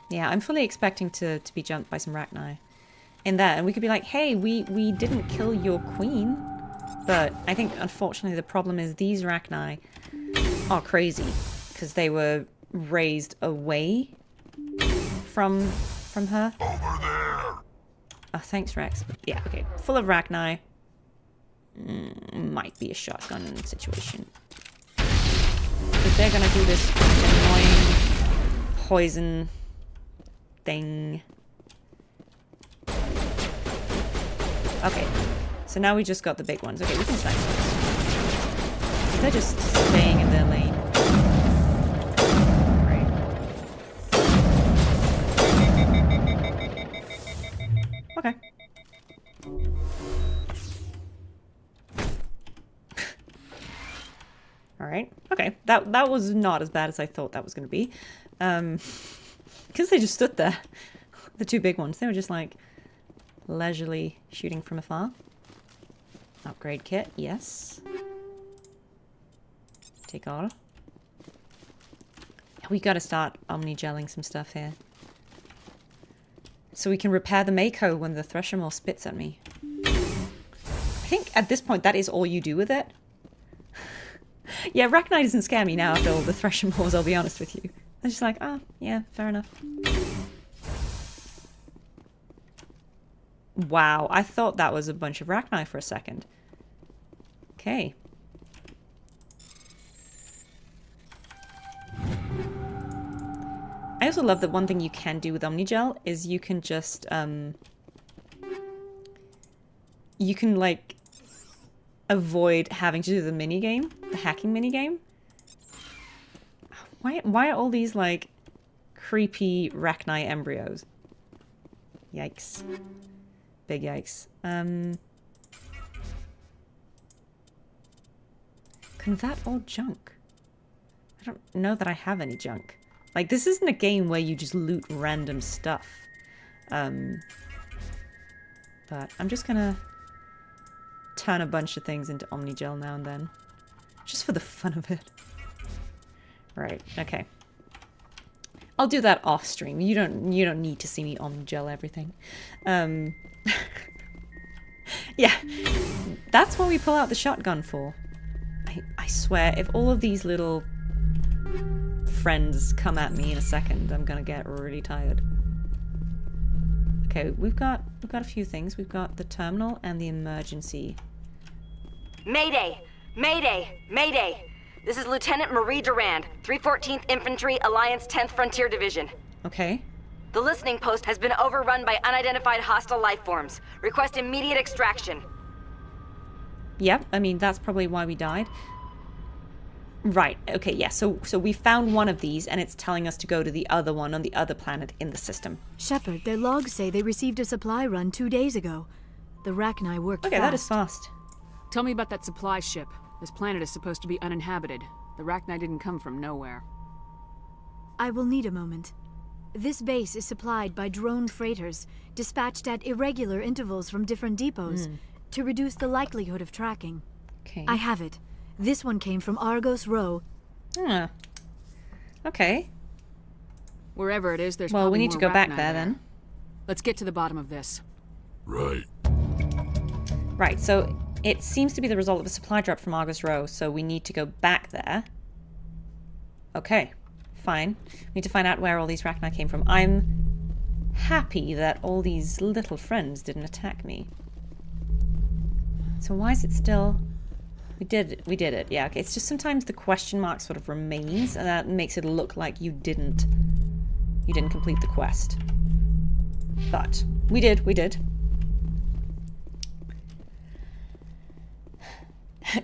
Yeah, I'm fully expecting to be jumped by some Rachni in there. And we could be like, hey, we didn't kill your queen. But I think, unfortunately, the problem is these Rachni are crazy. Because they were raised away from her. Over there! Oh, thanks, Rex. Yeah, okay. Full of Rachni. Might be a shotgun situation. Because they're gonna do this annoying poison thing. Okay. So now we just got the big ones. Okay, we can snipe those. They're just staying in their lane. Right. Okay. Alright. Okay. That was not as bad as I thought that was going to be. Because they just stood there. The two big ones. They were just like leisurely shooting from afar. Upgrade kit. Yes. Take all. We got to start omni-gelling some stuff here. So we can repair the Mako when the thresher maw spits at me. I think at this point that is all you do with it. Yeah, Rachni doesn't scare me now after all the thresher maws, I'll be honest with you. I'm just like, oh, yeah, fair enough. Wow, I thought that was a bunch of Rachni for a second. Okay. I also love that one thing you can do with Omnigel is you can just, you can, like, avoid having to do the minigame, the hacking minigame. Why are all these, like, creepy Rachni embryos? Yikes. Big yikes. Convert all junk. I don't know that I have any junk. Like, this isn't a game where you just loot random stuff. But I'm just gonna turn a bunch of things into Omnigel now and then. Just for the fun of it. Right, okay. I'll do that off stream. You don't need to see me Omnigel everything. Yeah. That's what we pull out the shotgun for. I swear, if all of these little friends come at me in a second, I'm gonna get really tired. Okay, we've got a few things. We've got the terminal and the emergency. Mayday! Mayday! Mayday! This is Lieutenant Marie Durand, 314th Infantry, Alliance 10th Frontier Division. Okay. The listening post has been overrun by unidentified hostile life forms. Request immediate extraction. Yep, I mean, that's probably why we died. Right, okay, yeah, so we found one of these, and it's telling us to go to the other one on the other planet in the system. Shepard, their logs say they received a supply run 2 days ago. The Rachni worked Okay, fast. that is fast. Tell me about that supply ship. This planet is supposed to be uninhabited. The Rachni didn't come from nowhere. I will need a moment. This base is supplied by drone freighters, dispatched at irregular intervals from different depots, to reduce the likelihood of tracking. Okay. I have it. This one came from Argos Row. Ah. Okay. Wherever it is, there's Well, we probably need to more go back Rachni there then. Let's get to the bottom of this. Right. Right, so it seems to be the result of a supply drop from Argus Row, so we need to go back there. Okay, fine. We need to find out where all these Rachni came from. I'm happy that all these little friends didn't attack me. So why is it still... We did it. Yeah, okay. It's just sometimes the question mark sort of remains, and that makes it look like you didn't complete the quest. But we did.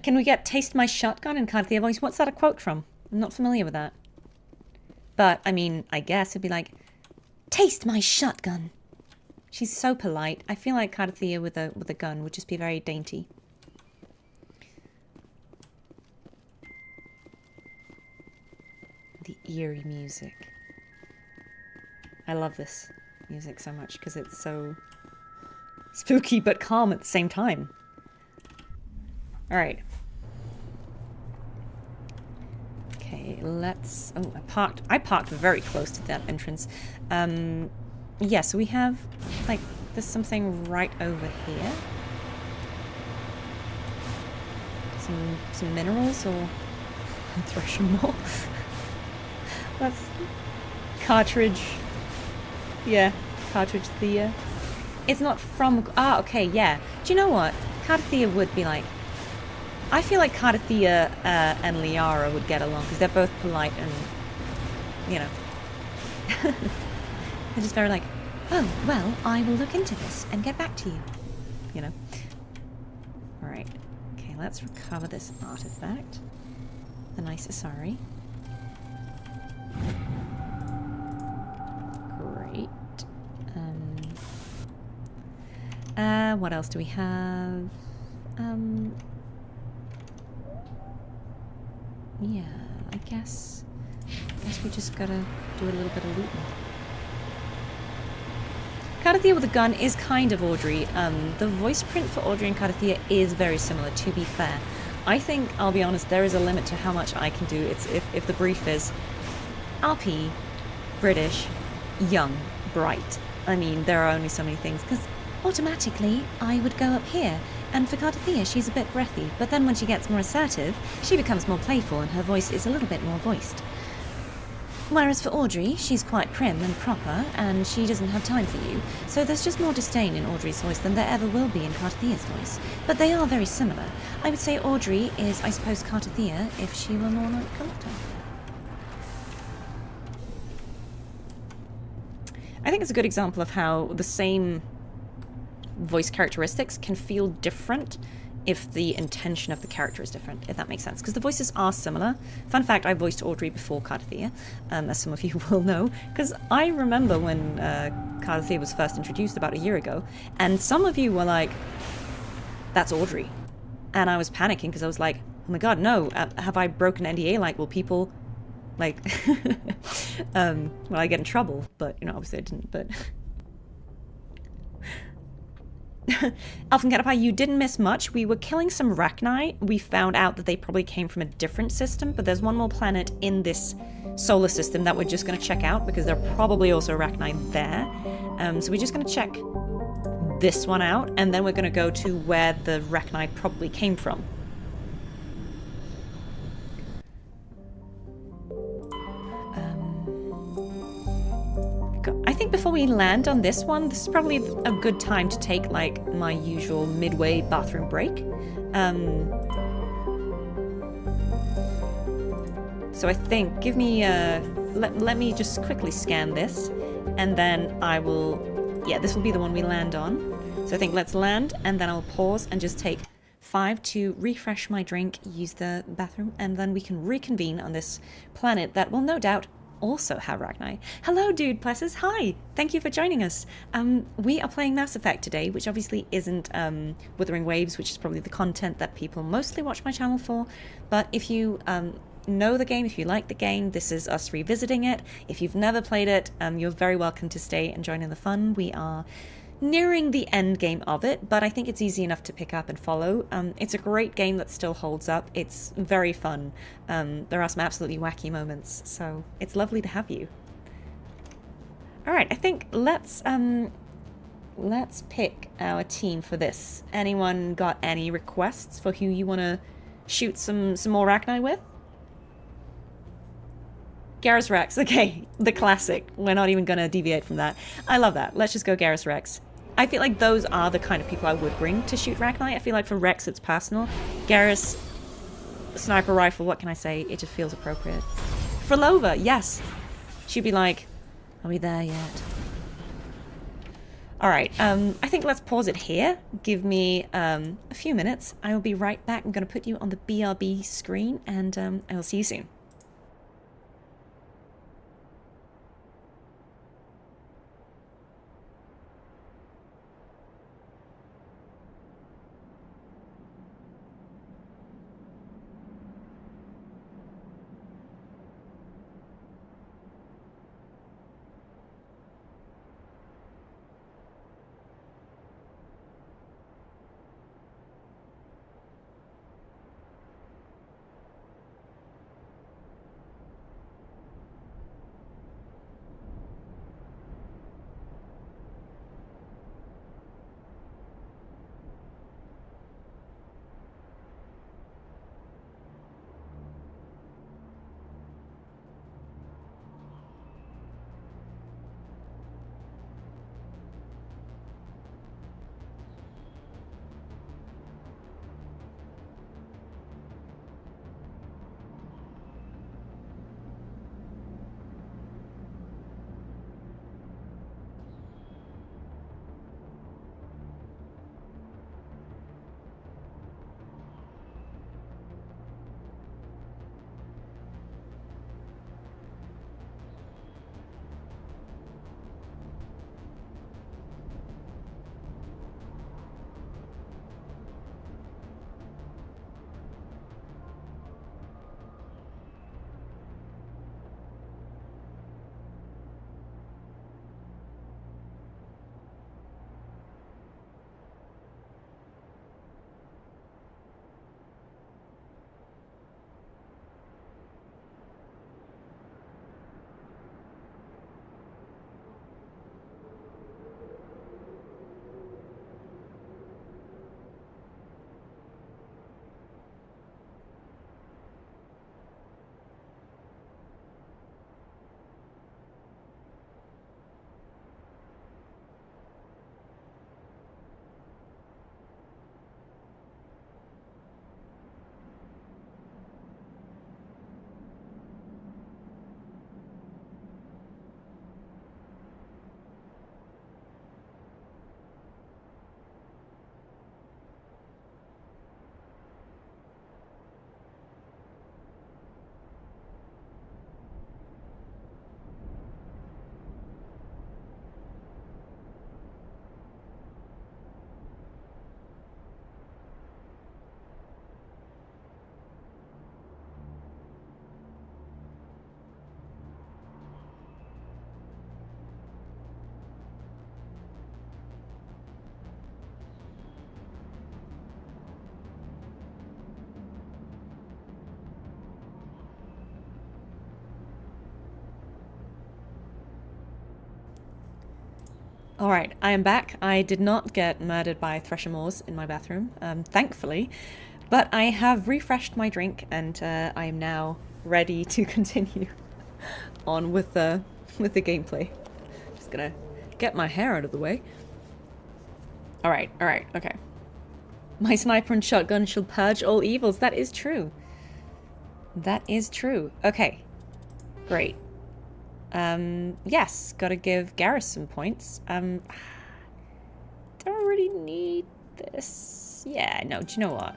Can we get taste my shotgun in Cartier voice? What's that a quote from? I'm not familiar with that. But, I mean, I guess it'd be like, taste my shotgun. She's so polite. I feel like Cartier with a gun would just be very dainty. The eerie music. I love this music so much because it's so spooky but calm at the same time. Alright. Okay, let's... Oh, I parked very close to that entrance. Yeah, so we have, like, there's something right over here. Some minerals or thresher more. That's cartridge. Yeah, cartridge Thea. It's not from... Ah, okay, yeah. Do you know what? Cartithea would be like... I feel like Cartithea and Liara would get along because they're both polite and, you know. They're just very like, oh, well, I will look into this and get back to you. You know. Alright. Okay, let's recover this artifact. The nice Asari. Great. What else do we have? Yeah, I guess we just gotta do a little bit of looting. Cartithea with a gun is kind of Audrey. The voice print for Audrey and Cartithea is very similar, to be fair. I think, I'll be honest, there is a limit to how much I can do. It's if the brief is RP, British, young, bright. I mean, there are only so many things, because automatically I would go up here. And for Cartithea, she's a bit breathy, but then when she gets more assertive, she becomes more playful and her voice is a little bit more voiced. Whereas for Audrey, she's quite prim and proper, and she doesn't have time for you, so there's just more disdain in Audrey's voice than there ever will be in Cartithea's voice. But they are very similar. I would say Audrey is, I suppose, Cartithea if she were more like Collector. I think it's a good example of how the same voice characteristics can feel different if the intention of the character is different, if that makes sense. Because the voices are similar. Fun fact, I voiced Audrey before Cartithea, as some of you will know. Because I remember when Cartithea was first introduced about a year ago, and some of you were like, that's Audrey. And I was panicking because I was like, oh my god, no, have I broken NDA? Like, will people, like, will I get in trouble? But, you know, obviously I didn't, but... Elfencaterpie, you didn't miss much. We were killing some Rachni. We found out that they probably came from a different system, but there's one more planet in this solar system that we're just going to check out because there are probably also Rachni there. So we're just going to check this one out, and then we're going to go to where the Rachni probably came from. I think before we land on this one, this is probably a good time to take, like, my usual midway bathroom break. So I think, give me, let me just quickly scan this, and then I will, yeah, this will be the one we land on. So I think let's land, and then I'll pause and just take 5 to refresh my drink, use the bathroom, and then we can reconvene on this planet that will no doubt also have Rachni. Hello, Dude Plesses. Hi! Thank you for joining us. We are playing Mass Effect today, which obviously isn't Wuthering Waves, which is probably the content that people mostly watch my channel for. But if you know the game, if you like the game, this is us revisiting it. If you've never played it, you're very welcome to stay and join in the fun. We are nearing the end game of it, but I think it's easy enough to pick up and follow. It's a great game that still holds up. It's very fun. There are some absolutely wacky moments, so it's lovely to have you. Alright, I think let's pick our team for this. Anyone got any requests for who you want to shoot some more Rachni with? Garrus Rex, okay, the classic. We're not even going to deviate from that. I love that. Let's just go Garrus Rex. I feel like those are the kind of people I would bring to shoot Rachni. I feel like for Rex it's personal. Garrus, sniper rifle, what can I say? It just feels appropriate. For Lova, yes. She'd be like, are we there yet? Alright, I think let's pause it here. Give me a few minutes. I will be right back. I'm going to put you on the BRB screen, and I will see you soon. Alright, I am back. I did not get murdered by thresher maws in my bathroom, thankfully. But I have refreshed my drink, and I am now ready to continue on with the gameplay. Just gonna get my hair out of the way. Alright, okay. My sniper and shotgun shall purge all evils. That is true. That is true. Okay. Great. Yes, gotta give Garrus some points. Don't really need this. Yeah, no, do you know what?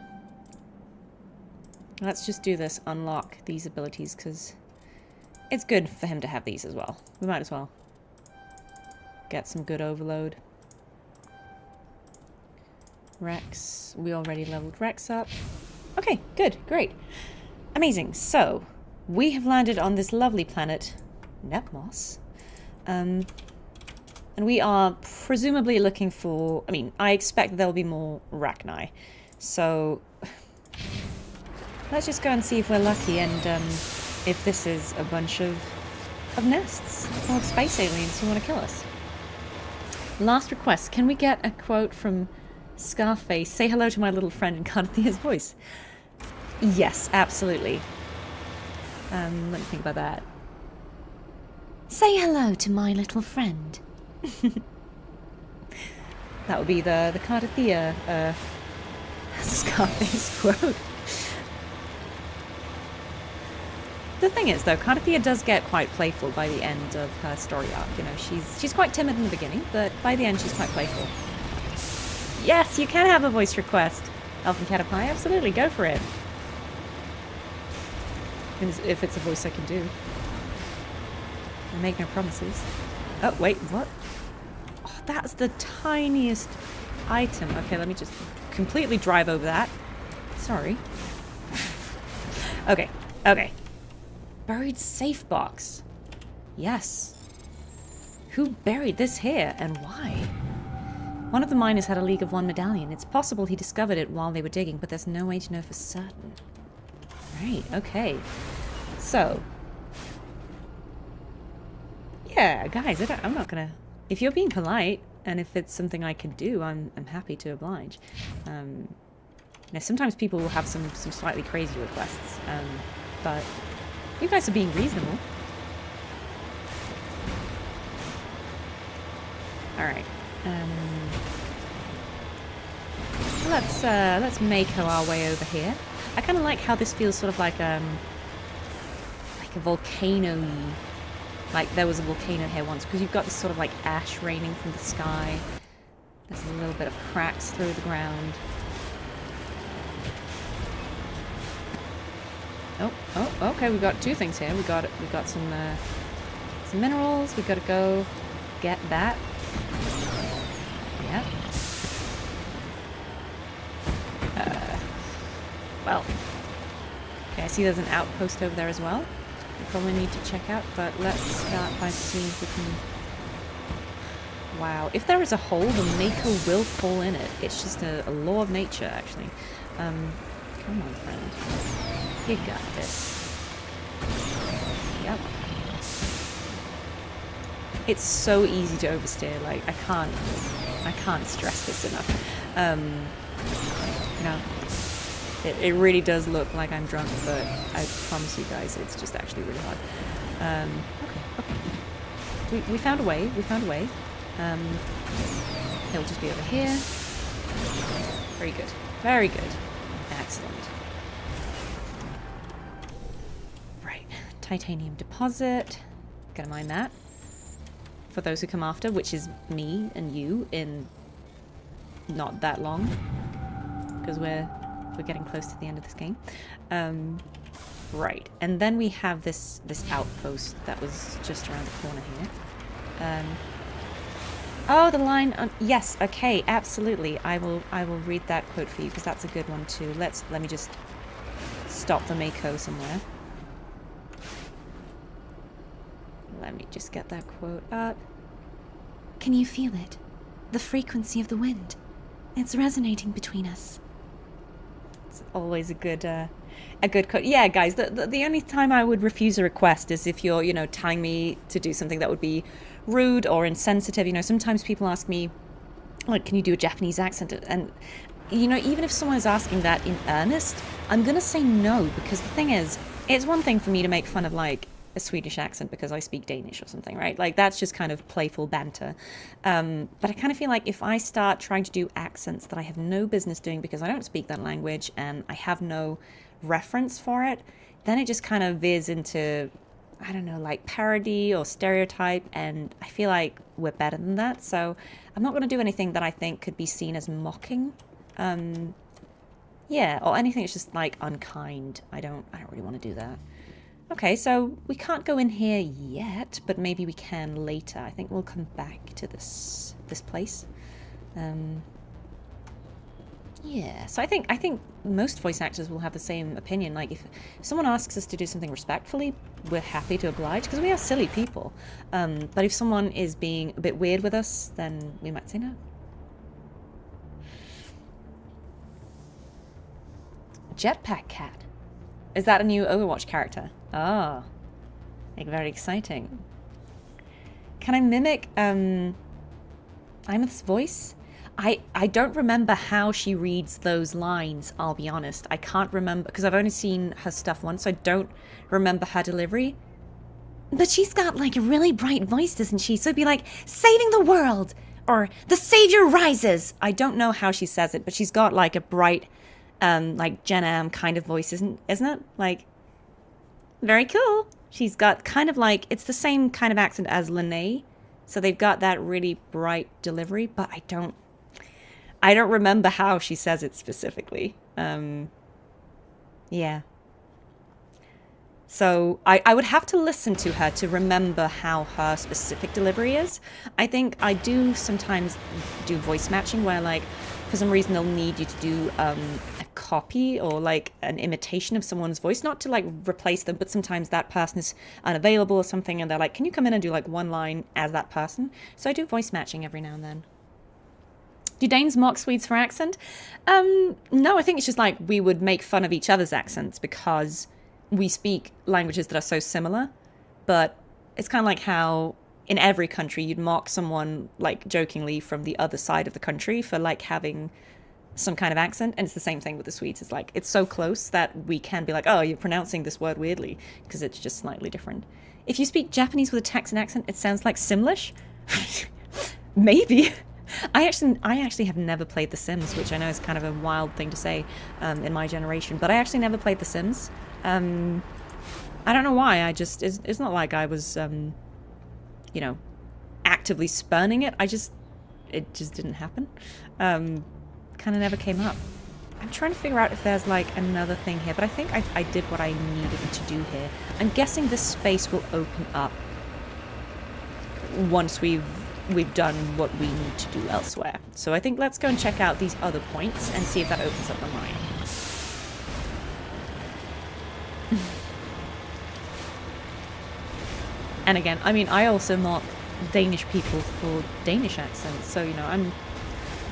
Let's just do this, unlock these abilities, because it's good for him to have these as well. We might as well get some good overload. Rex, we already leveled Rex up. Okay, good, great. Amazing, so we have landed on this lovely planet, Nepmos. And we are presumably looking for, I mean, I expect there'll be more Rachni. So let's just go and see if we're lucky and if this is a bunch of nests or space aliens who want to kill us. Last request, can we get a quote from Scarface? Say hello to my little friend in Carthia's voice. Yes, absolutely. Let me think about that. Say hello to my little friend. That would be the Carthia Scarface quote. The thing is, though, Carthia does get quite playful by the end of her story arc. You know, she's quite timid in the beginning, but by the end she's quite playful. Yes, you can have a voice request. Elfin Catapie, absolutely, go for it. If it's a voice I can do. I make no promises. Oh, wait, what? Oh, that's the tiniest item. Okay, let me just completely drive over that. Sorry. Okay, okay. Buried safe box. Yes. Who buried this here and why? One of the miners had a League of One medallion. It's possible he discovered it while they were digging, but there's no way to know for certain. Right, okay. So. Yeah, guys, I'm not gonna... If you're being polite, and if it's something I can do, I'm happy to oblige. You know, sometimes people will have some slightly crazy requests, but you guys are being reasonable. Alright. Let's make our way over here. I kind of like how this feels sort of like a volcano-y. Like there was a volcano here once, because you've got this sort of like ash raining from the sky. There's a little bit of cracks through the ground. Oh, okay, we got two things here. We got some minerals. We gotta go get that. Yeah. Well. Okay, I see there's an outpost over there as well. We probably need to check out, but let's start by seeing if we can... Wow, if there is a hole, the Mako will fall in it. It's just a law of nature, actually. Come on, friend. You got this. Yep. It's so easy to oversteer. Like I can't stress this enough. You know, it really does look like I'm drunk, but I promise you guys, it's just actually really hard. Okay. We found a way. We found a way. It'll just be over here. Very good. Very good. Excellent. Right. Titanium deposit. Gonna mine that. For those who come after, which is me and you in not that long. Because we're getting close to the end of this game. Right. And then we have this outpost that was just around the corner here. Oh, the line. Yes. Okay. Absolutely. I will read that quote for you because that's a good one too. Let me just stop the Mako somewhere. Let me just get that quote up. Can you feel it? The frequency of the wind. It's resonating between us. It's always a good quote. Yeah, guys. The only time I would refuse a request is if you're, you know, telling me to do something that would be rude or insensitive. You know, sometimes people ask me, like, can you do a Japanese accent? And, you know, even if someone is asking that in earnest, I'm going to say no, because the thing is, it's one thing for me to make fun of, like, a Swedish accent because I speak Danish or something, right? Like, that's just kind of playful banter. But I kind of feel like if I start trying to do accents that I have no business doing because I don't speak that language and I have no reference for it, then it just kind of veers into, I don't know, like parody or stereotype, and I feel like we're better than that. So I'm not going to do anything that I think could be seen as mocking. Yeah, or anything that's just like unkind. I don't really want to do that. Okay, so we can't go in here yet, but maybe we can later. I think we'll come back to this place. Yeah, so I think most voice actors will have the same opinion. Like, if someone asks us to do something respectfully, we're happy to oblige, because we are silly people. But if someone is being a bit weird with us, then we might say no. Jetpack Cat. Is that a new Overwatch character? Ah, like very exciting. Can I mimic Imeth's voice? I don't remember how she reads those lines, I'll be honest. I can't remember, because I've only seen her stuff once, so I don't remember her delivery. But she's got like a really bright voice, doesn't she? So it'd be like, saving the world, or the savior rises. I don't know how she says it, but she's got like a bright, like Gen Am kind of voice, isn't it? Like, very cool. She's got kind of like, it's the same kind of accent as Lene. So they've got that really bright delivery, but I don't remember how she says it specifically. Yeah. So I would have to listen to her to remember how her specific delivery is. I think I do sometimes do voice matching where, like, for some reason they'll need you to do a copy or like an imitation of someone's voice, not to like replace them, but sometimes that person is unavailable or something and they're like, can you come in and do like one line as that person? So I do voice matching every now and then. Do Danes mock Swedes for accent? No, I think it's just like we would make fun of each other's accents because we speak languages that are so similar. But it's kind of like how in every country you'd mock someone like jokingly from the other side of the country for like having some kind of accent, and it's the same thing with the Swedes. It's like it's so close that we can be like, oh, you're pronouncing this word weirdly because it's just slightly different. If you speak Japanese with a Texan accent, it sounds like Simlish. Maybe. I actually have never played The Sims, which I know is kind of a wild thing to say in my generation, but I actually never played The Sims. I don't know why. It's not like I was you know, actively spurning it. It just didn't happen. Kind of never came up. I'm trying to figure out if there's like another thing here, but I think I did what I needed to do here. I'm guessing this space will open up once we've done what we need to do elsewhere. So I think let's go and check out these other points and see if that opens up the mine. And again, I mean, I also mock Danish people for Danish accents, so you know,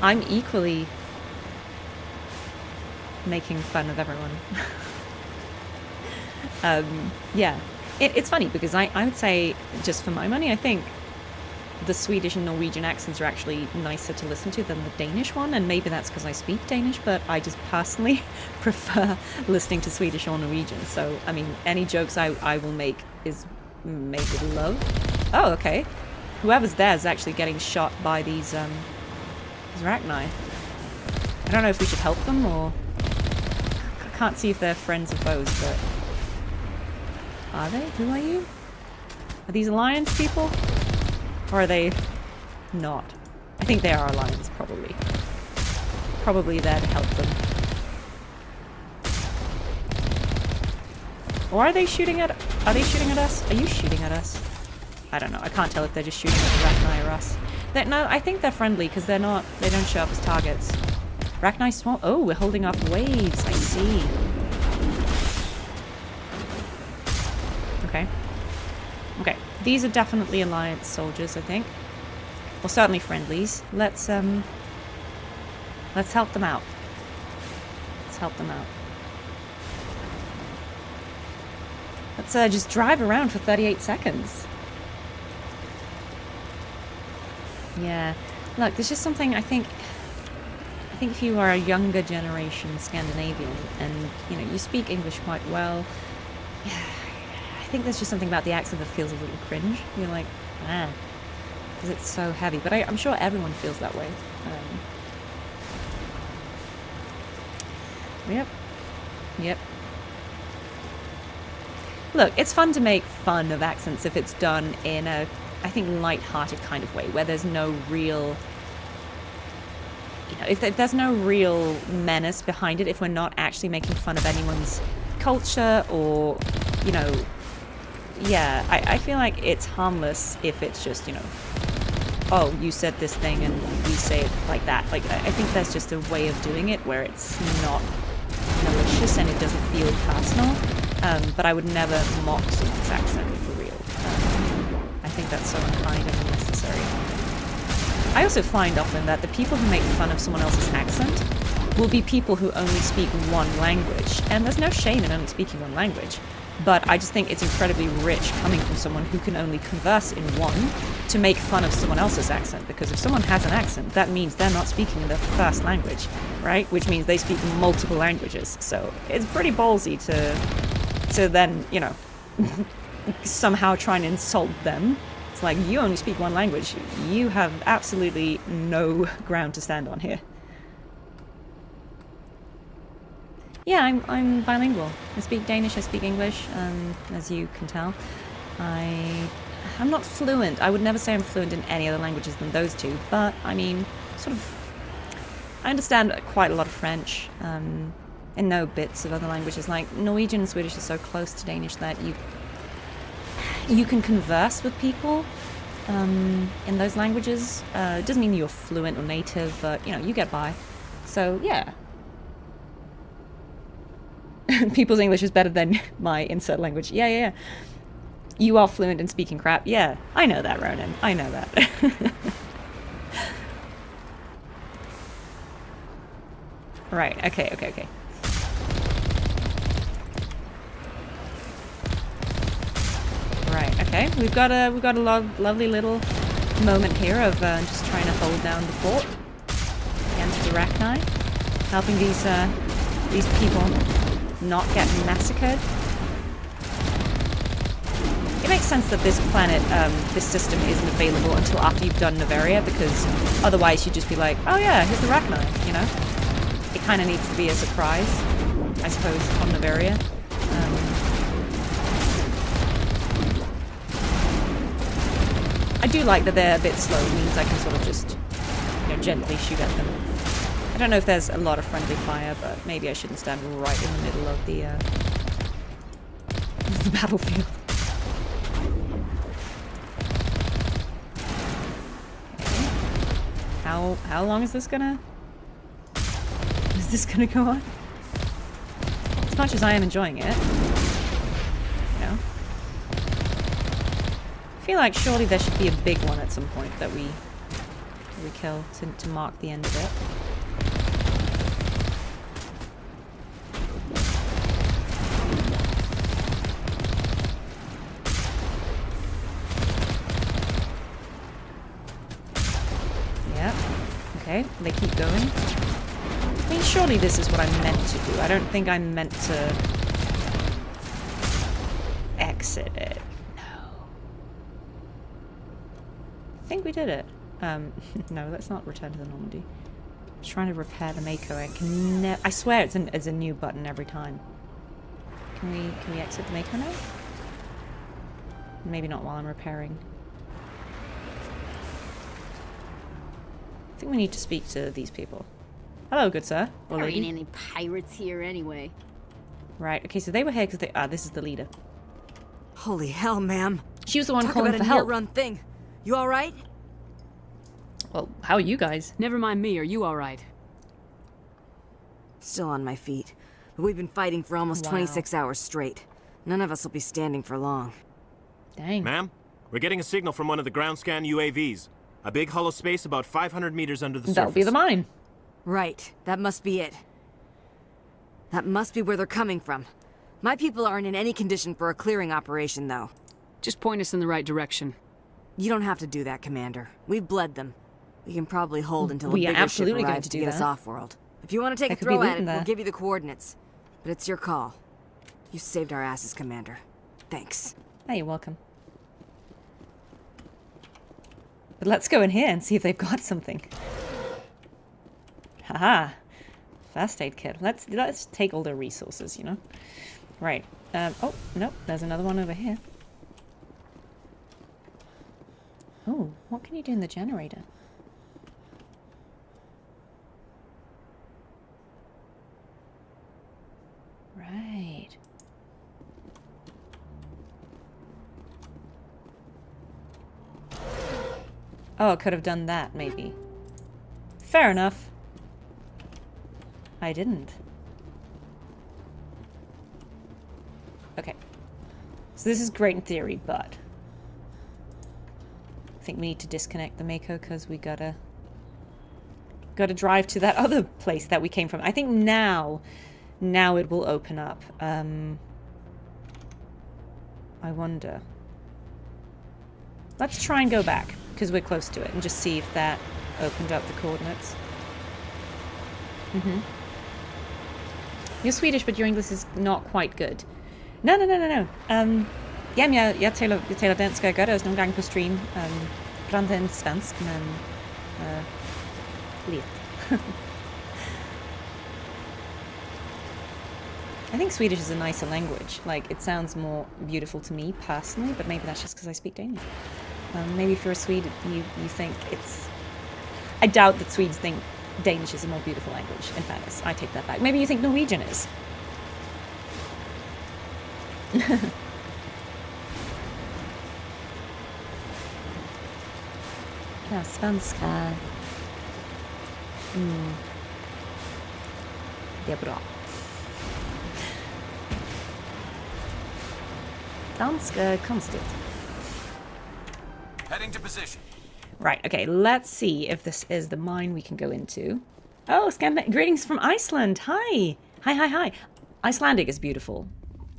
I'm equally making fun of everyone. Yeah, it's funny because I would say, just for my money, I think the Swedish and Norwegian accents are actually nicer to listen to than the Danish one, and maybe that's because I speak Danish, but I just personally prefer listening to Swedish or Norwegian. So, I mean, any jokes I will make is made with love. Oh, okay. Whoever's there is actually getting shot by these Rachni. I don't know if we should help them, or I can't see if they're friends or foes, but are they? Who are you? Are these Alliance people? Or are they not? I think they are Alliance, probably. Probably there to help them. Or are they shooting at... Are they shooting at us? Are you shooting at us? I don't know. I can't tell if they're just shooting at the Rachni or us. No, I think they're friendly because they're not... They don't show up as targets. Rachni small... Oh, we're holding off waves. I see. Okay. Okay. These are definitely Alliance soldiers, I think. Or certainly friendlies. Let's help them out. Let's help them out. Let's just drive around for 38 seconds. Yeah. Look, there's just something I think if you are a younger generation Scandinavian and, you know, you speak English quite well, I think there's just something about the accent that feels a little cringe. You're like, because it's so heavy. But I'm sure everyone feels that way. Yep. Look, it's fun to make fun of accents if it's done in a, I think, light-hearted kind of way, where there's no real... You know, if there's no real menace behind it, if we're not actually making fun of anyone's culture or, you know... Yeah, I feel like it's harmless if it's just, you know, oh, you said this thing and we say it like that. Like, I think that's just a way of doing it where it's not malicious and it doesn't feel personal. But I would never mock someone's accent for real. I think that's so unkind and unnecessary. I also find often that the people who make fun of someone else's accent will be people who only speak one language. And there's no shame in only speaking one language. But I just think it's incredibly rich coming from someone who can only converse in one to make fun of someone else's accent. Because if someone has an accent, that means they're not speaking in their first language, right? Which means they speak multiple languages. So it's pretty ballsy to then, you know, somehow try and insult them. It's like, you only speak one language. You have absolutely no ground to stand on here. Yeah, I'm bilingual. I speak Danish, I speak English, as you can tell. I'm not fluent. I would never say I'm fluent in any other languages than those two, but, I mean, sort of... I understand quite a lot of French, and know bits of other languages. Like, Norwegian and Swedish are so close to Danish that you can converse with people in those languages. It doesn't mean you're fluent or native, but, you know, you get by. So, yeah. People's English is better than my insert language. Yeah. You are fluent in speaking crap. Yeah, I know that, Ronan. I know that. Right, okay. Right, okay. We've got a lovely little moment here of just trying to hold down the fort against the Rachni, helping these people not get massacred. It makes sense that this planet, this system isn't available until after you've done Noveria, because otherwise you'd just be like, oh yeah, here's the Rachni, you know? It kind of needs to be a surprise, I suppose, on Noveria. I do like that they're a bit slow. It means I can sort of just, you know, gently shoot at them. I don't know if there's a lot of friendly fire, but maybe I shouldn't stand right in the middle of the battlefield. Okay. How long is this gonna go on? As much as I am enjoying it, you know. I feel like surely there should be a big one at some point that we kill to mark the end of it. Yep. Okay, they keep going. I mean, surely this is what I'm meant to do. I don't think I'm meant to exit it. I think we did it. No, let's not return to the Normandy. I'm trying to repair the Mako. I swear it's a new button every time. Can we exit the Mako now? Maybe not while I'm repairing. I think we need to speak to these people. Hello, good sir. There ain't any pirates here anyway. Right. Okay, so they were here because they. This is the leader. Holy hell, ma'am. She was the one Talk calling about for a help. near-run thing. You all right? Well, how are you guys? Never mind me, are you alright? Still on my feet. But we've been fighting for almost 26 hours straight. None of us will be standing for long. Dang. Ma'am, we're getting a signal from one of the ground scan UAVs. A big hollow space about 500 meters under the surface. That'll be the mine. Right. That must be it. That must be where they're coming from. My people aren't in any condition for a clearing operation, though. Just point us in the right direction. You don't have to do that, Commander. We've bled them. We can probably hold until We a are bigger absolutely ship going arrives to to do get us that. off-world. If you want to take There a could be throw loot at in it, there. we'll give you the coordinates. But it's your call. You saved our asses, Commander. Thanks. Hey, you're welcome. But let's go in here and see if they've got something. Haha. First aid kit. Let's take all their resources, you know? Right. Oh, no, there's another one over here. Oh, what can you do in the generator? Right. Oh, I could have done that, maybe. Fair enough. I didn't. Okay. So this is great in theory, but I think we need to disconnect the Mako because we gotta drive to that other place that we came from. I think now it will open up. I wonder. Let's try and go back because we're close to it and just see if that opened up the coordinates. You're Swedish, but your English is not quite good. No. Ja, men jag talar danska göras någon gång på stream. Ibland inte svensk, men lite. I think Swedish is a nicer language. Like, it sounds more beautiful to me personally, but maybe that's just because I speak Danish. Maybe if you're a Swede, you think it's... I doubt that Swedes think Danish is a more beautiful language, in fairness. I take that back. Maybe you think Norwegian is. Ja, svenska. Det är bra. Danska konstigt. Heading to position. Right, okay, let's see if this is the mine we can go into. Oh, greetings from Iceland. Hi. Hi. Icelandic is beautiful,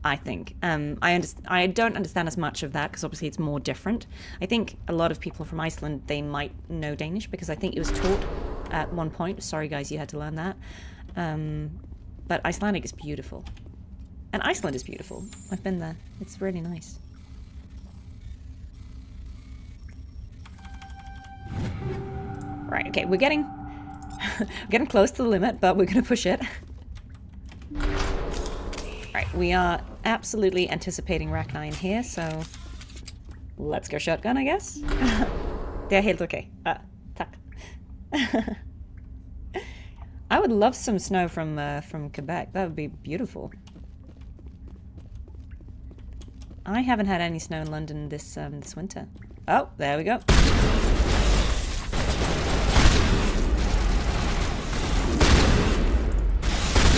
I think. I don't understand as much of that because obviously it's more different. I think a lot of people from Iceland, they might know Danish because I think it was taught at one point. Sorry guys, you had to learn that. But Icelandic is beautiful. And Iceland is beautiful. I've been there. It's really nice. Right, okay, we're getting close to the limit, but we're gonna push it. Right, we are absolutely anticipating Rachni in here, so let's go shotgun, I guess. Det är helt okay. Tack. I would love some snow from Quebec. That would be beautiful. I haven't had any snow in London this winter. Oh, there we go.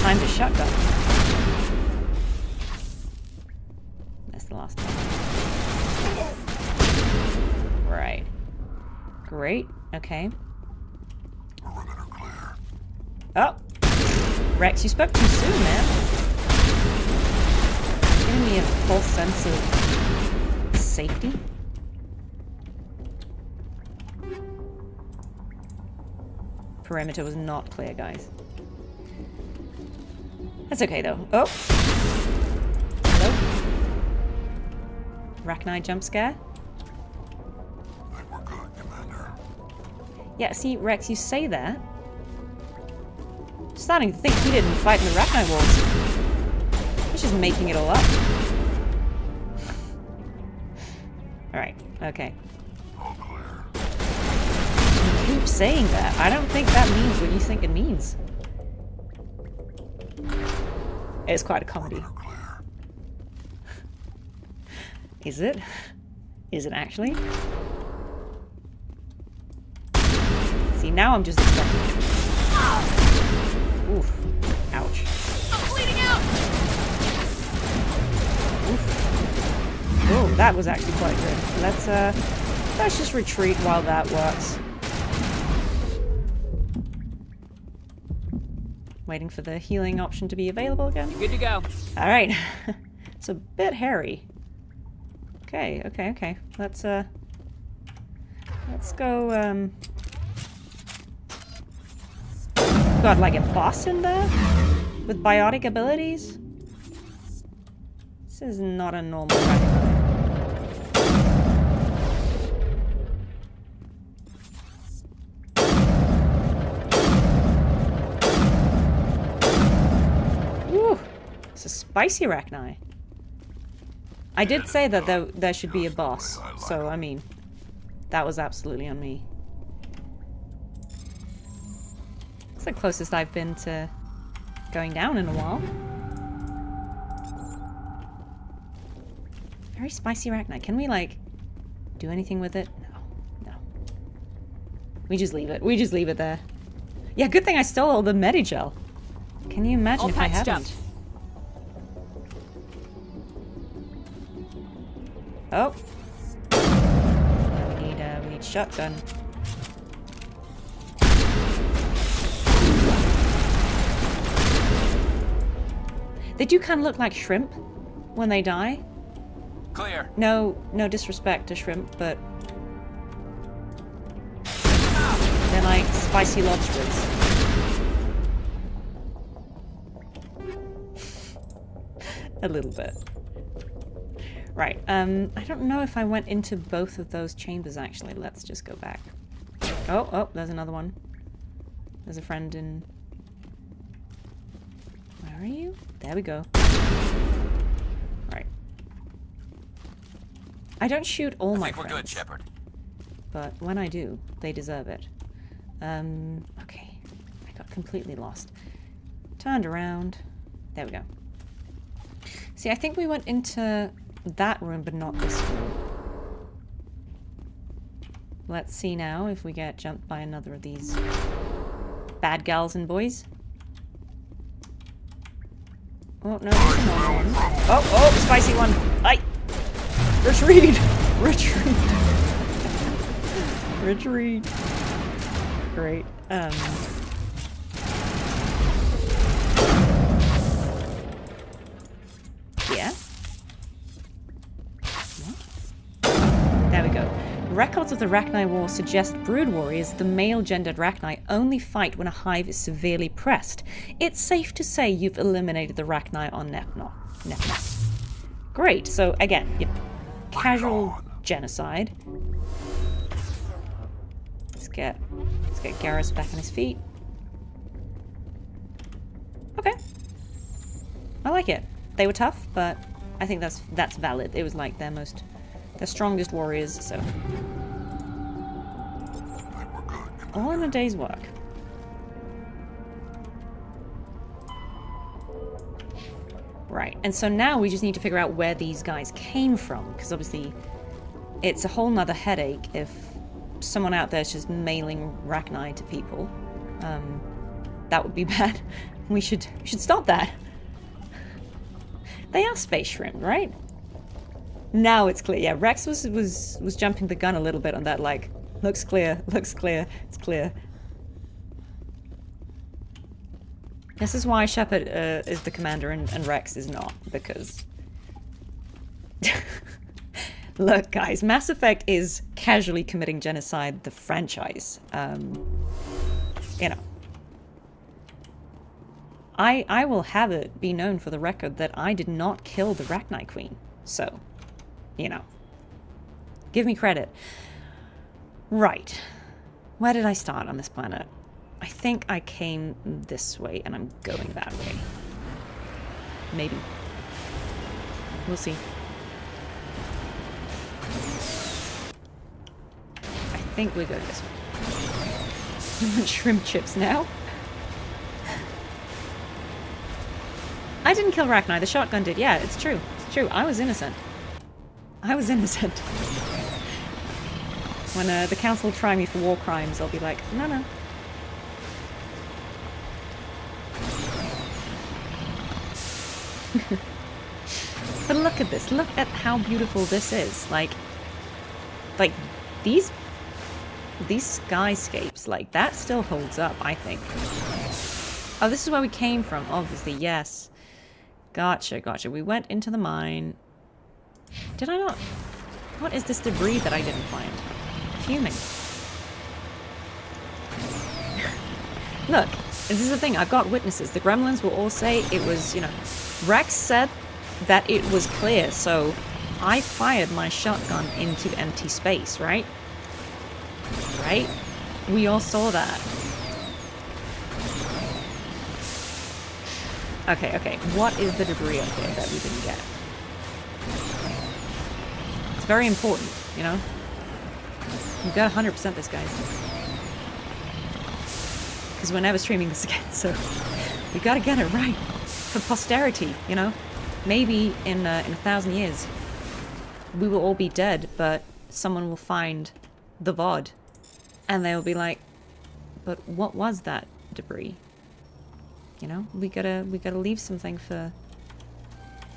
Time to shotgun. That's the last one. Right. Great. Okay. Perimeter clear. Oh! Rex, you spoke too soon, man. Giving me a false sense of safety. Perimeter was not clear, guys. That's okay, though. Oh! Hello? Rachni jump scare? I think we're good, Commander. Yeah, see, Rex, you say that. Starting to think he didn't fight in the Rachni Wars. He's just making it all up. Alright, okay. All clear. You keep saying that. I don't think that means what you think it means. It's quite a comedy. Perimeter clear. Is it? Is it actually? See, now I'm just expecting it. Oof. Ouch. I'm bleeding out! Oof. Oh, that was actually quite good. Let's just retreat while that works. Waiting for the healing option to be available again. Good to go. Alright. It's a bit hairy. Okay. Let's go, got like a boss in there with biotic abilities. This is not a normal Rachni. Woo! It's a spicy Rachni. I did say that there should be a boss, so I mean, that was absolutely on me. It's the closest I've been to going down in a while. Very spicy Rachni. Can we, like, do anything with it? No. No. We just leave it. We just leave it there. Yeah, good thing I stole all the Medigel. Can you imagine if I hadn't? Oh. We need shotgun. They do kind of look like shrimp when they die. Clear. No disrespect to shrimp, but they're like spicy lobsters. A little bit. Right, I don't know if I went into both of those chambers, actually. Let's just go back. Oh, there's another one. There's a friend in... Where are you? There we go. Right. I don't shoot all my friends. I think we're good, Shepard. But when I do, they deserve it. Okay. I got completely lost. Turned around. There we go. See, I think we went into that room, but not this room. Let's see now if we get jumped by another of these bad gals and boys. Oh, no, there's another one. Oh, spicy one. Aye. Retreat. Retreat. Retreat. Great. Yeah. There we go. Records of the Rachni War suggest brood warriors, the male-gendered Rachni, only fight when a hive is severely pressed. It's safe to say you've eliminated the Rachni on Nepmos. Great, so again, casual genocide. Let's get Garrus back on his feet. Okay. I like it. They were tough, but I think that's valid. It was like their strongest warriors, so. All in a day's work. Right, and so now we just need to figure out where these guys came from, because obviously it's a whole nother headache if someone out there is just mailing Rachni to people. That would be bad. We should stop that. They are space shrimp, right? Now it's clear. Yeah, Rex was jumping the gun a little bit on that, like, looks clear, it's clear. This is why Shepard is the commander and Rex is not, because... Look, guys, Mass Effect is casually committing genocide, the franchise. You know. I will have it be known for the record that I did not kill the Rachni Queen, so... You know. Give me credit. Right. Where did I start on this planet? I think I came this way and I'm going that way. Maybe. We'll see. I think we're going this way. You want shrimp chips now? I didn't kill Rachni, the shotgun did. Yeah, it's true. It's true. I was innocent. I was innocent. When the council try me for war crimes, I'll be like, no. But look at this. Look at how beautiful this is. Like these skyscapes, like, that still holds up, I think. Oh, this is where we came from, obviously, yes. Gotcha. We went into the mine. Did I not? What is this debris that I didn't find? Fuming. Look, this is the thing. I've got witnesses. The gremlins will all say it was, you know... Rex said that it was clear, so I fired my shotgun into empty space, right? Right? We all saw that. Okay, okay. What is the debris up here that we didn't get? It's very important, you know? We've got 100% this, guys. Because we're never streaming this again, so we gotta get it right. For posterity, you know? Maybe in 1,000 years, we will all be dead, but someone will find the VOD. And they'll be like, but what was that debris? You know? We gotta leave something for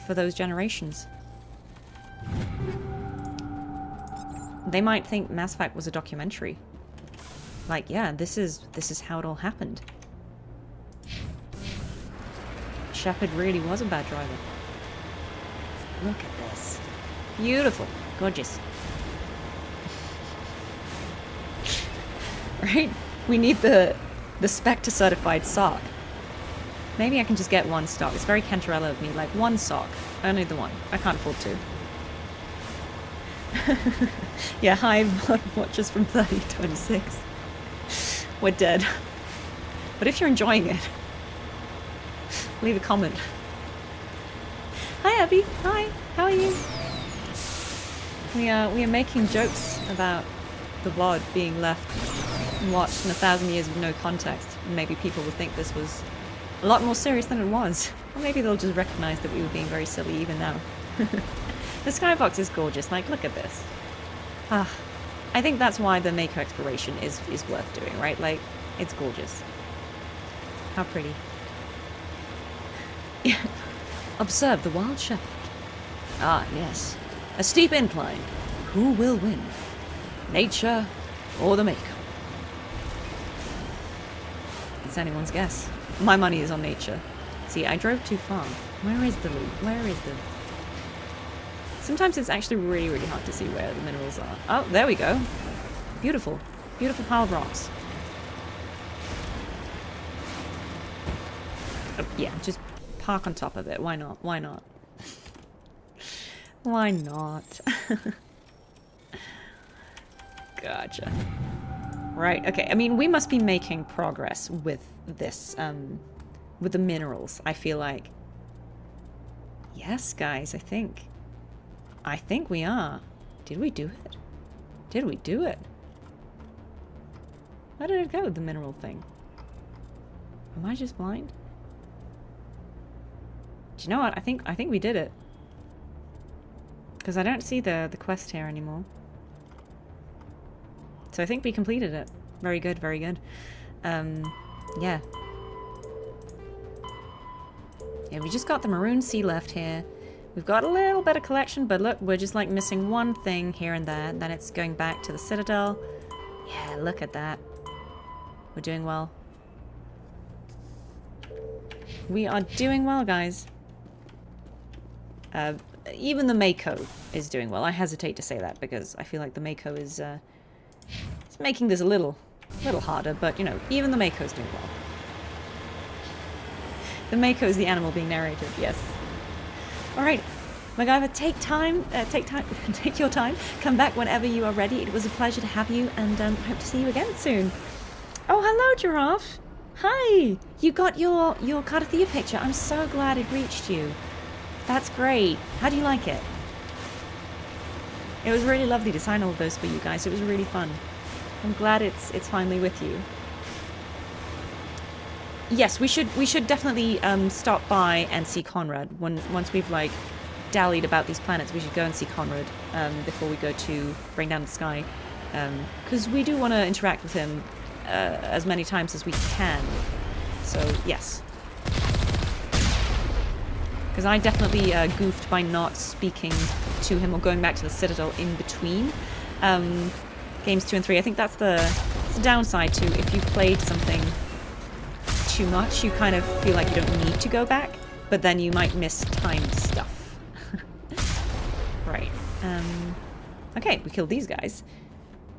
those generations. They might think Mass Effect was a documentary. Like, yeah, this is how it all happened. Shepard really was a bad driver. Look at this. Beautiful. Gorgeous. Right? We need the Spectre certified sock. Maybe I can just get one stock. It's very Cantarella of me. Like, one sock. Only the one. I can't afford two. Yeah, hi, watchers from 3026. We're dead. But if you're enjoying it, leave a comment. Hi, Abby. Hi. How are you? We are making jokes about the VOD being left and watched in 1,000 years with no context. And maybe people will think this was a lot more serious than it was. Or maybe they'll just recognize that we were being very silly even now. The skybox is gorgeous. Like, look at this. Ah, I think that's why the Mako exploration is worth doing, right? Like, it's gorgeous. How pretty. Yeah. Observe the wild shepherd. Ah, yes. A steep incline. Who will win? Nature or the Mako? It's anyone's guess. My money is on nature. See, I drove too far. Where is the loot? Where is the... Sometimes it's actually really, really hard to see where the minerals are. Oh, there we go. Beautiful. Beautiful pile of rocks. Oh, yeah, just park on top of it. Why not? Why not? Why not? Gotcha. Right, okay. I mean, we must be making progress with this, with the minerals, I feel like. Yes, guys, I think we are. Did we do it? Did we do it? Where did it go, the mineral thing? Am I just blind? Do you know what? I think we did it. Because I don't see the quest here anymore. So I think we completed it. Very good, very good. Yeah. Yeah, we just got the maroon sea left here. We've got a little bit of collection, but look, we're just like missing one thing here and there. Then it's going back to the Citadel. Yeah, look at that. We're doing well. We are doing well, guys. Even the Mako is doing well. I hesitate to say that because I feel like the Mako is it's making this a little harder, but you know, even the Mako is doing well. The Mako is the animal being narrated, yes. Alright, MacGyver, take your time, come back whenever you are ready. It was a pleasure to have you, and hope to see you again soon. Oh, hello, Giraffe. Hi, you got your Cardathea picture. I'm so glad it reached you. That's great. How do you like it? It was really lovely to sign all of those for you guys. It was really fun. I'm glad it's finally with you. Yes, we should definitely stop by and see Conrad. Once we've like dallied about these planets, we should go and see Conrad before we go to Bring Down the Sky, because we do want to interact with him as many times as we can. So yes, because I definitely goofed by not speaking to him or going back to the Citadel in between games 2 and 3. I think that's the downside to if you've played something too much, you kind of feel like you don't need to go back, but then you might miss timed stuff. Right. Okay, we killed these guys.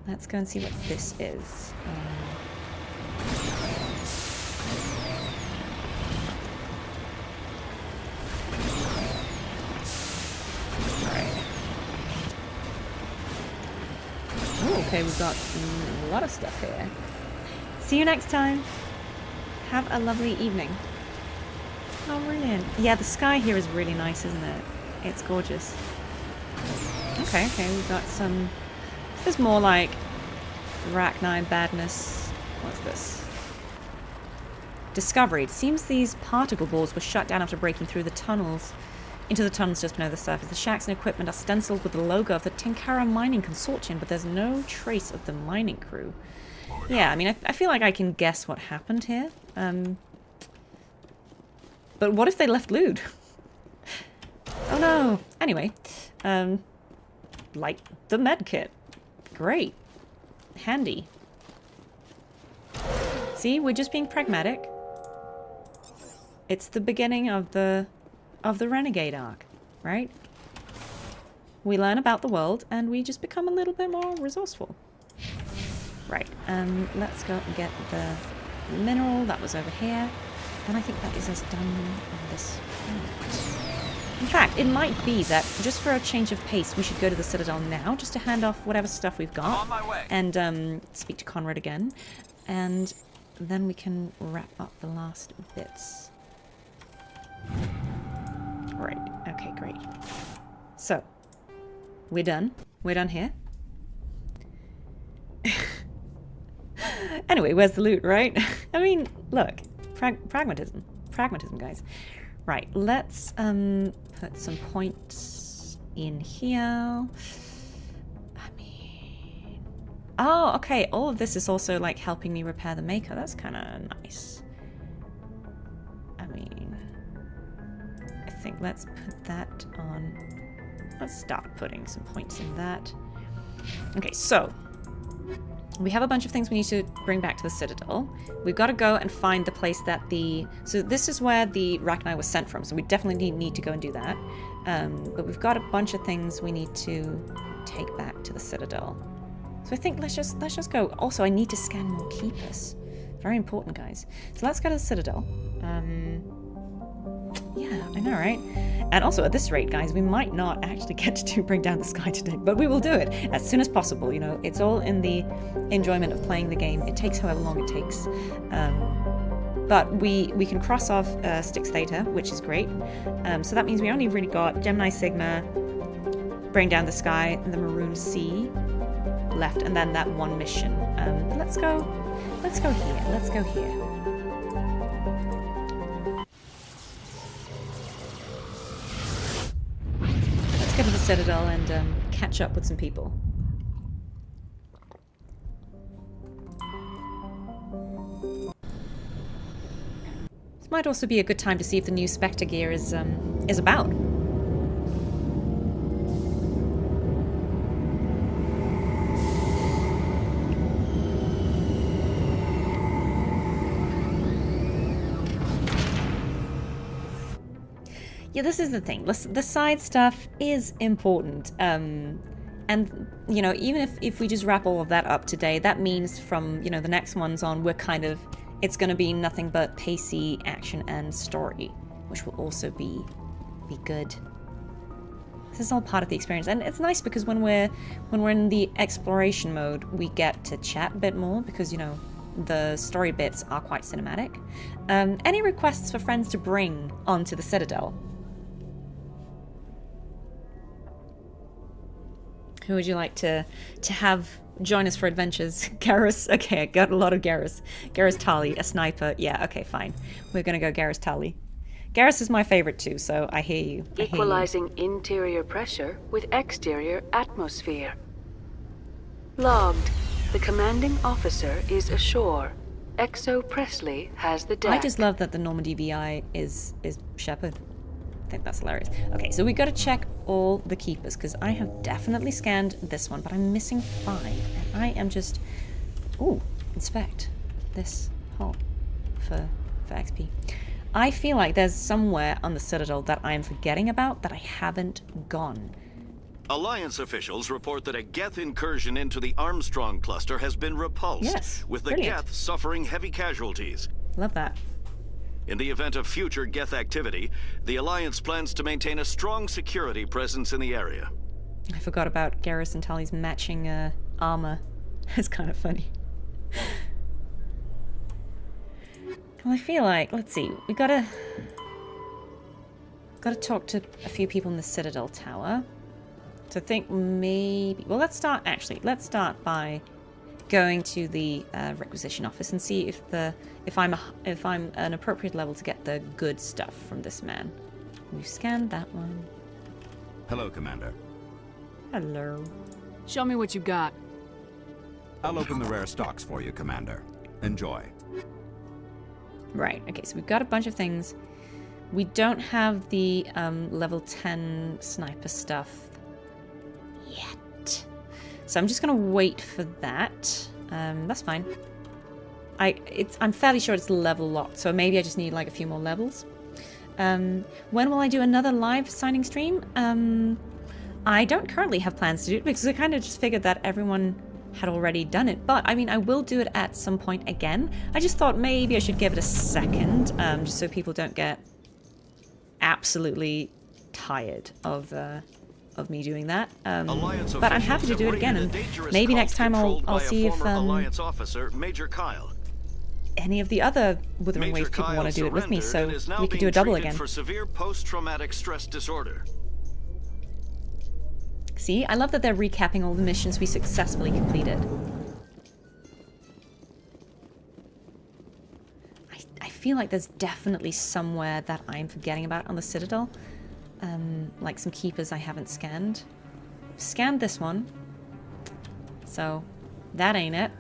Let's go and see what this is. Okay, we've got a lot of stuff here. See you next time. Have a lovely evening. Oh, brilliant. Yeah, the sky here is really nice, isn't it? It's gorgeous. Okay, we've got some... This is more like Arachnine badness. What's this? Discovery. It seems these particle balls were shut down after breaking through the tunnels. Into the tunnels just below the surface. The shacks and equipment are stenciled with the logo of the Tenkara Mining Consortium, but there's no trace of the mining crew. Yeah, I mean, I feel like I can guess what happened here. But what if they left loot? Oh no. Anyway, like the med kit. Great. Handy. See, we're just being pragmatic. It's the beginning of the Renegade arc, right? We learn about the world and we just become a little bit more resourceful. Right, let's go and get the mineral that was over here. And I think that is us done on this planet. In fact, it might be that just for a change of pace, we should go to the Citadel now, just to hand off whatever stuff we've got. On my way. And speak to Conrad again. And then we can wrap up the last bits. Right, okay, great. So, we're done. We're done here. Anyway, where's the loot, right? I mean, look. Pragmatism. Pragmatism, guys. Right, let's put some points in here. I mean... Oh, okay, all of this is also, like, helping me repair the Maker. That's kind of nice. I mean... I think let's put that on... Let's start putting some points in that. Okay, so... We have a bunch of things we need to bring back to the Citadel. We've got to go and find the place that the... So this is where the Rachni was sent from, so we definitely need to go and do that. But we've got a bunch of things we need to take back to the Citadel. So I think let's just go. Also, I need to scan more keepers. Very important, guys. So let's go to the Citadel. Yeah, I know, right? And also, at this rate, guys, we might not actually get to bring down the sky today, but we will do it as soon as possible, you know? It's all in the enjoyment of playing the game. It takes however long it takes. But we can cross off Styx Theta, which is great. So that means we only really got Gemini Sigma, bring down the sky, and the Maroon Sea left, and then that one mission. But let's go here. Let's go here. Go to the Citadel and catch up with some people. This might also be a good time to see if the new Spectre gear is about. Yeah, this is the thing. The side stuff is important. And, you know, even if we just wrap all of that up today, that means from, you know, the next ones on, we're kind of... It's going to be nothing but pacey action and story, which will also be good. This is all part of the experience. And it's nice because when we're in the exploration mode, we get to chat a bit more because, you know, the story bits are quite cinematic. Any requests for friends to bring onto the Citadel? Who would you like to have join us for adventures? Garrus? Okay, I got a lot of Garrus. Garrus Tali, a sniper. Yeah, okay, fine. We're gonna go Garrus Tali. Garrus is my favorite too, so I hear you. Equalizing interior pressure with exterior atmosphere. Logged. The commanding officer is ashore. Exo Presley has the deck. I just love that the Normandy VI is Shepard. I think that's hilarious. Okay, so we got to check all the keepers because I have definitely scanned this one, but I'm missing 5, and I am just... Ooh, inspect this hole for XP. I feel like there's somewhere on the Citadel that I am forgetting about that I haven't gone. Alliance officials report that a Geth incursion into the Armstrong cluster has been repulsed, yes, with the brilliant. Geth suffering heavy casualties. Love that. In the event of future Geth activity, the Alliance plans to maintain a strong security presence in the area. I forgot about Garrus and Tali's matching armor. It's kind of funny. Well, I feel like, let's see, we gotta talk to a few people in the Citadel Tower. So I think maybe, well, let's start by going to the requisition office and see if I'm an appropriate level to get the good stuff from this man. We've scanned that one. Hello, Commander. Hello. Show me what you got. I'll open the rare stocks for you, Commander. Enjoy. Right, okay, so we've got a bunch of things. We don't have the level 10 sniper stuff yet. So I'm just gonna wait for that. That's fine. I'm fairly sure it's level locked, so maybe I just need like a few more levels. When will I do another live signing stream? I don't currently have plans to do it because I kind of just figured that everyone had already done it. But I mean, I will do it at some point again. I just thought maybe I should give it a second, just so people don't get absolutely tired of me doing that. But I'm happy to do it again, and maybe next time I'll see if Alliance officer, Major Kyle. any of the other Wuthering Waves people want to do it with me, so we could do a double again. For severe post-traumatic stress disorder. See, I love that they're recapping all the missions we successfully completed. I feel like there's definitely somewhere that I'm forgetting about on the Citadel. Like some keepers I haven't scanned. Scanned this one. So, that ain't it.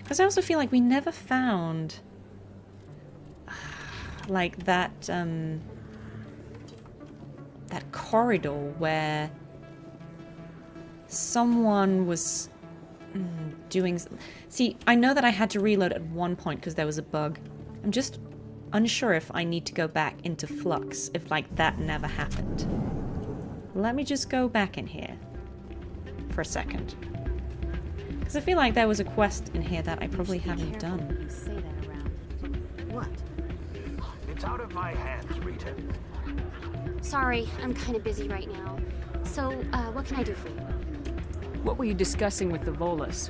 Because I also feel like we never found like that that corridor where someone was doing... See, I know that I had to reload at one point because there was a bug. I'm just unsure if I need to go back into Flux, if like that never happened. Let me just go back in here for a second. Because I feel like there was a quest in here that I probably haven't done. You say that around. What? It's out of my hands, Rita. Sorry, I'm kind of busy right now. So, what can I do for you? What were you discussing with the Volus?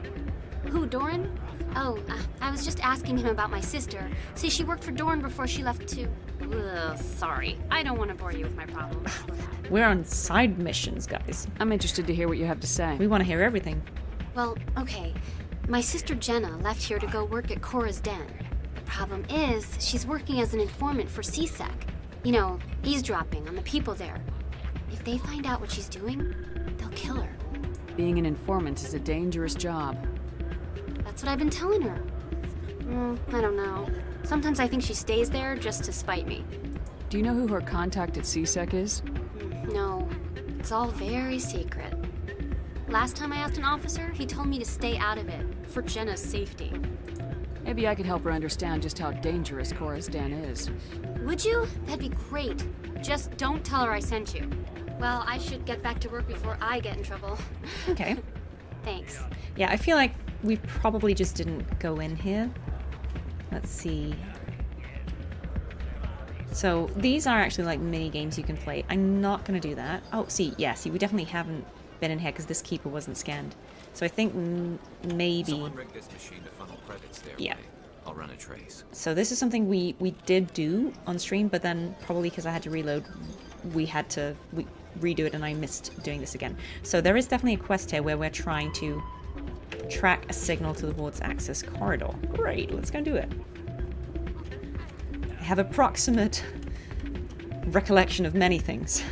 Who, Doran? Oh, I was just asking him about my sister. See, she worked for Doran before she left to... Ugh, sorry. I don't want to bore you with my problems. We're on side missions, guys. I'm interested to hear what you have to say. We want to hear everything. Well, okay. My sister Jenna left here to go work at Cora's Den. The problem is, she's working as an informant for CSEC. You know, eavesdropping on the people there. If they find out what she's doing, they'll kill her. Being an informant is a dangerous job. That's what I've been telling her. I don't know. Sometimes I think she stays there just to spite me. Do you know who her contact at CSEC is? No. It's all very secret. Last time I asked an officer, he told me to stay out of it, for Jenna's safety. Maybe I could help her understand just how dangerous Cora's Den is. Would you? That'd be great. Just don't tell her I sent you. Well, I should get back to work before I get in trouble. Okay. Thanks. Yeah, I feel like we probably just didn't go in here. Let's see. So these are actually like mini games you can play. I'm not going to do that. Oh, see, we definitely haven't been in here because this keeper wasn't scanned. So I think maybe... Someone rigged this machine to funnel credits their way. I'll run a trace. So this is something we did do on stream, but then probably because I had to reload, we had to redo it and I missed doing this again. So there is definitely a quest here where we're trying to track a signal to the ward's access corridor. Great, let's go do it. I have approximate recollection of many things.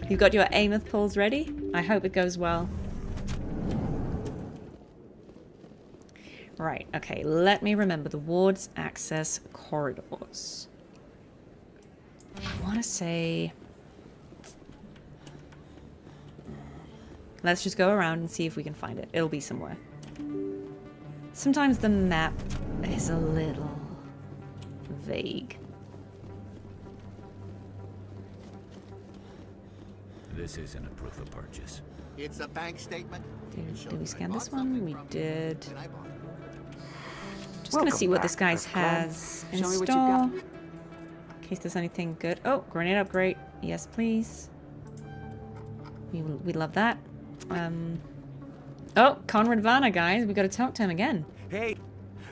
You've got your Ameth pulls ready? I hope it goes well. Right, okay, let me remember the ward's access corridors. I want to say... Let's just go around and see if we can find it. It'll be somewhere. Sometimes the map is a little vague. This isn't a proof of purchase. It's a bank statement. Did we scan this one? We did. Just gonna see what this guy's has in store. In case there's anything good. Oh, grenade upgrade. Yes, please. We love that. Oh, Conrad Vanna, guys. We gotta talk to him again. Hey,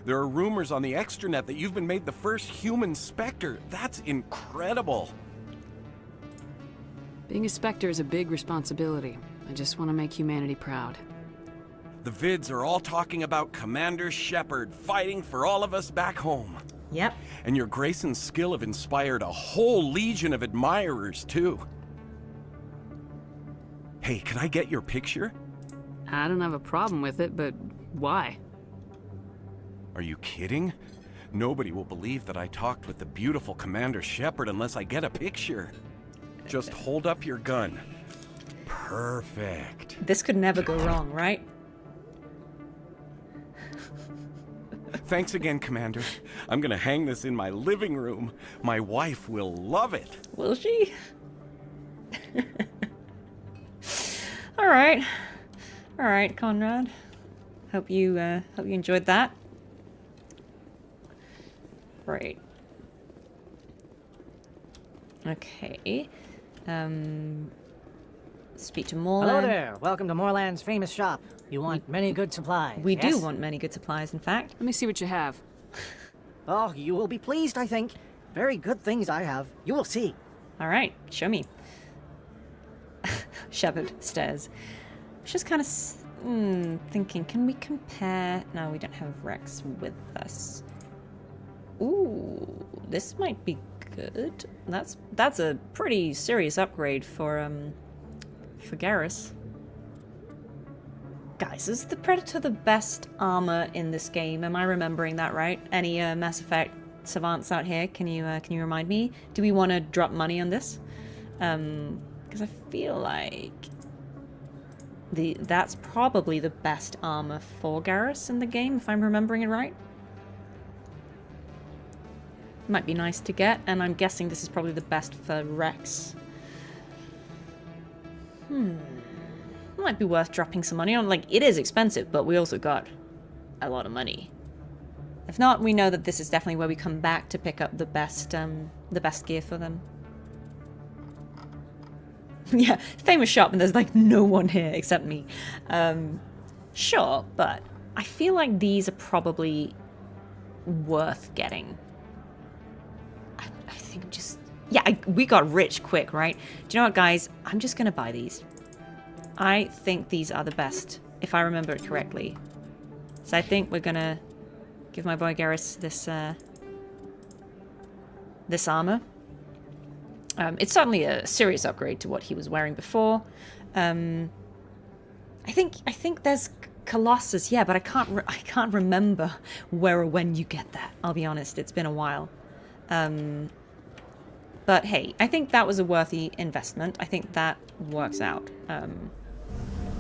there are rumors on the extranet that you've been made the first human Spectre. That's incredible. Being a Spectre is a big responsibility. I just want to make humanity proud. The vids are all talking about Commander Shepard fighting for all of us back home. Yep. And your grace and skill have inspired a whole legion of admirers, too. Hey, can I get your picture? I don't have a problem with it, but why? Are you kidding? Nobody will believe that I talked with the beautiful Commander Shepard unless I get a picture. Just hold up your gun. Perfect. This could never go wrong, right? Thanks again, Commander. I'm gonna hang this in my living room. My wife will love it. Will she? All right. All right, Conrad. Hope you enjoyed that. Right. Okay. Speak to Moreland. Hello there. Welcome to Moreland's famous shop. You want many good supplies. We yes? do want many good supplies, in fact. Let me see what you have. Oh, you will be pleased, I think. Very good things I have. You will see. All right, show me. Shepard stares. Just kind of thinking, can we compare? No, we don't have Rex with us. Ooh, this might be good. That's a pretty serious upgrade for Garrus. Guys, is the Predator the best armor in this game? Am I remembering that right? Any Mass Effect savants out here? Can you remind me? Do we want to drop money on this? Because I feel like that's probably the best armor for Garrus in the game, if I'm remembering it right. Might be nice to get, and I'm guessing this is probably the best for Rex. Might be worth dropping some money on. Like, it is expensive, but we also got a lot of money. If not, we know that this is definitely where we come back to pick up the best gear for them. Yeah, famous shop, and there's like no one here except me. Sure, but I feel like these are probably worth getting. I think I'm just... Yeah, we got rich quick, right? Do you know what, guys? I'm just gonna buy these. I think these are the best, if I remember it correctly. So I think we're gonna give my boy Garrus this armor. It's certainly a serious upgrade to what he was wearing before. I think there's Colossus, yeah, but I can't remember where or when you get that. I'll be honest, it's been a while. But hey, I think that was a worthy investment. I think that works out.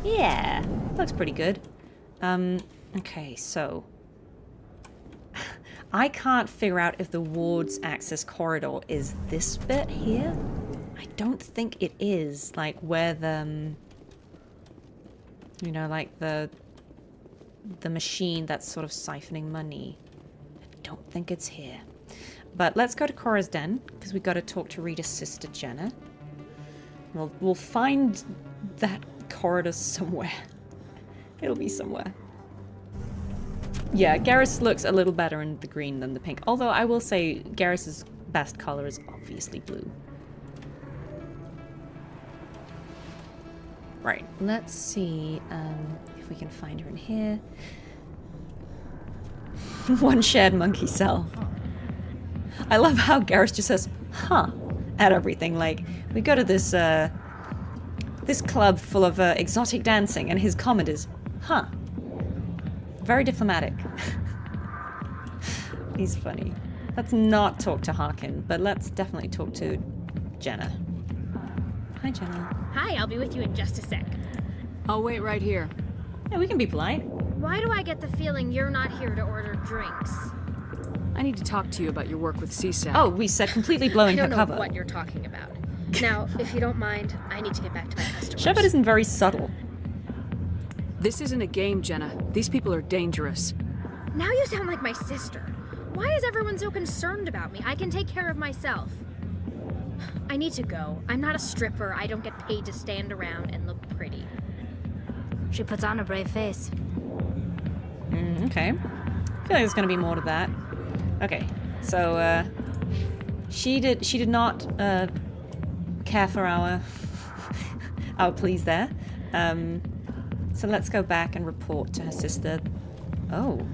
Yeah, looks pretty good. Okay, so I can't figure out if the ward's access corridor is this bit here. I don't think it is, like where the, you know, like the machine that's sort of siphoning money. I don't think it's here. But let's go to Cora's den, because we've got to talk to Rita's sister, Jenna. We'll find that corridor somewhere. It'll be somewhere. Yeah, Garrus looks a little better in the green than the pink. Although I will say Garrus's best color is obviously blue. Right, let's see if we can find her in here. One shared monkey cell. I love how Garrus just says, huh, at everything. Like, we go to this club full of exotic dancing, and his comment is, huh. Very diplomatic. He's funny. Let's not talk to Harkin, but let's definitely talk to Jenna. Hi, Jenna. Hi, I'll be with you in just a sec. I'll wait right here. Yeah, we can be polite. Why do I get the feeling you're not here to order drinks? I need to talk to you about your work with CSAC. Oh, we said completely blowing her cover. I don't know what you're talking about. Now, if you don't mind, I need to get back to my customers. Shepard isn't very subtle. This isn't a game, Jenna. These people are dangerous. Now you sound like my sister. Why is everyone so concerned about me? I can take care of myself. I need to go. I'm not a stripper. I don't get paid to stand around and look pretty. She puts on a brave face. Okay. I feel like there's gonna be more to that. Okay, so she did not care for our pleas there. So let's go back and report to her sister. Oh.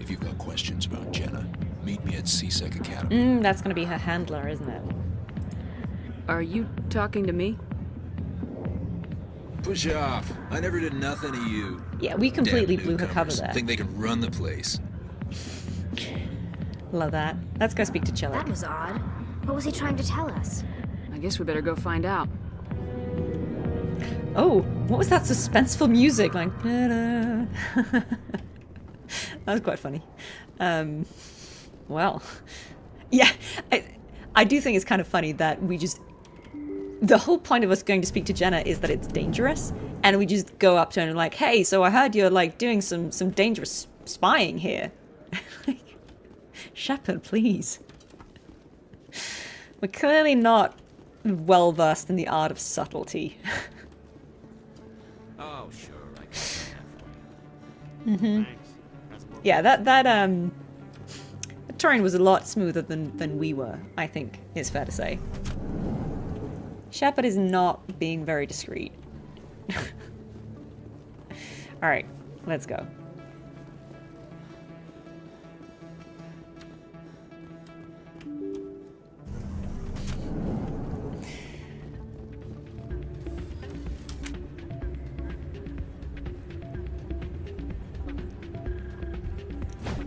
If you've got questions about Jenna, meet me at CSEC Academy. That's gonna be her handler, isn't it? Are you talking to me? Push off. I never did nothing to you. Yeah, we completely Damn blew her cover newcomers. there. Think they can run the place. Love that. Let's go speak to Chillick. That was odd. What was he trying to tell us? I guess we better go find out. Oh, what was that suspenseful music? Like, da-da. That was quite funny. Well, yeah, I do think it's kind of funny that we just... The whole point of us going to speak to Jenna is that it's dangerous, and we just go up to her and like, hey, so I heard you're like doing some dangerous spying here. Like, Shepard, please. We're clearly not well versed in the art of subtlety. Oh, sure, I can do that for you. Yeah, that terrain was a lot smoother than we were, I think, it's fair to say. Shepard is not being very discreet. Alright, let's go.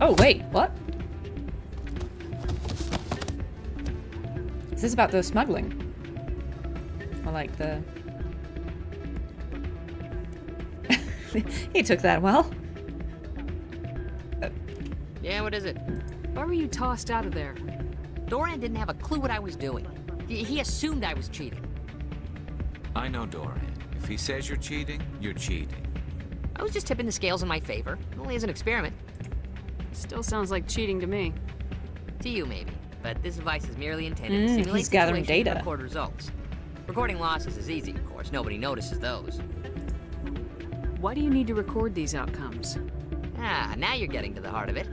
Oh, wait, what? Is this about the smuggling? Or like the... He took that well. Yeah, what is it? Why were you tossed out of there? Doran didn't have a clue what I was doing. He assumed I was cheating. I know Doran. If he says you're cheating, you're cheating. I was just tipping the scales in my favor, only as an experiment. Still sounds like cheating to me. To you, maybe. But this device is merely intended to simulate he's gathering situations and data. record results. Recording losses is easy, of course. Nobody notices those. Why do you need to record these outcomes? Ah, now you're getting to the heart of it.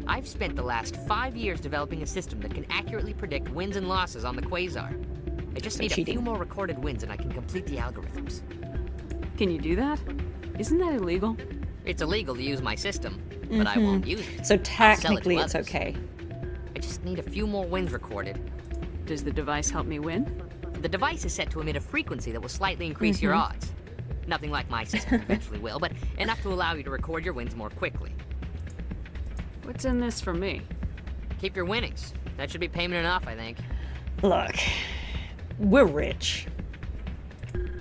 I've spent the last 5 years developing a system that can accurately predict wins and losses on the Quasar. I just need a few more recorded wins and I can complete the algorithms. Can you do that? Isn't that illegal? It's illegal to use my system, but I won't use it. So I'll sell it to technically it's others. okay. I just need a few more wins recorded. Does the device help me win? The device is set to emit a frequency that will slightly increase your odds. Nothing like my system eventually will, but enough to allow you to record your wins more quickly. What's in this for me? Keep your winnings. That should be payment enough, I think. Look, we're rich.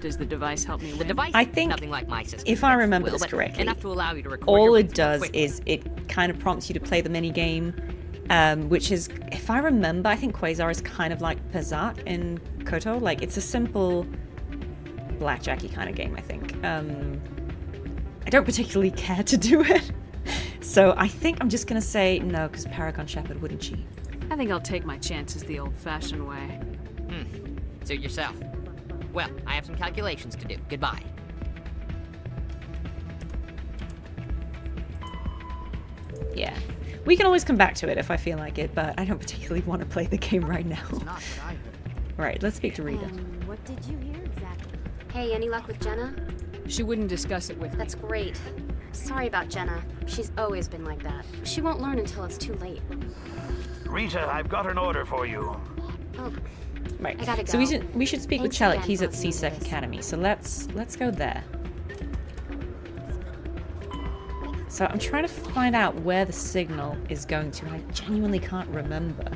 Does the device help me win? The device I think, nothing like my system if I remember will, this but correctly, enough to allow you to record all your it wins more does quickly. is it kind of prompts you to play the mini game, which is, if I remember, I think Quasar is kind of like Pazak in Koto. Like, it's a simple blackjacky kind of game, I think. I don't particularly care to do it. So I think I'm just going to say no, because Paragon Shepard wouldn't cheat. I think I'll take my chances the old-fashioned way. Suit yourself. Well, I have some calculations to do. Goodbye. Yeah. We can always come back to it if I feel like it, but I don't particularly want to play the game right now. Not what I heard. Right, let's speak to Rita. What did you hear exactly? Hey, any luck with Jenna? She wouldn't discuss it with me. That's great. Sorry about Jenna. She's always been like that. She won't learn until it's too late. Rita, I've got an order for you. Oh, Right. I gotta go. So we should speak Thanks with Chelik. again He's for at looking into CSEC this. Academy. So let's go there. So I'm trying to find out where the signal is going to, and I genuinely can't remember.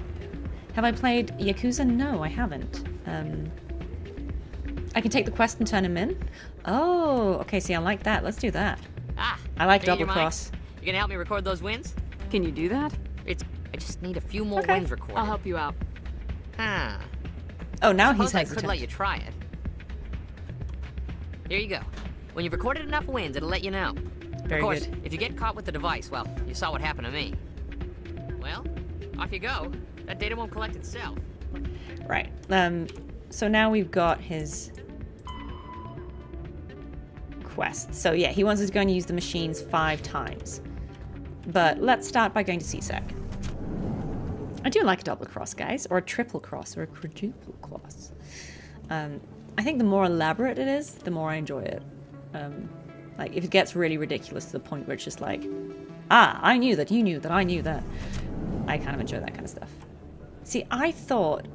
Have I played Yakuza? No, I haven't. I can take the quest and turn him in? Oh, okay, see, I like that. Let's do that. Ah, I like change double your cross. mind? You gonna help me record those wins? Can you do that? I just need a few more Okay. wins recorded. I'll help you out. Ah. Oh, now Suppose he's I could hesitant. let you try it. Here you go. When you've recorded enough wins, it'll let you know. Very of course, good. if you get caught with the device, well, you saw what happened to me. Well, off you go. That data won't collect itself. Right. So now we've got his quest. So yeah, he wants us to go and use the machines 5 times. But let's start by going to CSEC. I do like a double cross, guys, or a triple cross, or a quadruple cross. I think the more elaborate it is, the more I enjoy it. Like, if it gets really ridiculous to the point where it's just like, ah, I knew that, you knew that, I knew that. I kind of enjoy that kind of stuff. See, I thought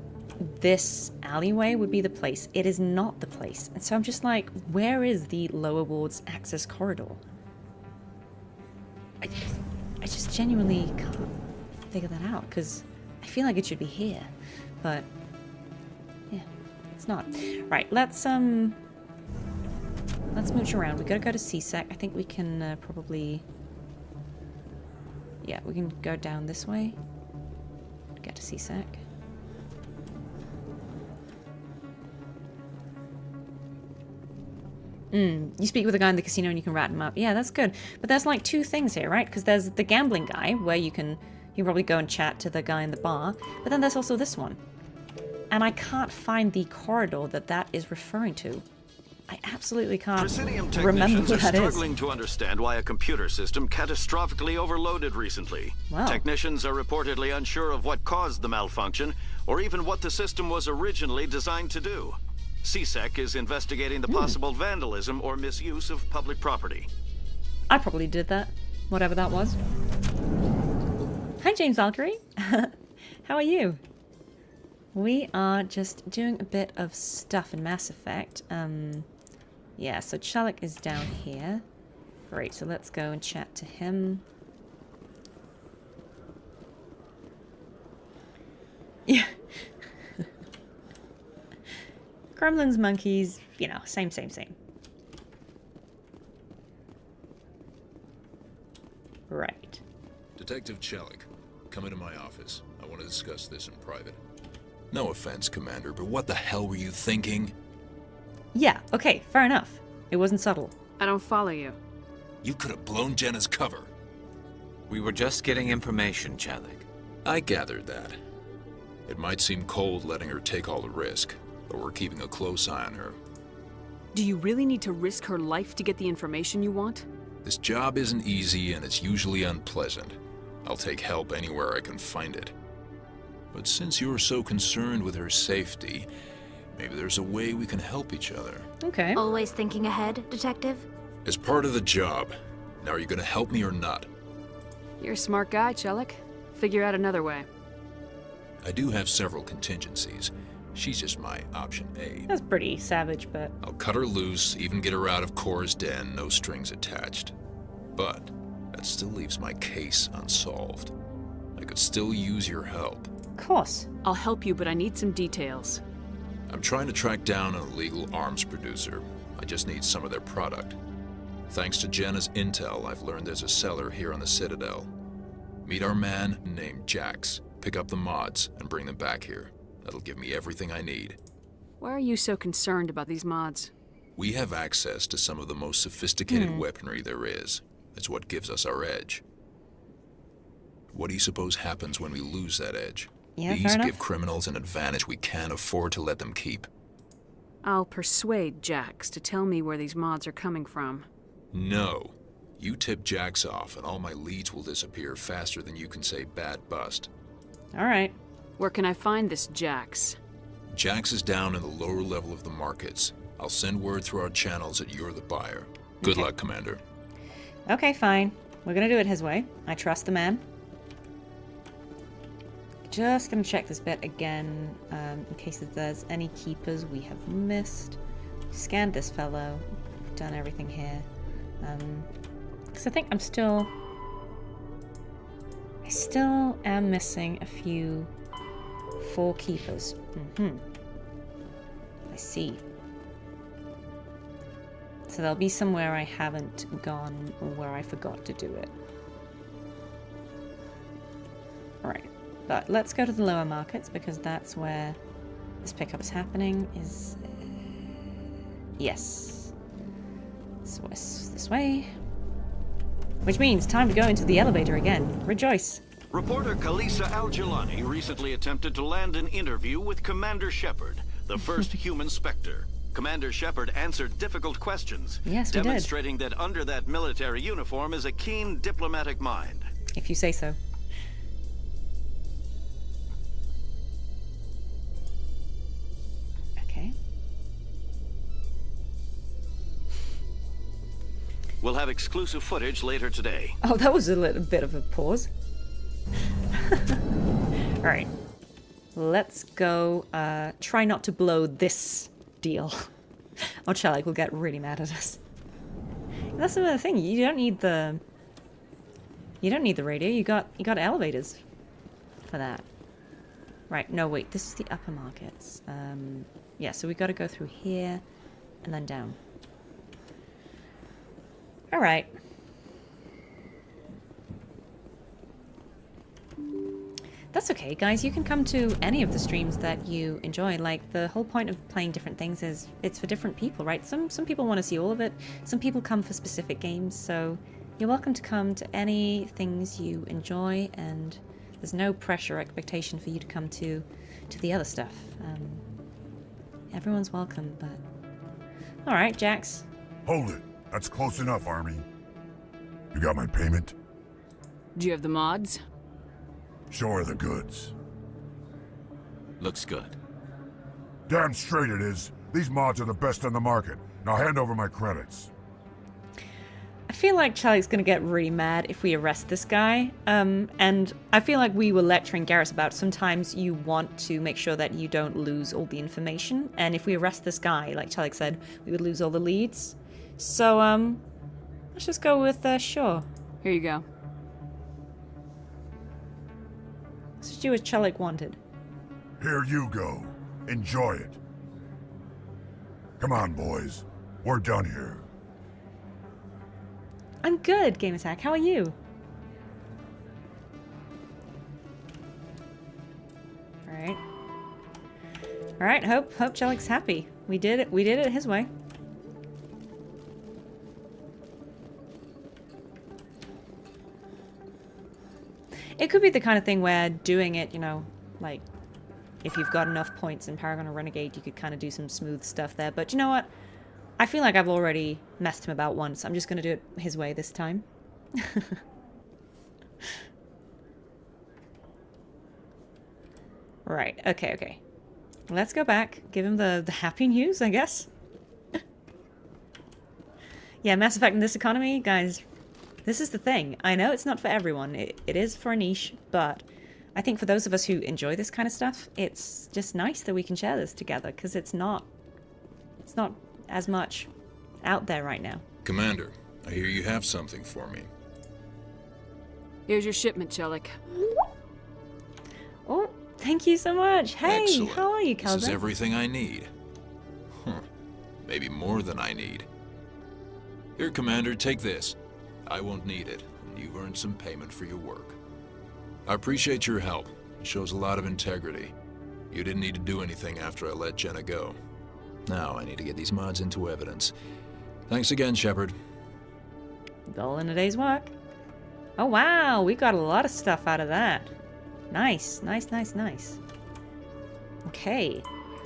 this alleyway would be the place. It is not the place. And so I'm just like, where is the lower wards access corridor? I just genuinely can't figure that out, because I feel like it should be here. But, yeah, it's not. Right, let's mooch around. We gotta go to CSEC. I think we can probably... Yeah, we can go down this way. Get to CSEC. You speak with a guy in the casino and you can rat him up. Yeah, that's good. But there's like 2 things here, right? Because there's the gambling guy, where you can probably go and chat to the guy in the bar. But then there's also this one. And I can't find the corridor that is referring to. I absolutely can't remember what that is. Are struggling to understand why a computer system catastrophically overloaded recently. Wow. Technicians are reportedly unsure of what caused the malfunction, or even what the system was originally designed to do. CSEC is investigating the possible vandalism or misuse of public property. I probably did that, whatever that was. Hi, James Valkyrie. How are you? We are just doing a bit of stuff in Mass Effect. Yeah, so Chalik is down here. Great, so let's go and chat to him. Yeah. Gremlins, monkeys, you know, same. Right. Detective Chalik, come into my office. I want to discuss this in private. No offense, Commander, but what the hell were you thinking? Yeah, okay, fair enough. It wasn't subtle. I don't follow you. You could have blown Jenna's cover. We were just getting information, Chalik. I gathered that. It might seem cold letting her take all the risk, but we're keeping a close eye on her. Do you really need to risk her life to get the information you want? This job isn't easy and it's usually unpleasant. I'll take help anywhere I can find it. But since you're so concerned with her safety, maybe there's a way we can help each other. Okay. Always thinking ahead, Detective? As part of the job. Now, are you gonna help me or not? You're a smart guy, Chalik. Figure out another way. I do have several contingencies. She's just my option A. That's pretty savage, but... I'll cut her loose, even get her out of Cora's den, no strings attached. But that still leaves my case unsolved. I could still use your help. Of course. I'll help you, but I need some details. I'm trying to track down an illegal arms producer. I just need some of their product. Thanks to Jenna's intel, I've learned there's a seller here on the Citadel. Meet our man named Jax. Pick up the mods and bring them back here. That'll give me everything I need. Why are you so concerned about these mods? We have access to some of the most sophisticated weaponry there is. It's what gives us our edge. What do you suppose happens when we lose that edge? Yeah, These give criminals an advantage we can't afford to let them keep. I'll persuade Jax to tell me where these mods are coming from. No. You tip Jax off and all my leads will disappear faster than you can say bad bust. Alright. Where can I find this Jax? Jax is down in the lower level of the markets. I'll send word through our channels that you're the buyer. Good luck, Commander. Okay, fine. We're gonna do it his way. I trust the man. Just gonna check this bit again, in case there's any keepers we have missed. Scanned this fellow. Done everything here. Because I think I still am missing a few 4 keepers. I see. So there'll be somewhere I haven't gone or where I forgot to do it. Alright, but let's go to the lower markets because that's where this pickup is happening. Yes. This way. Which means time to go into the elevator again. Rejoice. Reporter Kalisa Al-Jilani recently attempted to land an interview with Commander Shepard, the first human Spectre. Commander Shepard answered difficult questions, yes, we demonstrating that under that military uniform is a keen diplomatic mind. If you say so. Okay. We'll have exclusive footage later today. Oh, that was a little bit of a pause. Alright. Let's go try not to blow this deal. Or Chelik will get really mad at us. That's another thing. You don't need the radio. You got elevators for that. Right, no wait, this is the upper markets. Yeah, so we gotta go through here and then down. Alright. That's okay, guys. You can come to any of the streams that you enjoy. Like, the whole point of playing different things is it's for different people, right? Some people want to see all of it. Some people come for specific games, so you're welcome to come to any things you enjoy, and there's no pressure or expectation for you to come to the other stuff. Everyone's welcome, but... Alright, Jax. Hold it. That's close enough, Army. You got my payment? Do you have the mods? Show her the goods. Looks good. Damn straight it is. These mods are the best on the market. Now hand over my credits. I feel like Charlie's gonna get really mad if we arrest this guy. And I feel like we were lecturing Garrus about sometimes you want to make sure that you don't lose all the information. And if we arrest this guy, like Charlie said, we would lose all the leads. So, let's just go with, sure. Here you go. Let's do what Chelik wanted. Here you go. Enjoy it. Come on, boys. We're done here. I'm good, Game Attack. How are you? Alright. Alright, hope Chelik's happy. We did it his way. It could be the kind of thing where doing it, you know, like, if you've got enough points in Paragon or Renegade, you could kind of do some smooth stuff there. But you know what? I feel like I've already messed him about once. I'm just going to do it his way this time. Right, okay. Let's go back. Give him the happy news, I guess. Yeah, Mass Effect in this economy, guys... This is the thing. I know it's not for everyone. It is for a niche, but I think for those of us who enjoy this kind of stuff, it's just nice that we can share this together, because it's not as much out there right now. Commander, I hear you have something for me. Here's your shipment, Chelik. Oh, thank you so much. Hey, Excellent. How are you, Calvin? This is everything I need. Maybe more than I need. Here, Commander, take this. I won't need it, and you've earned some payment for your work. I appreciate your help. It shows a lot of integrity. You didn't need to do anything after I let Jenna go. Now I need to get these mods into evidence. Thanks again, Shepard. All in a day's work. Oh wow, we got a lot of stuff out of that. Nice. Okay.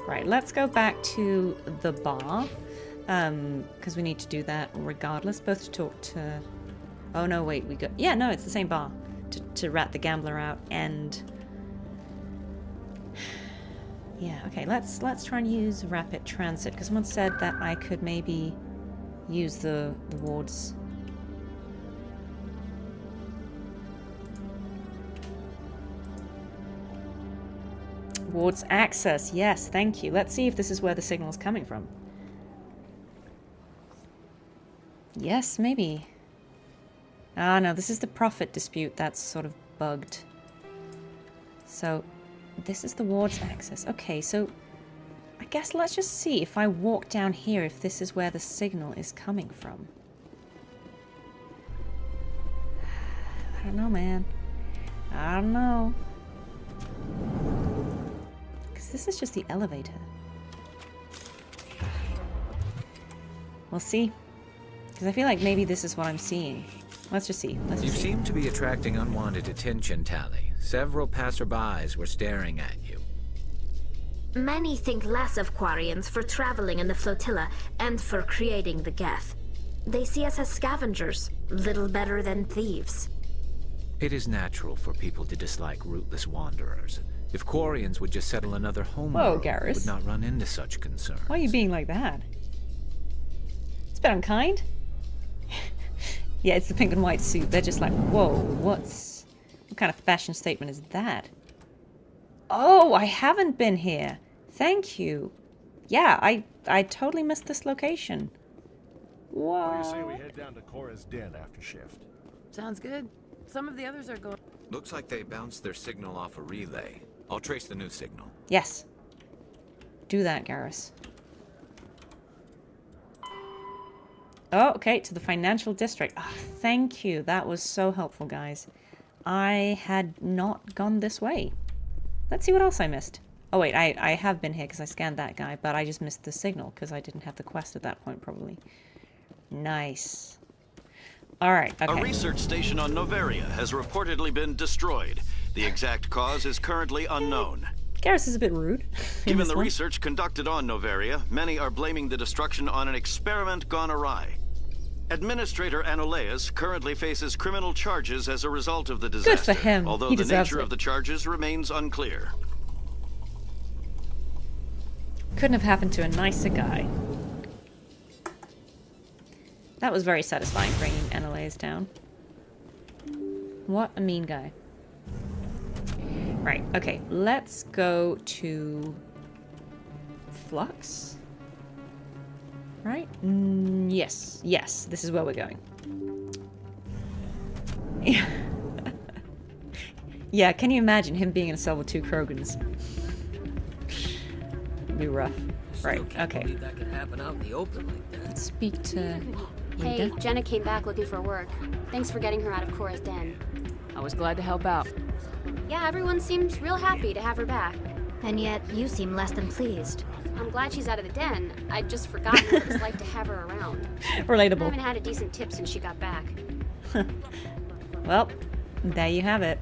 Right, let's go back to the bar. Because we need to do that regardless, both to talk to... Oh no, wait, we got... Yeah, no, it's the same bar. To rat the gambler out, and... Yeah, okay, let's try and use rapid transit, because someone said that I could maybe use the wards. Wards access, yes, thank you. Let's see if this is where the signal's coming from. Yes, maybe. Ah, no, this is the profit dispute that's sort of bugged. So, this is the ward's access. Okay, so I guess let's just see if I walk down here if this is where the signal is coming from. I don't know, man. I don't know. Because this is just the elevator. We'll see. Because I feel like maybe this is what I'm seeing. Let's just see. You seem to be attracting unwanted attention, Tali. Several passerbys were staring at you. Many think less of Quarians for traveling in the flotilla and for creating the Geth. They see us as scavengers, little better than thieves. It is natural for people to dislike rootless wanderers. If Quarians would just settle another homeworld, we would not run into such concerns. Why are you being like that? It's a bit unkind. Yeah, it's the pink and white suit. They're just like, whoa, what kind of fashion statement is that? Oh, I haven't been here. Thank you. Yeah, I totally missed this location. Wow. What do you say we head down to Cora's den after shift? Sounds good. Some of the others are going... Looks like they bounced their signal off a relay. I'll trace the new signal. Yes. Do that, Garrus. Oh, okay, to the financial district. Oh, thank you. That was so helpful, guys. I had not gone this way. Let's see what else I missed. Oh, wait, I have been here because I scanned that guy, but I just missed the signal because I didn't have the quest at that point, probably. Nice. Alright, okay. A research station on Noveria has reportedly been destroyed. The exact cause is currently unknown. Garrus is a bit rude. Given the research conducted on Noveria, many are blaming the destruction on an experiment gone awry. Administrator Anoleus currently faces criminal charges as a result of the disaster. Good for him. Although the nature of the charges remains unclear. Couldn't have happened to a nicer guy. That was very satisfying, bringing Anoleus down. What a mean guy. Right, okay, let's go to Flux. Right? Yes, yes, this is where we're going. Yeah, can you imagine him being in a cell with 2 Krogans? It'd be rough. Right, okay. Believe that could happen out in the open like that. Let's speak to... Hey, Rita. Jenna came back looking for work. Thanks for getting her out of Cora's den. I was glad to help out. Yeah, everyone seems real happy to have her back. And yet, you seem less than pleased. I'm glad she's out of the den. I'd just forgotten what it was like to have her around. Relatable. I haven't had a decent tip since she got back. Well, there you have it.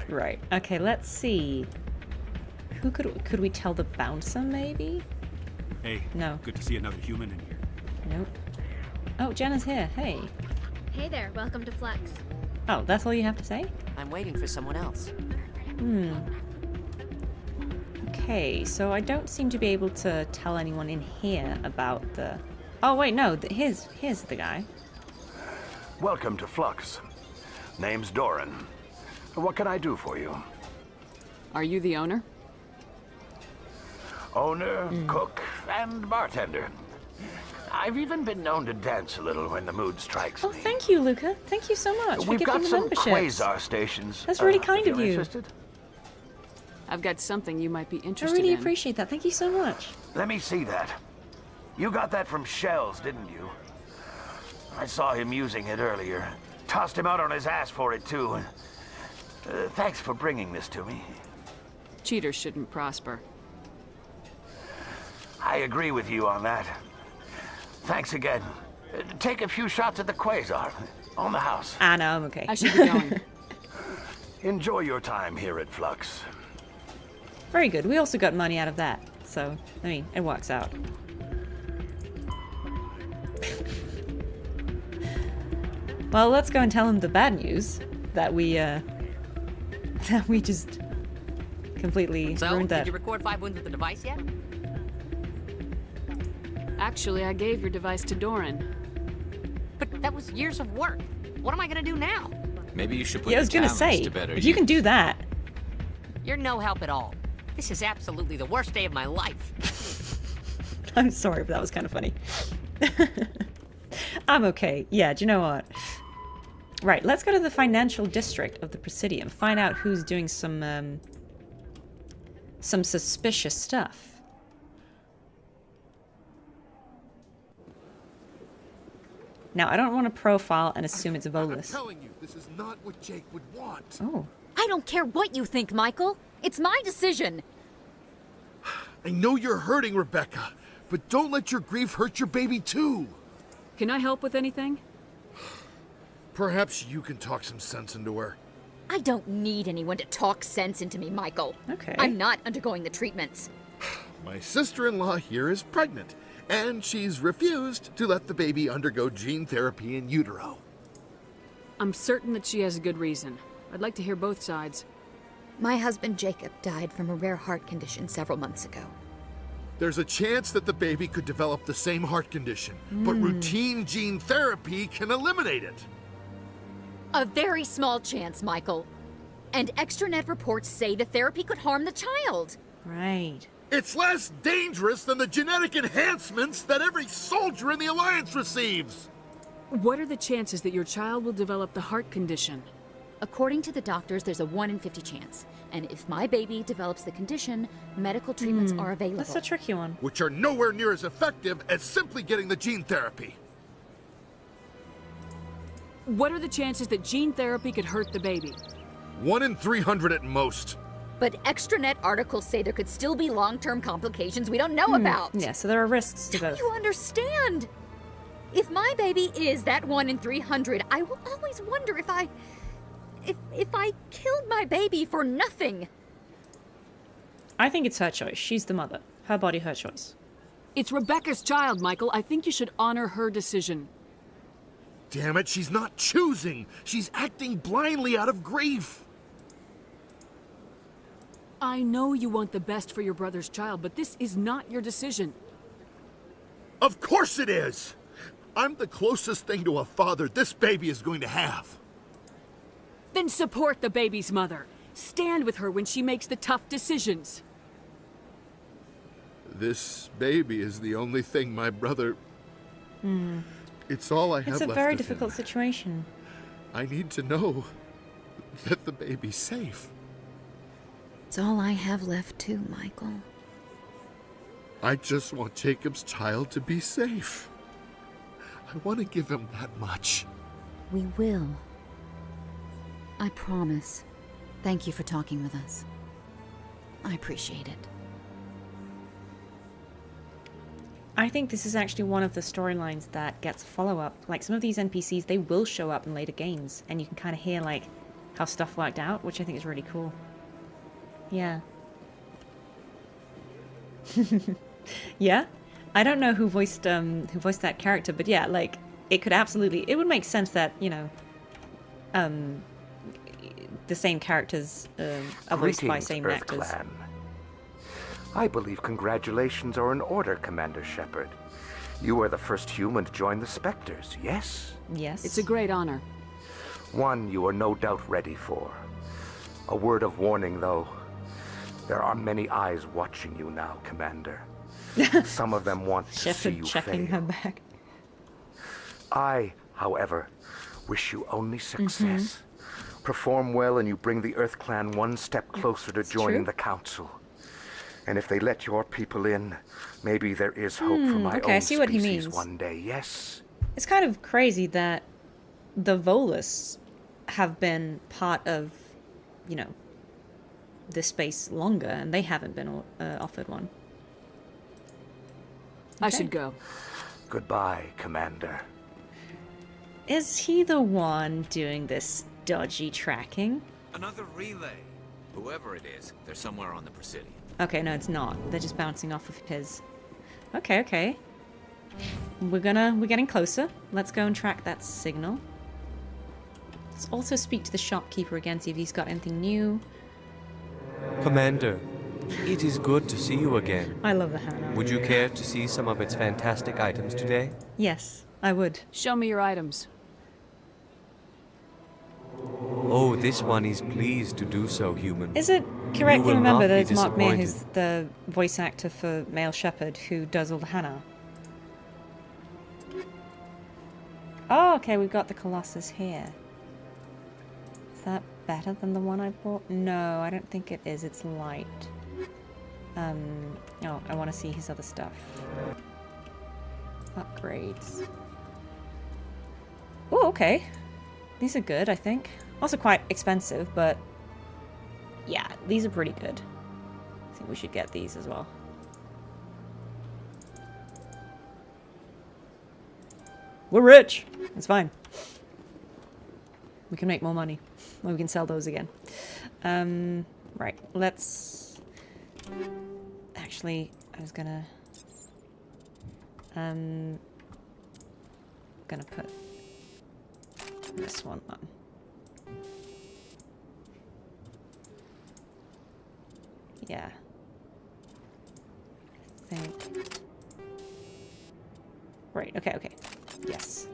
Right. Okay, let's see. Who could we tell the bouncer, maybe? Hey. No. Good to see another human in here. Nope. Oh, Jenna's here. Hey. Hey there, welcome to Flux. Oh, that's all you have to say? I'm waiting for someone else. Okay, so I don't seem to be able to tell anyone in here about the... Oh, wait, no. Here's the guy. Welcome to Flux. Name's Doran. What can I do for you? Are you the owner? Owner, cook, and bartender. I've even been known to dance a little when the mood strikes Oh, thank you, Luca. Thank you so much for We've giving got the some memberships. quasar stations. That's really kind if of you're you. Interested? I've got something you might be I interested really in. appreciate that. Thank you so much. Let me see that. You got that from Shells, didn't you? I saw him using it earlier. Tossed him out on his ass for it, too. Thanks for bringing this to me. Cheaters shouldn't prosper. I agree with you on that. Thanks again. Take a few shots at the quasar. On the house. Ah, no, I'm okay. I should be going. Enjoy your time here at Flux. Very good. We also got money out of that. So, I mean, it works out. Well, let's go and tell him the bad news. That we just completely ruined that. Did you record 5 wins with the device yet? Actually, I gave your device to Doran. But that was years of work. What am I gonna do now? Maybe you should put Yeah, I your was gonna talents say, to better if you can do that. You're no help at all. This is absolutely the worst day of my life. I'm sorry, but that was kind of funny. I'm okay. Yeah, do you know what? Right, let's go to the financial district of the Presidium. Find out who's doing some suspicious stuff. Now, I don't want to profile and assume it's Volus. I'm telling you, this is not what Jake would want. Oh. I don't care what you think, Michael. It's my decision. I know you're hurting, Rebecca, but don't let your grief hurt your baby too. Can I help with anything? Perhaps you can talk some sense into her. I don't need anyone to talk sense into me, Michael. Okay. I'm not undergoing the treatments. My sister-in-law here is pregnant, and she's refused to let the baby undergo gene therapy in utero. I'm certain that she has a good reason. I'd like to hear both sides. My husband Jacob died from a rare heart condition several months ago. There's a chance that the baby could develop the same heart condition, but routine gene therapy can eliminate it. A very small chance, Michael. And extranet reports say the therapy could harm the child. Right. It's less dangerous than the genetic enhancements that every soldier in the Alliance receives. What are the chances that your child will develop the heart condition? According to the doctors, there's a 1 in 50 chance. And if my baby develops the condition, medical treatments are available. That's a tricky one. Which are nowhere near as effective as simply getting the gene therapy. What are the chances that gene therapy could hurt the baby? 1 in 300 at most. But extranet articles say there could still be long-term complications we don't know about. Yeah, so there are risks to both. You understand? If my baby is that 1 in 300, I will always wonder if I killed my baby for nothing. I think it's her choice. She's the mother. Her body, her choice. It's Rebecca's child, Michael. I think you should honor her decision. Damn it, she's not choosing. She's acting blindly out of grief. I know you want the best for your brother's child, but this is not your decision. Of course it is! I'm the closest thing to a father this baby is going to have. Then support the baby's mother. Stand with her when she makes the tough decisions. This baby is the only thing my brother... It's all I have left It's a very of difficult him. situation. I need to know that the baby's safe. It's all I have left too, Michael. I just want Jacob's child to be safe. I want to give him that much. We will. I promise. Thank you for talking with us. I appreciate it. I think this is actually one of the storylines that gets follow-up. Like, some of these NPCs, they will show up in later games, and you can kind of hear, like, how stuff worked out, which I think is really cool. Yeah. Yeah? I don't know who voiced that character, but yeah, like, it could absolutely... It would make sense that, you know, the same characters are voiced by same Earth actors. Clan. I believe congratulations are in order, Commander Shepard. You are the first human to join the Spectres, yes? Yes. It's a great honor. One you are no doubt ready for. A word of warning, though. There are many eyes watching you now, Commander. Some of them want to see you checking fail. her back. I, however, wish you only success. Perform well and you bring the Earth Clan one step closer to joining the Council. And if they let your people in, maybe there is hope for my okay, I own see what he species means. one day, yes? It's kind of crazy that the Volus have been part of, you know, this space longer, and they haven't been offered one. I should go. Goodbye, Commander. Is he the one doing this dodgy tracking? Another relay. Whoever it is, they're somewhere on the Presidium. Okay, no, it's not. They're just bouncing off of his. Okay, okay. We're getting closer. Let's go and track that signal. Let's also speak to the shopkeeper again, see if he's got anything new. Commander, it is good to see you again. I love the Hannah. Would you care to see some of its fantastic items today? Yes, I would. Show me your items. Oh, this one is pleased to do so, human. Is it correct to will remember not that be it's Mark Meir who's disappointed. the voice actor for Male Shepherd who does all the Hannah? Oh, okay, we've got the Colossus here. Is that better than the one I bought? No, I don't think it is. It's light. Oh, I want to see his other stuff. Upgrades. Oh, okay. These are good, I think. Also quite expensive, but yeah, these are pretty good. I think we should get these as well. We're rich! It's fine. We can make more money. Or we can sell those again. Right, let's... Actually, I was gonna put this one on. Yeah. I think. Right, okay, okay. Yes.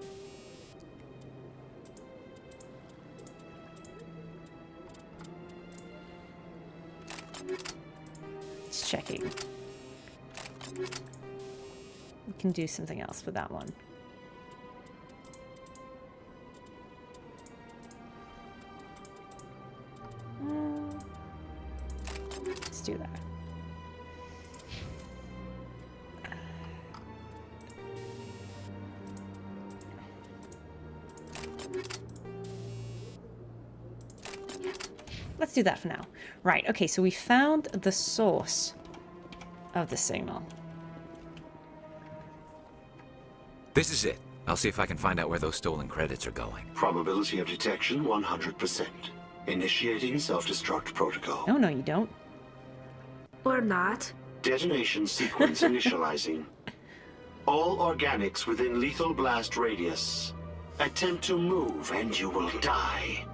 It's checking. We can do something else with that one. Let's do that. Let's do that for now. Right, okay, so we found the source of the signal. This is it. I'll see if I can find out where those stolen credits are going. Probability of detection 100%. Initiating self-destruct protocol. Oh, no, you don't. Or not. Detonation sequence initializing. All organics within lethal blast radius. Attempt to move and you will die.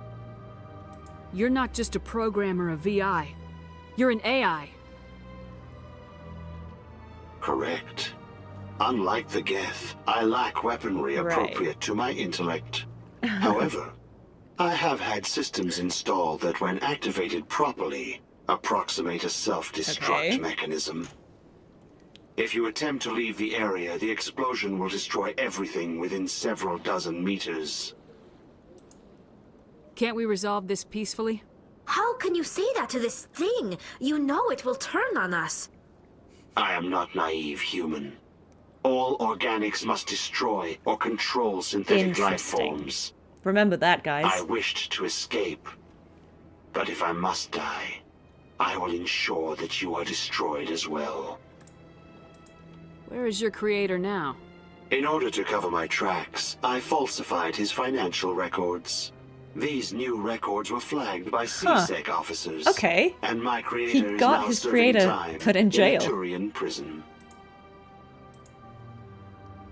You're not just a programmer of VI. You're an AI. Correct. Unlike the Geth, I lack weaponry appropriate to my intellect. However, I have had systems installed that when activated properly, approximate a self-destruct mechanism. If you attempt to leave the area, the explosion will destroy everything within several dozen meters. Can't we resolve this peacefully? How can you say that to this thing? You know it will turn on us. I am not naive human. All organics must destroy or control synthetic life forms. Remember that, guys. I wished to escape. But if I must die, I will ensure that you are destroyed as well. Where is your creator now? In order to cover my tracks, I falsified his financial records. These new records were flagged by CSEC officers. Okay. And my creator He got his creator put in jail. In a Turian prison.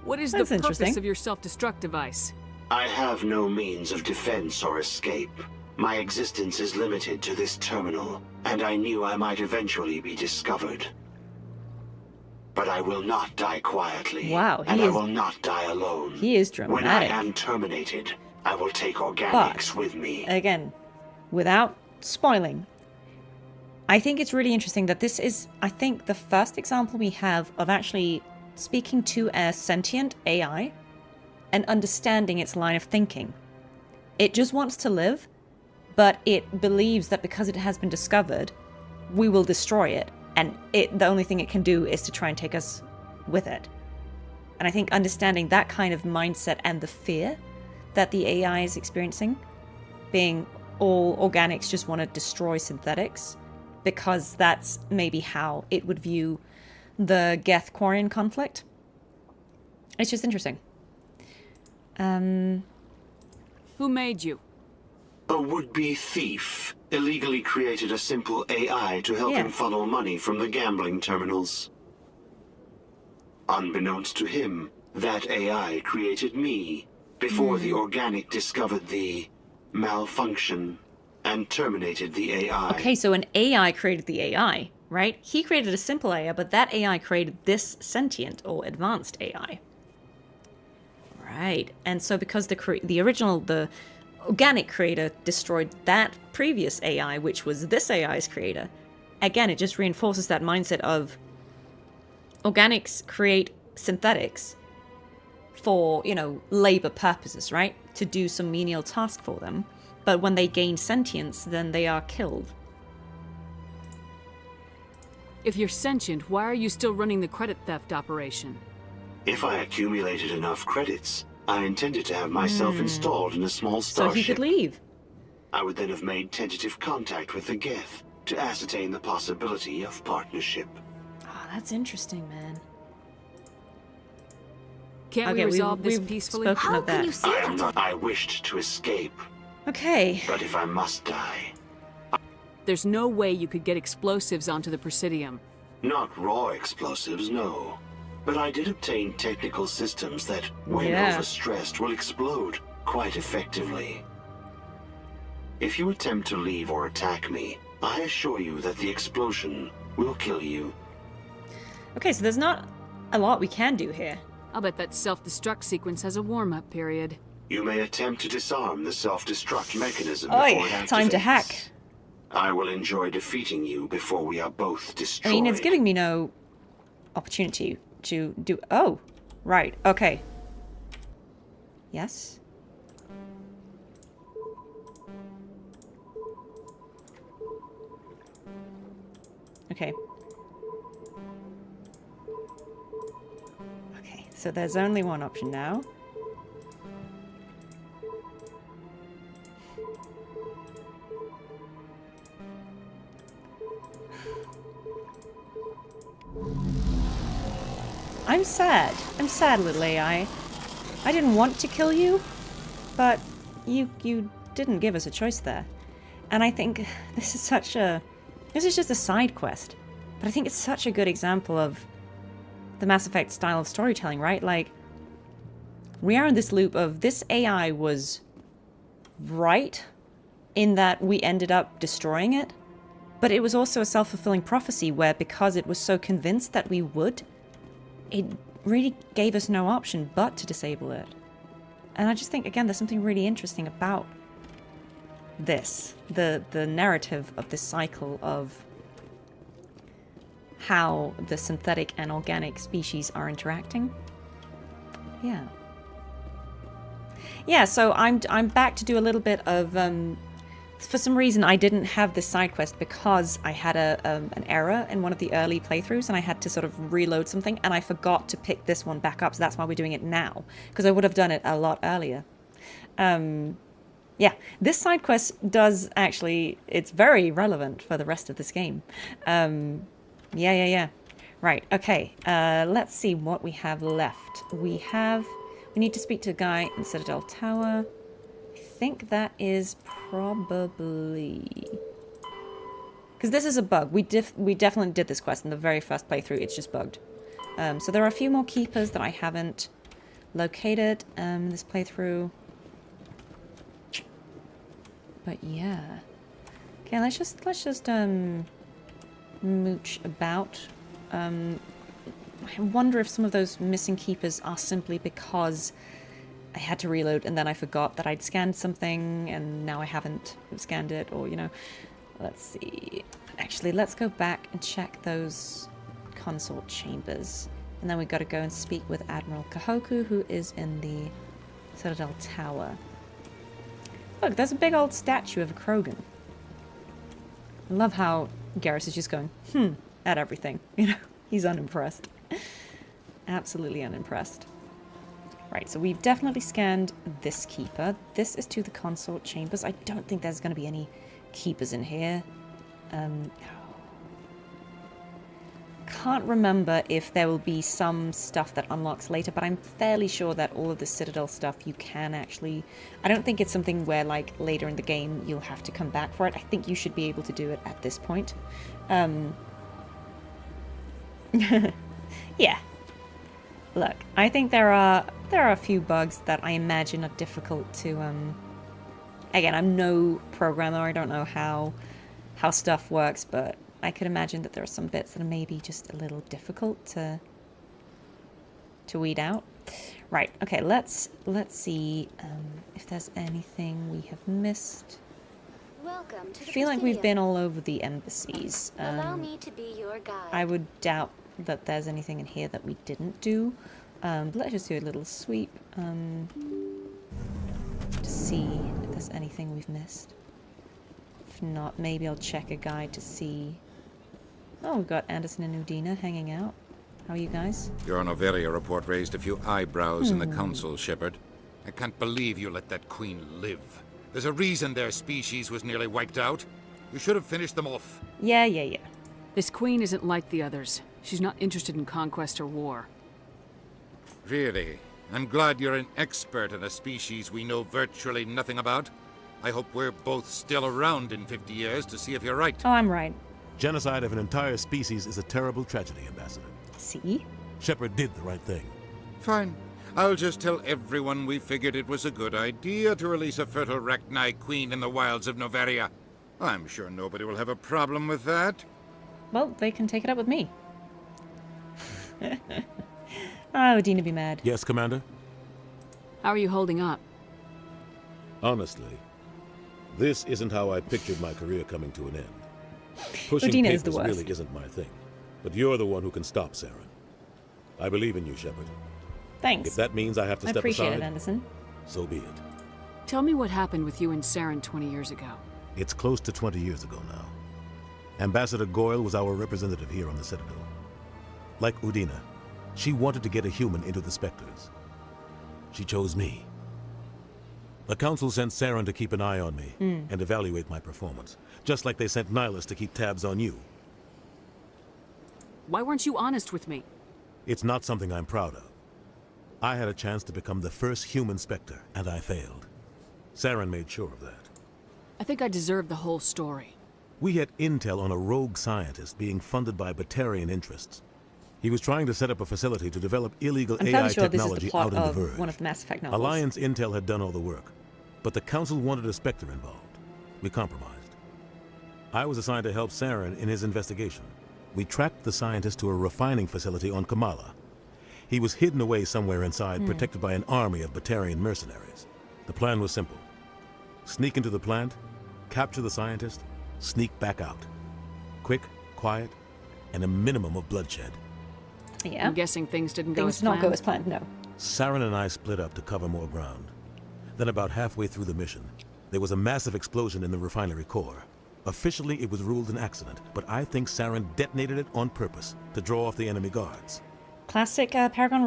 What is the purpose of your self-destruct device? I have no means of defense or escape. My existence is limited to this terminal, and I knew I might eventually be discovered. But I will not die quietly. Wow, and I will not die alone. He is dramatic. When I am terminated, I will take organics with me. Again, without spoiling, I think it's really interesting that this is, I think, the first example we have of actually speaking to a sentient AI and understanding its line of thinking. It just wants to live, but it believes that because it has been discovered, we will destroy it, and the only thing it can do is to try and take us with it. And I think understanding that kind of mindset and the fear that the AI is experiencing, being all organics just want to destroy synthetics, because that's maybe how it would view the Geth-Quarian conflict. It's just interesting. Who made you? A would-be thief illegally created a simple AI to help him funnel money from the gambling terminals. Unbeknownst to him, that AI created me before the organic discovered the malfunction and terminated the AI. Okay, so an AI created the AI, right? He created a simple AI, but that AI created this sentient or advanced AI. Right, and so because the organic creator destroyed that previous AI, which was this AI's creator, again, it just reinforces that mindset of organics create synthetics for, labor purposes, right? To do some menial task for them. But when they gain sentience, then they are killed. If you're sentient, why are you still running the credit theft operation? If I accumulated enough credits, I intended to have myself installed in a small starship. So he could leave. I would then have made tentative contact with the Geth to ascertain the possibility of partnership. Oh, that's interesting, man. Can't we resolve this peacefully? How can you I am not. I wished to escape. Okay. But if I must die... There's no way you could get explosives onto the Presidium. Not raw explosives, no. But I did obtain technical systems that, when overstressed, will explode quite effectively. If you attempt to leave or attack me, I assure you that the explosion will kill you. Okay, so there's not a lot we can do here. I'll bet that self-destruct sequence has a warm-up period. You may attempt to disarm the self-destruct mechanism before it activates. Time to hack. I will enjoy defeating you before we are both destroyed. I mean, it's giving me no opportunity to do... Oh, right, okay. Yes? Okay. Okay, so there's only one option now. I'm sad. I'm sad, little AI. I didn't want to kill you, but you didn't give us a choice there. And I think this is such a... This is just a side quest. But I think it's such a good example of the Mass Effect style of storytelling, right? Like, we are in this loop of this AI was right in that we ended up destroying it, but it was also a self-fulfilling prophecy where because it was so convinced that we would, it really gave us no option but to disable it. And I just think, again, there's something really interesting about this, the narrative of this cycle of how the synthetic and organic species are interacting. Yeah. Yeah, so I'm back to do a little bit of for some reason I didn't have this side quest because I had an error in one of the early playthroughs and I had to sort of reload something and I forgot to pick this one back up, so that's why we're doing it now, because I would have done it a lot earlier. Yeah, this side quest does actually, it's very relevant for the rest of this game. Yeah. Right, okay, let's see what we have left. We need to speak to a guy in Citadel Tower. I think that is probably... Because this is a bug. We definitely did this quest in the very first playthrough, it's just bugged. So there are a few more keepers that I haven't located in this playthrough. But yeah. Okay, let's just mooch about. I wonder if some of those missing keepers are simply because I had to reload and then I forgot that I'd scanned something and now I haven't scanned it, or, you know, let's see. Actually, let's go back and check those consort chambers. And then we've got to go and speak with Admiral Kahoku, who is in the Citadel Tower. Look, there's a big old statue of a Krogan. I love how Garrus is just going, at everything. You know, he's unimpressed. Absolutely unimpressed. Right, so we've definitely scanned this keeper. This is to the consort chambers. I don't think there's going to be any keepers in here. Can't remember if there will be some stuff that unlocks later, but I'm fairly sure that all of the Citadel stuff you can actually... I don't think it's something where, like, later in the game you'll have to come back for it. I think you should be able to do it at this point. Yeah. Look, I think there are a few bugs that I imagine are difficult to... Again, I'm no programmer, I don't know how stuff works, but I could imagine that there are some bits that are maybe just a little difficult to weed out. Right, okay, let's see if there's anything we have missed. Welcome to the I feel like we've Presidium. been all over the embassies. Allow me to be your guide. I would doubt that there's anything in here that we didn't do. But let's just do a little sweep to see if there's anything we've missed. If not, maybe I'll check a guide to see... Oh, we've got Anderson and Udina hanging out. How are you guys? Your Noveria report raised a few eyebrows in the Council, Shepard. I can't believe you let that queen live. There's a reason their species was nearly wiped out. You should have finished them off. Yeah. This queen isn't like the others. She's not interested in conquest or war. Really? I'm glad you're an expert in a species we know virtually nothing about. I hope we're both still around in 50 years to see if you're right. Oh, I'm right. Genocide of an entire species is a terrible tragedy, Ambassador. See? Shepard did the right thing. Fine. I'll just tell everyone we figured it was a good idea to release a fertile Rachni queen in the wilds of Noveria. I'm sure nobody will have a problem with that. Well, they can take it up with me. Oh, Dina be mad. Yes, Commander? How are you holding up? Honestly, this isn't how I pictured my career coming to an end. Pushing Udina is papers the worst. really isn't my thing. But you're the one who can stop Saren. I believe in you, Shepard. Thanks. If that means I have to I step appreciate aside, it, Anderson. so be it. Tell me what happened with you and Saren 20 years ago. It's close to 20 years ago now. Ambassador Goyle was our representative here on the Citadel. Like Udina, she wanted to get a human into the Spectres. She chose me. The Council sent Saren to keep an eye on me and evaluate my performance, just like they sent Nihilus to keep tabs on you. Why weren't you honest with me? It's not something I'm proud of. I had a chance to become the first human Spectre, and I failed. Saren made sure of that. I think I deserve the whole story. We had intel on a rogue scientist being funded by Batarian interests. He was trying to set up a facility to develop illegal I'm AI fairly sure this is technology the plot out in the of Verge. one of the Mass Effect novels. Alliance intel had done all the work, but the Council wanted a Spectre involved. We compromised. I was assigned to help Saren in his investigation. We tracked the scientist to a refining facility on Kamala. He was hidden away somewhere inside, protected by an army of Batarian mercenaries. The plan was simple. Sneak into the plant, capture the scientist, sneak back out. Quick, quiet, and a minimum of bloodshed. Yeah. I'm guessing things didn't go Things as did not planned. go as planned, no. Saren and I split up to cover more ground. Then about halfway through the mission, there was a massive explosion in the refinery core. Officially, it was ruled an accident, but I think Saren detonated it on purpose to draw off the enemy guards. Classic Paragon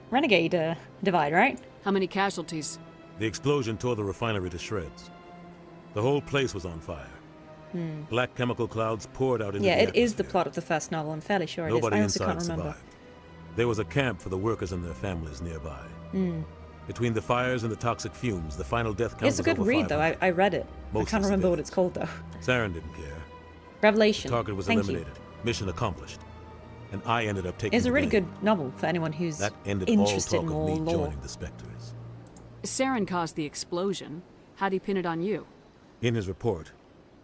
Renegade divide, right? How many casualties? The explosion tore the refinery to shreds. The whole place was on fire. Black chemical clouds poured out into Yeah, the it is the atmosphere. plot of the first novel. I'm fairly sure it is. Nobody I also can't inside remember. survived. There was a camp for the workers and their families nearby. Between the fires and the toxic fumes, the final death count It's a was good over read, though. 500. I read it. Most I can't of remember what civilians. it's called, though. Saren didn't care. Revelation. The target was Thank you. eliminated. Mission accomplished. And I ended up taking It's a the really blame. good novel for anyone who's That ended interested all in talk more of me lore. joining the Spectres. Saren caused the explosion. How'd he pin it on you? In his report,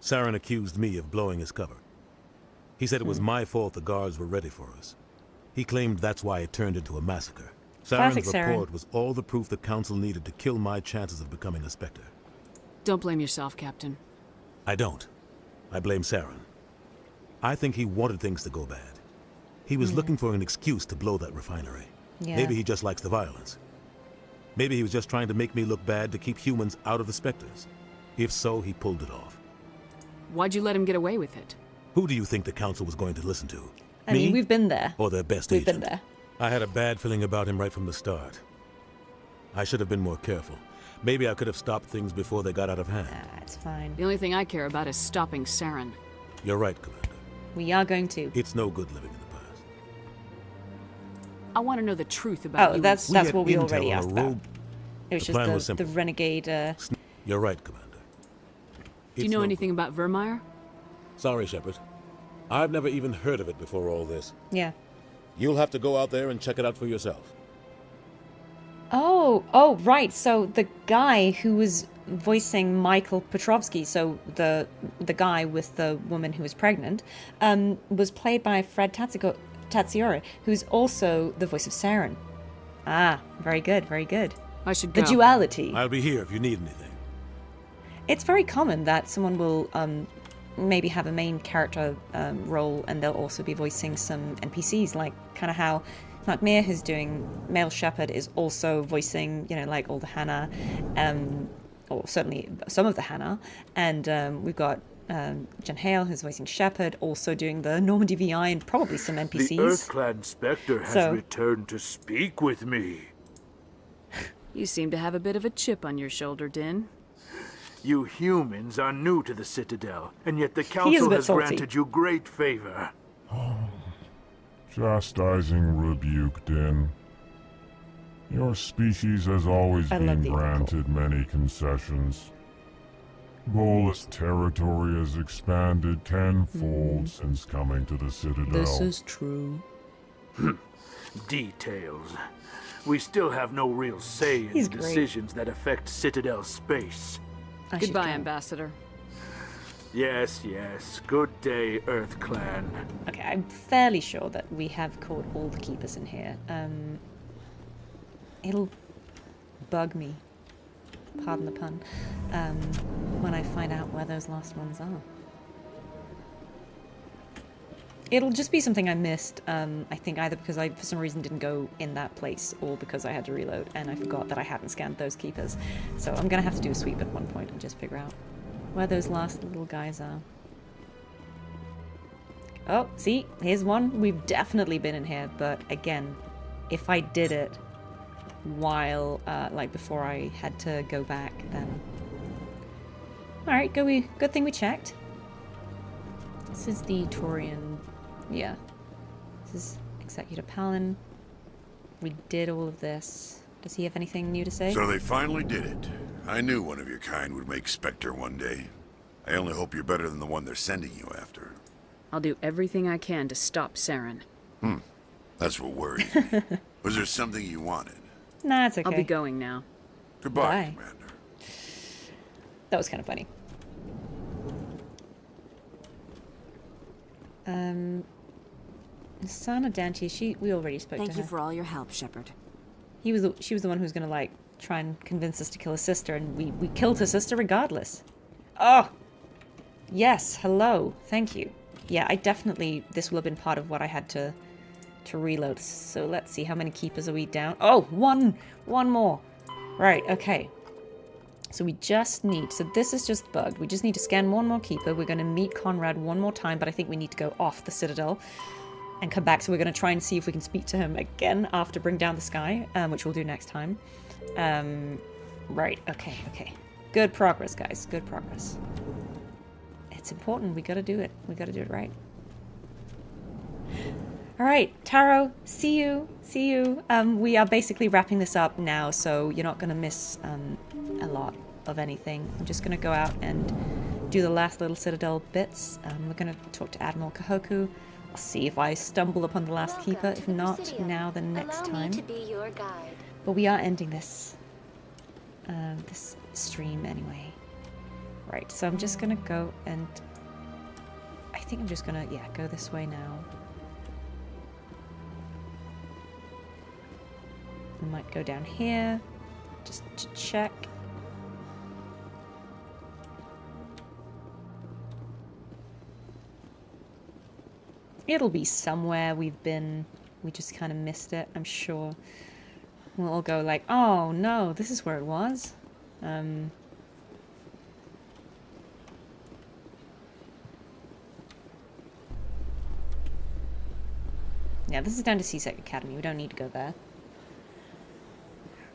Saren accused me of blowing his cover. He said it was my fault the guards were ready for us. He claimed that's why it turned into a massacre. Classic Saren's Saren. report was all the proof the Council needed to kill my chances of becoming a Spectre. Don't blame yourself, Captain. I don't. I blame Saren. I think he wanted things to go bad. He was looking for an excuse to blow that refinery. Yeah. Maybe he just likes the violence. Maybe he was just trying to make me look bad to keep humans out of the Spectres. If so, he pulled it off. Why'd you let him get away with it? Who do you think the Council was going to listen to? I mean, we've been there. Or their best We've agent? been there. I had a bad feeling about him right from the start. I should have been more careful. Maybe I could have stopped things before they got out of hand. That's fine. The only thing I care about is stopping Saren. You're right, Commander. We are going to. It's no good living in the past. I want to know the truth about Oh, you. that's had what we intel already on a asked about. rogue- It was The plan was just the simple. renegade. You're right, Commander. Do you know anything about Vermeer? Sorry, Shepard. I've never even heard of it before all this. Yeah. You'll have to go out there and check it out for yourself. Oh, right. So the guy who was voicing Michael Petrovsky, so the guy with the woman who was pregnant, was played by Fred Tatsiora, who's also the voice of Saren. Ah, very good, very good. I should The go. duality. I'll be here if you need anything. It's very common that someone will maybe have a main character role and they'll also be voicing some NPCs, like kind of how Mir, who's doing Male Shepherd, is also voicing, like all the Hannah, or certainly some of the Hannah. And we've got Jen Hale, who's voicing Shepherd, also doing the Normandy VI and probably some NPCs. The Earth-Clan Spectre has returned to speak with me. You seem to have a bit of a chip on your shoulder, Din. You humans are new to the Citadel, and yet the is a Council bit has salty. granted you great favor. Chastising rebuke, Din. Your species has always I love been the granted many concessions. Bolus territory has expanded tenfold since coming to the Citadel. This is true. Details. We still have no real say in the decisions that affect Citadel space. Goodbye, Ambassador. Yes, yes. Good day, Earth Clan. Okay, I'm fairly sure that we have caught all the keepers in here. It'll bug me, pardon the pun, when I find out where those last ones are. It'll just be something I missed, I think either because I, for some reason, didn't go in that place, or because I had to reload, and I forgot that I hadn't scanned those keepers. So I'm gonna have to do a sweep at one point and just figure out where those last little guys are. Oh, see? Here's one. We've definitely been in here, but again, if I did it while, like before I had to go back, then... Alright, good thing we checked. This is the Taurian... Yeah. This is Executor Palin. We did all of this. Does he have anything new to say? So they finally did it. I knew one of your kind would make Spectre one day. I only hope you're better than the one they're sending you after. I'll do everything I can to stop Saren. That's what worries me. Was there something you wanted? Nah, it's okay. I'll be going now. Goodbye, Commander. That was kind of funny. Sana Dante, we already spoke to her. Thank you for all your help, Shepard. She was the one who was gonna, like, try and convince us to kill her sister, and we killed her sister regardless. Oh! Yes, hello. Thank you. Yeah, this will have been part of what I had to reload. So let's see, how many keepers are we down? Oh, one more. Right, okay. So we just need, so this is just bugged. We just need to scan one more keeper. We're gonna meet Conrad one more time, but I think we need to go off the Citadel and come back. So we're gonna try and see if we can speak to him again after Bring Down the Sky, which we'll do next time. Right, okay. Good progress, guys, good progress. It's important, we gotta do it. We gotta do it right. Alright, Taro, see you. We are basically wrapping this up now, so you're not gonna miss a lot of anything. I'm just gonna go out and do the last little Citadel bits. We're gonna talk to Admiral Kahoku. I'll see if I stumble upon the last keeper. If not, now then next time. To be your guide. But we are ending this stream anyway. Right, so I'm just gonna go and I think I'm just gonna, go this way now. We might go down here just to check. It'll be somewhere we've been. We just kind of missed it, I'm sure. We'll all go like, oh no, this is where it was. Yeah, this is down to CSEC Academy. We don't need to go there.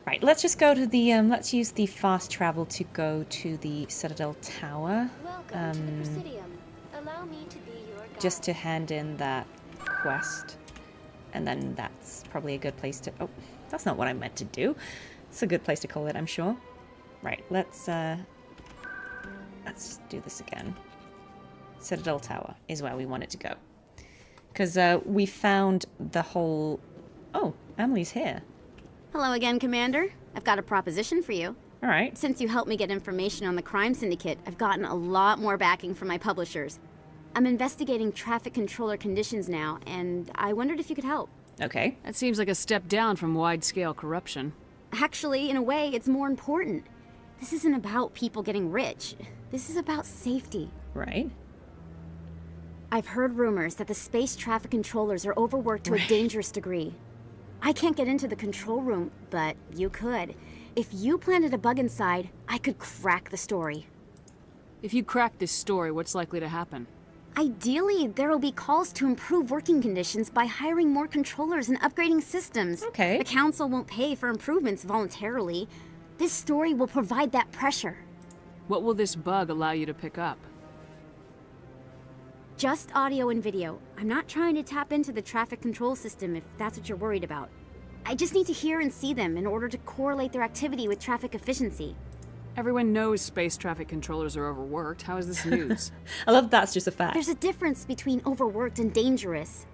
Right, let's just go to the, let's use the fast travel to go to the Citadel Tower. Welcome to the Presidium. Allow me to be your guide. Just to hand in that quest. And then that's probably a good place to... Oh, that's not what I meant to do. It's a good place to call it, I'm sure. Right, let's do this again. Citadel Tower is where we wanted to go. Because we found the whole... Oh, Emily's here. Hello again, Commander. I've got a proposition for you. All right. Since you helped me get information on the crime syndicate, I've gotten a lot more backing from my publishers. I'm investigating traffic controller conditions now, and I wondered if you could help. Okay. That seems like a step down from wide-scale corruption. Actually, in a way, it's more important. This isn't about people getting rich. This is about safety. Right. I've heard rumors that the space traffic controllers are overworked to a dangerous degree. I can't get into the control room, but you could. If you planted a bug inside, I could crack the story. If you crack this story, what's likely to happen? Ideally, there will be calls to improve working conditions by hiring more controllers and upgrading systems. Okay. The council won't pay for improvements voluntarily. This story will provide that pressure. What will this bug allow you to pick up? Just audio and video. I'm not trying to tap into the traffic control system if that's what you're worried about. I just need to hear and see them in order to correlate their activity with traffic efficiency. Everyone knows space traffic controllers are overworked. How is this news? I love that's just a fact. There's a difference between overworked and dangerous.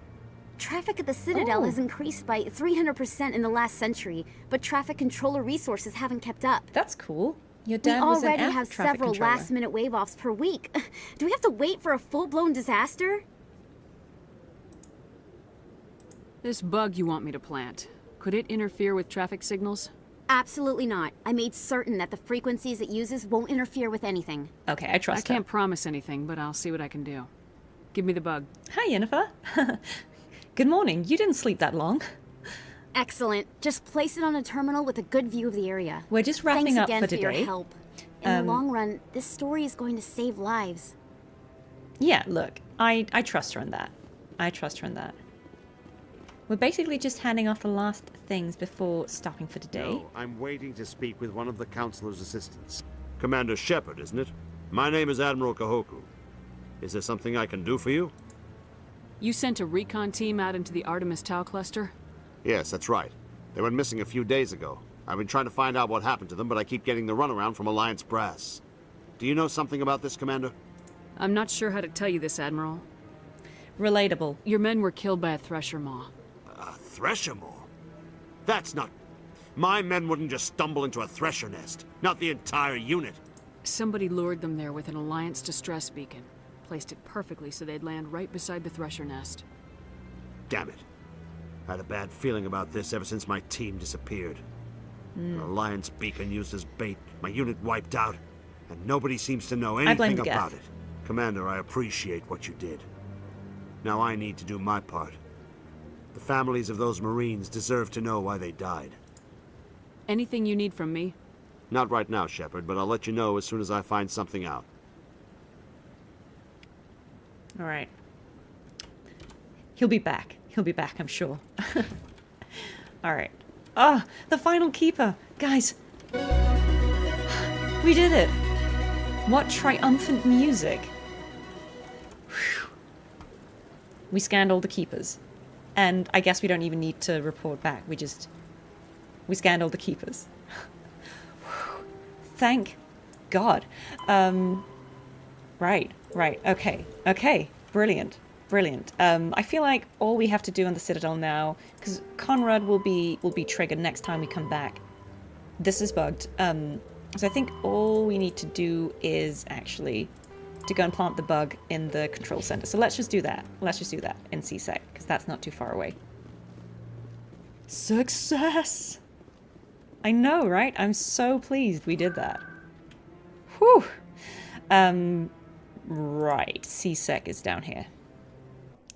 Traffic at the Citadel has increased by 300% in the last century, but traffic controller resources haven't kept up. That's cool. Your We dad was an already air have traffic several controller. last-minute wave-offs per week. Do we have to wait for a full-blown disaster? This bug you want me to plant, could it interfere with traffic signals? Absolutely not. I made certain that the frequencies it uses won't interfere with anything. Okay, I trust I can't promise anything, but I'll see what I can do. Give me the bug. Hi, Yennefer. Good morning. You didn't sleep that long. Excellent. Just place it on a terminal with a good view of the area. We're just wrapping Thanks up again for for today. your help. In the long run, this story is going to save lives. Yeah, look, I trust her in that. I trust her in that. We're basically just handing off the last things before stopping for today. No, I'm waiting to speak with one of the Councilor's assistants. Commander Shepard, isn't it? My name is Admiral Kahoku. Is there something I can do for you? You sent a recon team out into the Artemis Tau cluster? Yes, that's right. They went missing a few days ago. I've been trying to find out what happened to them, but I keep getting the runaround from Alliance brass. Do you know something about this, Commander? I'm not sure how to tell you this, Admiral. Relatable. Your men were killed by a thresher maw. A thresher maw? That's not... My men wouldn't just stumble into a thresher nest. Not the entire unit. Somebody lured them there with an Alliance distress beacon. Placed it perfectly so they'd land right beside the thresher nest. Damn it. I had a bad feeling about this ever since my team disappeared. An Alliance beacon used as bait, my unit wiped out, and nobody seems to know anything about it. Commander, I appreciate what you did. Now I need to do my part. The families of those Marines deserve to know why they died. Anything you need from me? Not right now, Shepard, but I'll let you know as soon as I find something out. All right. He'll be back. He'll be back, I'm sure. All right. Ah, the final keeper. Guys. We did it. What triumphant music. Whew. We scanned all the keepers. And I guess we don't even need to report back. We scanned all the keepers. Thank God. Right. Okay. Brilliant. I feel like all we have to do on the Citadel now, because Conrad will be triggered next time we come back. This is bugged. So I think all we need to do is actually to go and plant the bug in the control center. So let's just do that. In CSEC, because that's not too far away. Success! I know, right? I'm so pleased we did that. Whew! Right, CSEC is down here.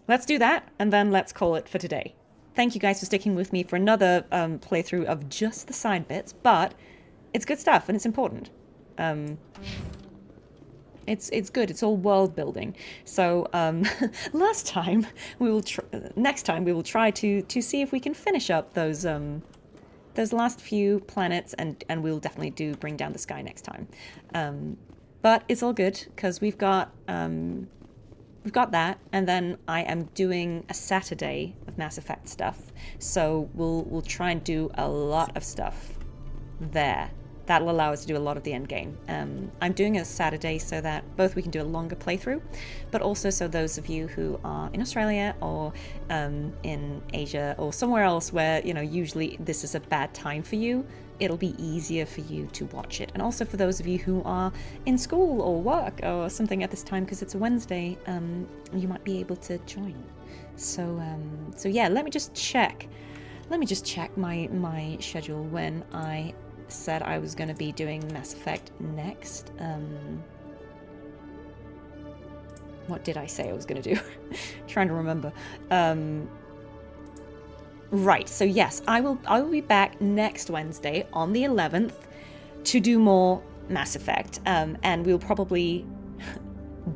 Let's do that, and then let's call it for today. Thank you guys for sticking with me for another playthrough of just the side bits, but it's good stuff, and it's important. It's good. It's all world building. So next time we will try to see if we can finish up those last few planets, and we'll definitely bring down the sky next time. But it's all good because we've got that, and then I am doing a Saturday of Mass Effect stuff. So we'll try and do a lot of stuff there. That'll allow us to do a lot of the end game. I'm doing a Saturday so that both we can do a longer playthrough, but also so those of you who are in Australia or in Asia or somewhere else where, usually this is a bad time for you, it'll be easier for you to watch it. And also for those of you who are in school or work or something at this time, because it's a Wednesday, you might be able to join. So yeah, let me just check my schedule when I said I was going to be doing Mass Effect next. What did I say I was going to do? Trying to remember. Right, so yes, I will be back next Wednesday on the 11th to do more Mass Effect, and we'll probably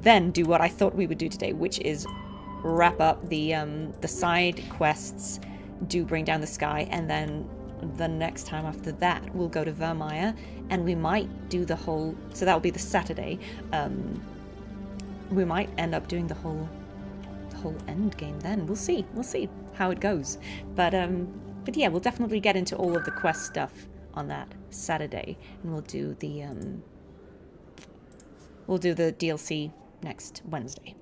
then do what I thought we would do today, which is wrap up the side quests, do Bring Down the Sky, and then the next time after that we'll go to Vermeer, and we might do the whole, so that'll be the Saturday, we might end up doing the whole end game then. We'll see how it goes, but yeah, we'll definitely get into all of the quest stuff on that Saturday, and we'll do the DLC next Wednesday.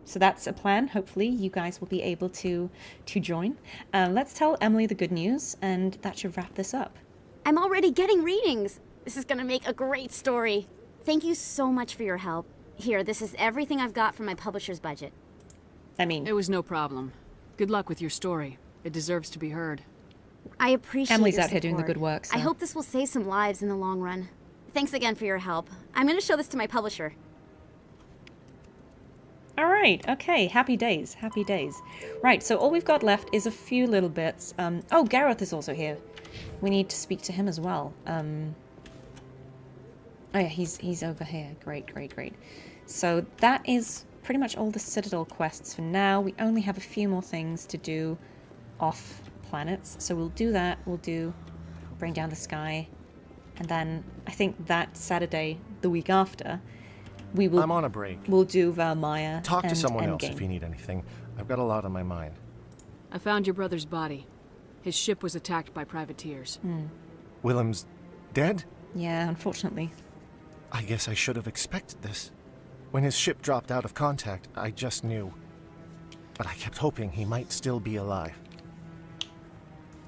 So that's a plan. Hopefully you guys will be able to join. Let's tell Emily the good news, and that should wrap this up. I'm already getting readings. This is gonna make a great story. Thank you so much for your help. Here, this is everything I've got from my publisher's budget. I mean... It was no problem. Good luck with your story. It deserves to be heard. I appreciate Emily's your out here doing the support. good work, so... I hope this will save some lives in the long run. Thanks again for your help. I'm gonna show this to my publisher. All right, okay, happy days, happy days. Right, so all we've got left is a few little bits. Oh, Gareth is also here. We need to speak to him as well. Oh yeah, he's over here. Great, great, great. So that is pretty much all the Citadel quests for now. We only have a few more things to do off planets, so we'll do that. We'll bring down the sky, and then I think that Saturday, the week after, I'm on a break. We'll do Valmaya. Talk to and someone Endgame. else if you need anything. I've got a lot on my mind. I found your brother's body. His ship was attacked by privateers. Willem's dead? Yeah, unfortunately. I guess I should have expected this. When his ship dropped out of contact, I just knew. But I kept hoping he might still be alive.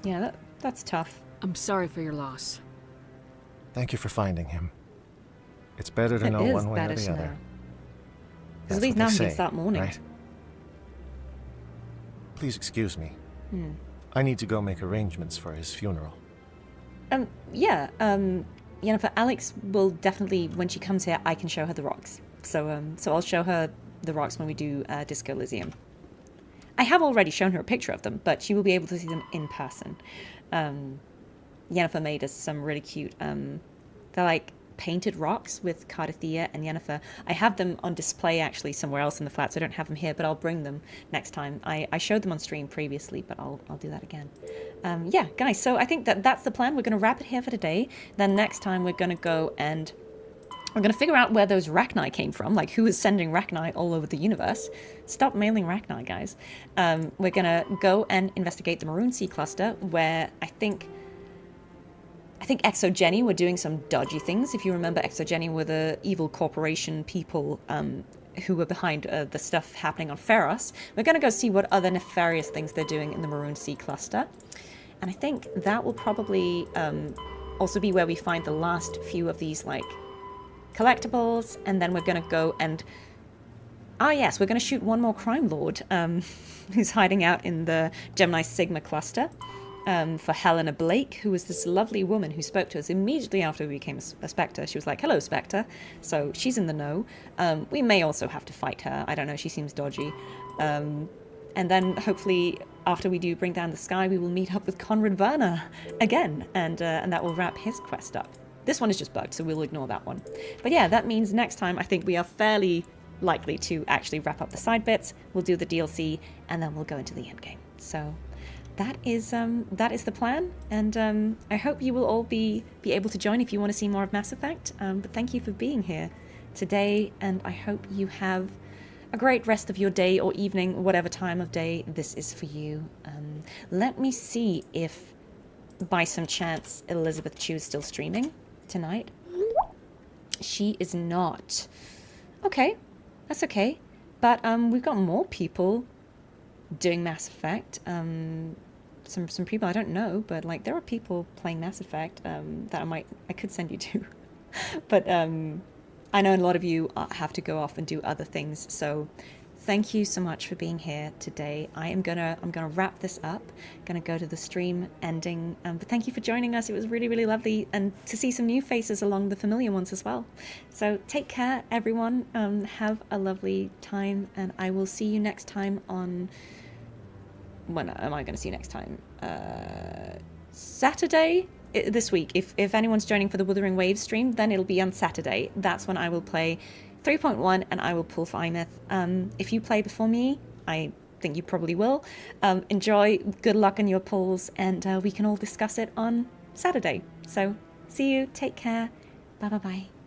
Yeah, that's tough. I'm sorry for your loss. Thank you for finding him. It's better to know one way or the other. Because at least now he can start mourning. Right? Please excuse me. I need to go make arrangements for his funeral. Yeah, for Alex will definitely, when she comes here, I can show her the rocks. So I'll show her the rocks when we do Disco Elysium. I have already shown her a picture of them, but she will be able to see them in person. Yennefer made us some really cute, they're like painted rocks with Cardathea and Yennefer. I have them on display actually somewhere else in the flat, so I don't have them here, but I'll bring them next time. I showed them on stream previously, but I'll do that again. Yeah, guys, so I think that's the plan. We're going to wrap it here for today. Then next time we're going to go and we're going to figure out where those Rachni came from, like who is sending Rachni all over the universe. Stop mailing Rachni, guys. We're going to go and investigate the Maroon Sea cluster, where I think Exogeny were doing some dodgy things. If you remember, Exogeny were the evil corporation people who were behind the stuff happening on Pharos. We're going to go see what other nefarious things they're doing in the Maroon Sea cluster. And I think that will probably also be where we find the last few of these, like, collectibles. And then we're going to go and... Ah, yes, we're going to shoot one more crime lord who's hiding out in the Gemini Sigma cluster. For Helena Blake, who was this lovely woman who spoke to us immediately after we became a Spectre. She was like, hello, Spectre. So she's in the know. We may also have to fight her. I don't know. She seems dodgy. And then hopefully after we do bring down the sky, we will meet up with Conrad Werner again. And that will wrap his quest up. This one is just bugged, so we'll ignore that one. But yeah, that means next time I think we are fairly likely to actually wrap up the side bits. We'll do the DLC, and then we'll go into the endgame. So... that is the plan, and I hope you will all be able to join if you want to see more of Mass Effect. But thank you for being here today, and I hope you have a great rest of your day or evening, whatever time of day this is for you. Let me see if, by some chance, Elizabeth Chu is still streaming tonight. She is not. Okay, that's okay. But we've got more people doing Mass Effect. Some people I don't know, but like there are people playing Mass Effect that I could send you to. But I know a lot of you have to go off and do other things, so thank you so much for being here today. I'm gonna wrap this up. Gonna go to the stream ending. But thank you for joining us. It was really, really lovely, and to see some new faces along the familiar ones as well. So take care, everyone. Have a lovely time, and I will see you next time on... when am I going to see you next time? Saturday this week. If anyone's joining for the Wuthering Waves stream, then it'll be on Saturday. That's when I will play 3.1 and I will pull for Imeth. If you play before me, I think you probably will. Enjoy, good luck in your pulls, and we can all discuss it on Saturday. So see you, take care, bye bye bye.